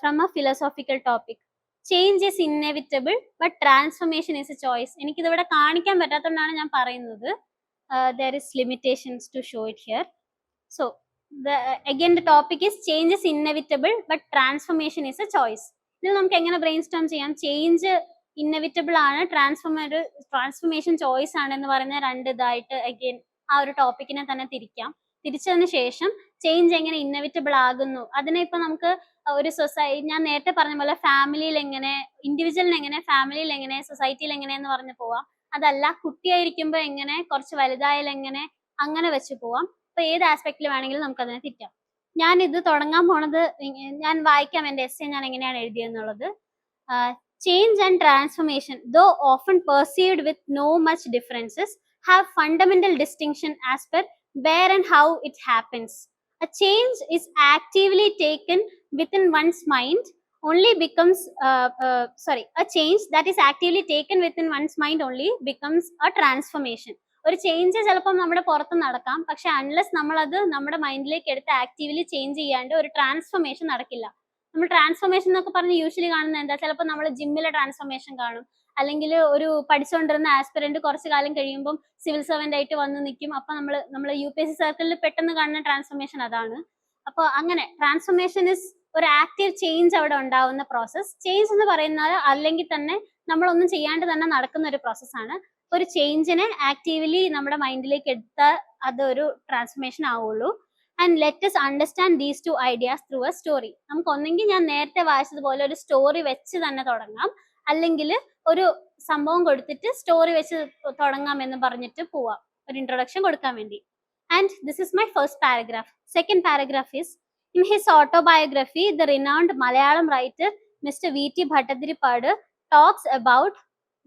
from a philosophical topic. Change is inevitable but transformation is a choice. എനിക്കിതിവിടെ കാണിക്കാൻ പറ്റാത്തതുകൊണ്ടാണ് ഞാൻ പറയുന്നത്. There is limitations to show it here. So again the topic is change is inevitable but transformation is a choice. ഇത് നമുക്ക് എങ്ങനെ brain Storm ചെയ്യാം? Change inevitable ആണ്, ട്രാൻസ്ഫോർമേഷൻ ചോയ്സ് ആണ് എന്ന് പറയുന്ന 2 ഇതായിട്ട് അഗെയിൻ ആ ഒരു ടോപ്പിക്കിനെ തന്നെ തിരിച്ചതിന് ശേഷം ചേഞ്ച് എങ്ങനെ ഇന്നെവിറ്റബിൾ ആകുന്നു, അതിനെ ഇപ്പൊ നമുക്ക് ഒരു ഞാൻ നേരത്തെ പറഞ്ഞ പോലെ ഫാമിലിയിൽ എങ്ങനെ, ഇൻഡിവിജ്വലിന് എങ്ങനെ, ഫാമിലിയിൽ എങ്ങനെ, സൊസൈറ്റിയിൽ എങ്ങനെ എന്ന് പറഞ്ഞു പോവാം. അതല്ല കുട്ടിയായിരിക്കുമ്പോൾ എങ്ങനെ, കുറച്ച് വലുതായാൽ എങ്ങനെ, അങ്ങനെ വെച്ച് പോവാം. അപ്പൊ ഏത് ആസ്പെക്റ്റിൽ വേണമെങ്കിലും നമുക്ക് അതിനെ തിറ്റാം. ഞാൻ ഇത് തുടങ്ങാൻ പോണത്, ഞാൻ വായിക്കാം എൻ്റെ എസ്സേ ഞാൻ എങ്ങനെയാണ് എഴുതിയെന്നുള്ളത്. Change and transformation, though often perceived with no much differences, have fundamental distinction as per where and how it happens. A change is actively taken within one's mind only becomes a change that is actively taken within one's mind only becomes a transformation. ഒരു change ചിലപ്പോൾ നമ്മുടെ പുറത്ത് നടക്കാം, പക്ഷെ unless നമ്മളത് നമ്മുടെ മൈൻഡിലേക്ക് എടുത്ത് actively change ചെയ്യാണ്ട് ഒരു ട്രാൻസ്ഫോർമേഷൻ നടക്കില്ല. നമ്മൾ ട്രാൻസ്ഫോർമേഷൻ എന്നൊക്കെ പറഞ്ഞ് യൂഷ്വലി കാണുന്നത് എന്താ? ചിലപ്പോൾ നമ്മൾ ജിമ്മിലെ ട്രാൻസ്ഫോർമേഷൻ കാണും, അല്ലെങ്കിൽ ഒരു പഠിച്ചുകൊണ്ടിരുന്ന ആസ്പിറന്റ് കുറച്ച് കാലം കഴിയുമ്പം സിവിൽ സർവന്റ് ആയിട്ട് വന്ന് നിൽക്കും. അപ്പൊ നമ്മൾ UPSC സർക്കിളിൽ പെട്ടെന്ന് കാണുന്ന ട്രാൻസ്ഫോർമേഷൻ അതാണ്. അപ്പോൾ അങ്ങനെ ട്രാൻസ്ഫോർമേഷൻ ഇസ് ഒരു ആക്റ്റീവ് ചേഞ്ച് അവിടെ ഉണ്ടാവുന്ന പ്രോസസ്. ചേഞ്ച് എന്ന് പറയുന്നത് അല്ലെങ്കിൽ തന്നെ നമ്മളൊന്നും ചെയ്യാണ്ട് തന്നെ നടക്കുന്ന ഒരു പ്രോസസ്സാണ്. ഒരു ചേഞ്ചിനെ ആക്റ്റീവ്ലി നമ്മുടെ മൈൻഡിലേക്ക് എടുത്താൽ അതൊരു ട്രാൻസ്ഫോർമേഷൻ ആവുള്ളൂ. And let us understand these 2 ideas through a story. നമുക്ക് ഒന്നെങ്കിൽ ഞാൻ നേരത്തെ വായിച്ചതുപോലെ ഒരു സ്റ്റോറി വെച്ച് തന്നെ തുടങ്ങാം, അല്ലെങ്കിൽ ഒരു സംഭവം കൊടുത്തിട്ട് സ്റ്റോറി വെച്ച് തുടങ്ങാം എന്ന് പറഞ്ഞിട്ട് പോവാം, ഒരു ഇൻട്രൊഡക്ഷൻ കൊടുക്കാൻ വേണ്ടി. And this is my first paragraph. Second paragraph is in his autobiography the renowned Malayalam writer mister V.T. Bhattathiripad talks about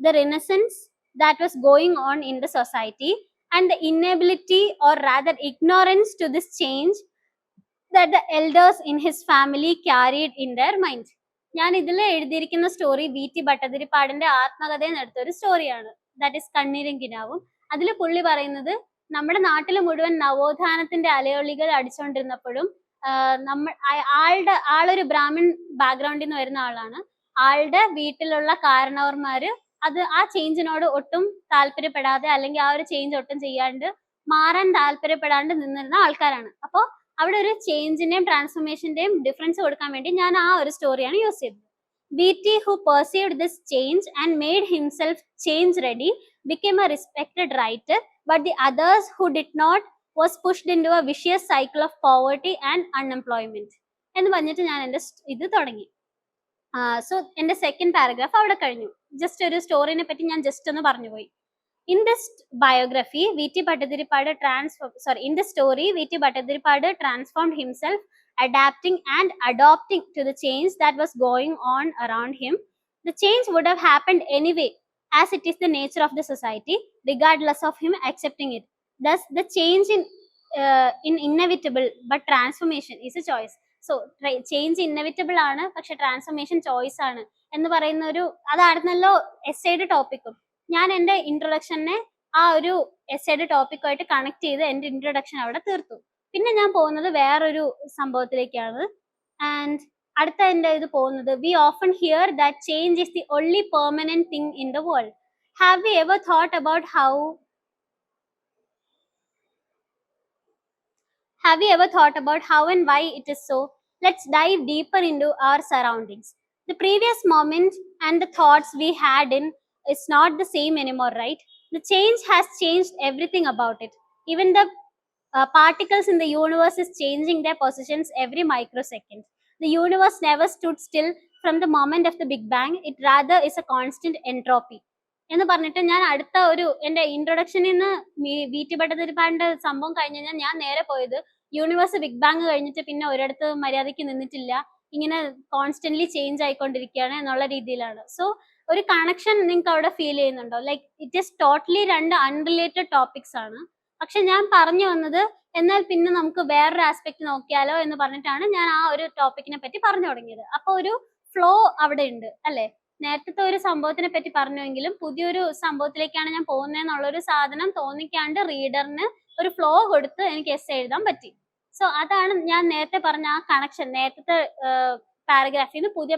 the renaissance that was going on in the society and the inability or rather ignorance to this change that the elders in his family carried in their mind. ഞാൻ ഇതിൽ എഴുതിയിരിക്കുന്ന story V.T. ഭട്ടതിരിപ്പാടിന്റെ ആത്മകഥയിൽ എടുത്ത ഒരു സ്റ്റോറിയാണ്. That is കണ്ണീരും കിനാവും. അതിൽ പുള്ളി പറയുന്നത് നമ്മുടെ നാട്ടിൽ മുഴുവൻ നവോത്ഥാനത്തിന്റെ അലയൊളികൾ അടിച്ചുകൊണ്ടിരുന്നപ്പോഴും ആളൊരു ബ്രാഹ്മിൺ ബാക്ക്ഗ്രൗണ്ടിൽ നിന്ന് വരുന്ന ആളാണ്. ആളുടെ വീട്ടിലുള്ള കാരണവർമാര് ആ ചേഞ്ചിനോട് ഒട്ടും താല്പര്യപ്പെടാതെ, അല്ലെങ്കിൽ ആ ഒരു ചേഞ്ച് ഒട്ടും ചെയ്യാണ്ട് മാറാൻ താല്പര്യപ്പെടാണ്ട് നിന്നിരുന്ന ആൾക്കാരാണ്. അപ്പോൾ അവിടെ ഒരു ചേഞ്ചിന്റെയും ട്രാൻസ്ഫോർമേഷന്റെയും ഡിഫറൻസ് കൊടുക്കാൻ വേണ്ടി ഞാൻ ആ ഒരു സ്റ്റോറിയാണ് യൂസ് ചെയ്തത്. V.T. who perceived this change and made himself change ready became a respected writer, but the others who did not was pushed into a vicious cycle of poverty and unemployment. എന്ന് പറഞ്ഞിട്ട് ഞാൻ എൻ്റെ ഇത് തുടങ്ങി. So എൻ്റെ second paragraph അവിടെ കഴിഞ്ഞു. Just ഒരു സ്റ്റോറിനെ പറ്റി ഞാൻ ജസ്റ്റ് ഒന്ന് പറഞ്ഞു പോയി. In this biography, V.T. Bhattathiripadu transformed himself, adapting and adopting to the change that was going on around him. The change would have happened anyway, as it is the nature of the society, regardless of him accepting it. Thus, the change in inevitable, but transformation is a choice. So change inevitable ആണ്, പക്ഷെ transformation choice ആണ് എന്ന് പറയുന്ന ഒരു അതായിരുന്നല്ലോ എസ്സേയുടെ ടോപ്പിക്കും. ഞാൻ എൻ്റെ ഇൻട്രൊഡക്ഷനെ ആ ഒരു എസ്സേയുടെ ടോപ്പിക്കുമായിട്ട് കണക്ട് ചെയ്ത് എൻ്റെ ഇൻട്രൊഡക്ഷൻ അവിടെ തീർത്തു. പിന്നെ ഞാൻ പോകുന്നത് വേറൊരു സംഭവത്തിലേക്കാണ്. ആൻഡ് അടുത്ത എൻ്റെ ഇത് പോകുന്നത് V often here that change is the only permanent thing in the world. Have we ever thought about how and why it is so? Let's dive deeper into our surroundings. The previous moment and the thoughts we had in is not the same anymore, right? The change has changed everything about it. Even the particles in the universe is changing their positions every microsecond. The universe never stood still from the moment of the Big Bang. It rather is a constant entropy. എന്ന് പറഞ്ഞിട്ട് ഞാൻ അടുത്ത ഒരു എൻ്റെ ഇൻട്രൊഡക്ഷനിൽ നിന്ന് വീറ്റുപെട്ടതിരിപ്പാണ്ട് സംഭവം കഴിഞ്ഞ് കഴിഞ്ഞാൽ ഞാൻ നേരെ പോയത് യൂണിവേഴ്സ് ബിഗ് ബാങ് കഴിഞ്ഞിട്ട് പിന്നെ ഒരിടത്ത് മര്യാദയ്ക്ക് നിന്നിട്ടില്ല, ഇങ്ങനെ കോൺസ്റ്റന്റ്ലി ചേഞ്ച് ആയിക്കൊണ്ടിരിക്കുകയാണ് എന്നുള്ള രീതിയിലാണ്. സോ ഒരു കണക്ഷൻ നിങ്ങൾക്ക് അവിടെ ഫീൽ ചെയ്യുന്നുണ്ടോ? ലൈക്ക് ഇറ്റ് ഈസ് ടോട്ടലി രണ്ട് അൺറിലേറ്റഡ് ടോപ്പിക്സ് ആണ്. പക്ഷെ ഞാൻ പറഞ്ഞു വന്നത് എന്നാൽ പിന്നെ നമുക്ക് വേറൊരു ആസ്പെക്ട് നോക്കിയാലോ എന്ന് പറഞ്ഞിട്ടാണ് ഞാൻ ആ ഒരു ടോപ്പിക്കിനെ പറ്റി പറഞ്ഞു തുടങ്ങിയത്. അപ്പൊ ഒരു ഫ്ലോ അവിടെ ഉണ്ട് അല്ലെ? നേരത്തെ ഒരു സംഭവത്തിനെ പറ്റി പറഞ്ഞുവെങ്കിലും പുതിയൊരു സംഭവത്തിലേക്കാണ് ഞാൻ പോകുന്നതെന്നുള്ളൊരു സാധനം തോന്നിക്കാണ്ട് റീഡറിന് ഒരു ഫ്ലോ കൊടുത്ത് എനിക്ക് എസ് എഴുതാൻ പറ്റി. സോ അതാണ് ഞാൻ നേരത്തെ പറഞ്ഞ ആ കണക്ഷൻ. നേരത്തെ പാരഗ്രാഫിൽ നിന്ന് പുതിയ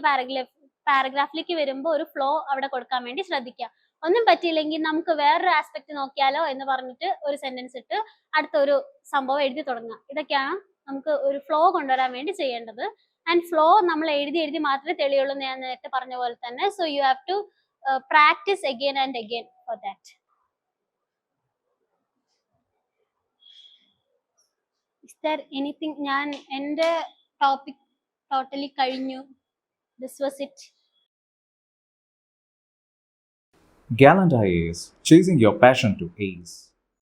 പാരഗ്രാഫിലേക്ക് വരുമ്പോൾ ഒരു ഫ്ലോ അവിടെ കൊടുക്കാൻ വേണ്ടി ശ്രദ്ധിക്കുക. ഒന്നും പറ്റിയില്ലെങ്കിൽ നമുക്ക് വേറൊരു ആസ്പെക്ട് നോക്കിയാലോ എന്ന് പറഞ്ഞിട്ട് ഒരു സെന്റൻസ് ഇട്ട് അടുത്തൊരു സംഭവം എഴുതി തുടങ്ങുക. ഇതൊക്കെയാണ് നമുക്ക് ഒരു ഫ്ലോ കൊണ്ടുവരാൻ വേണ്ടി ചെയ്യേണ്ടത്. ആൻഡ് ഫ്ലോ നമ്മൾ എഴുതി മാത്രമേ തെളിയുള്ളൂ എന്ന് ഞാൻ നേരത്തെ പറഞ്ഞ പോലെ തന്നെ. So you have to practise again and again for that. Is there anything? ഞാൻ എൻ്റെ ടോപ്പിക് ടോട്ടലി കഴിഞ്ഞു. This was it. Gallant IAS, chasing your passion to ace.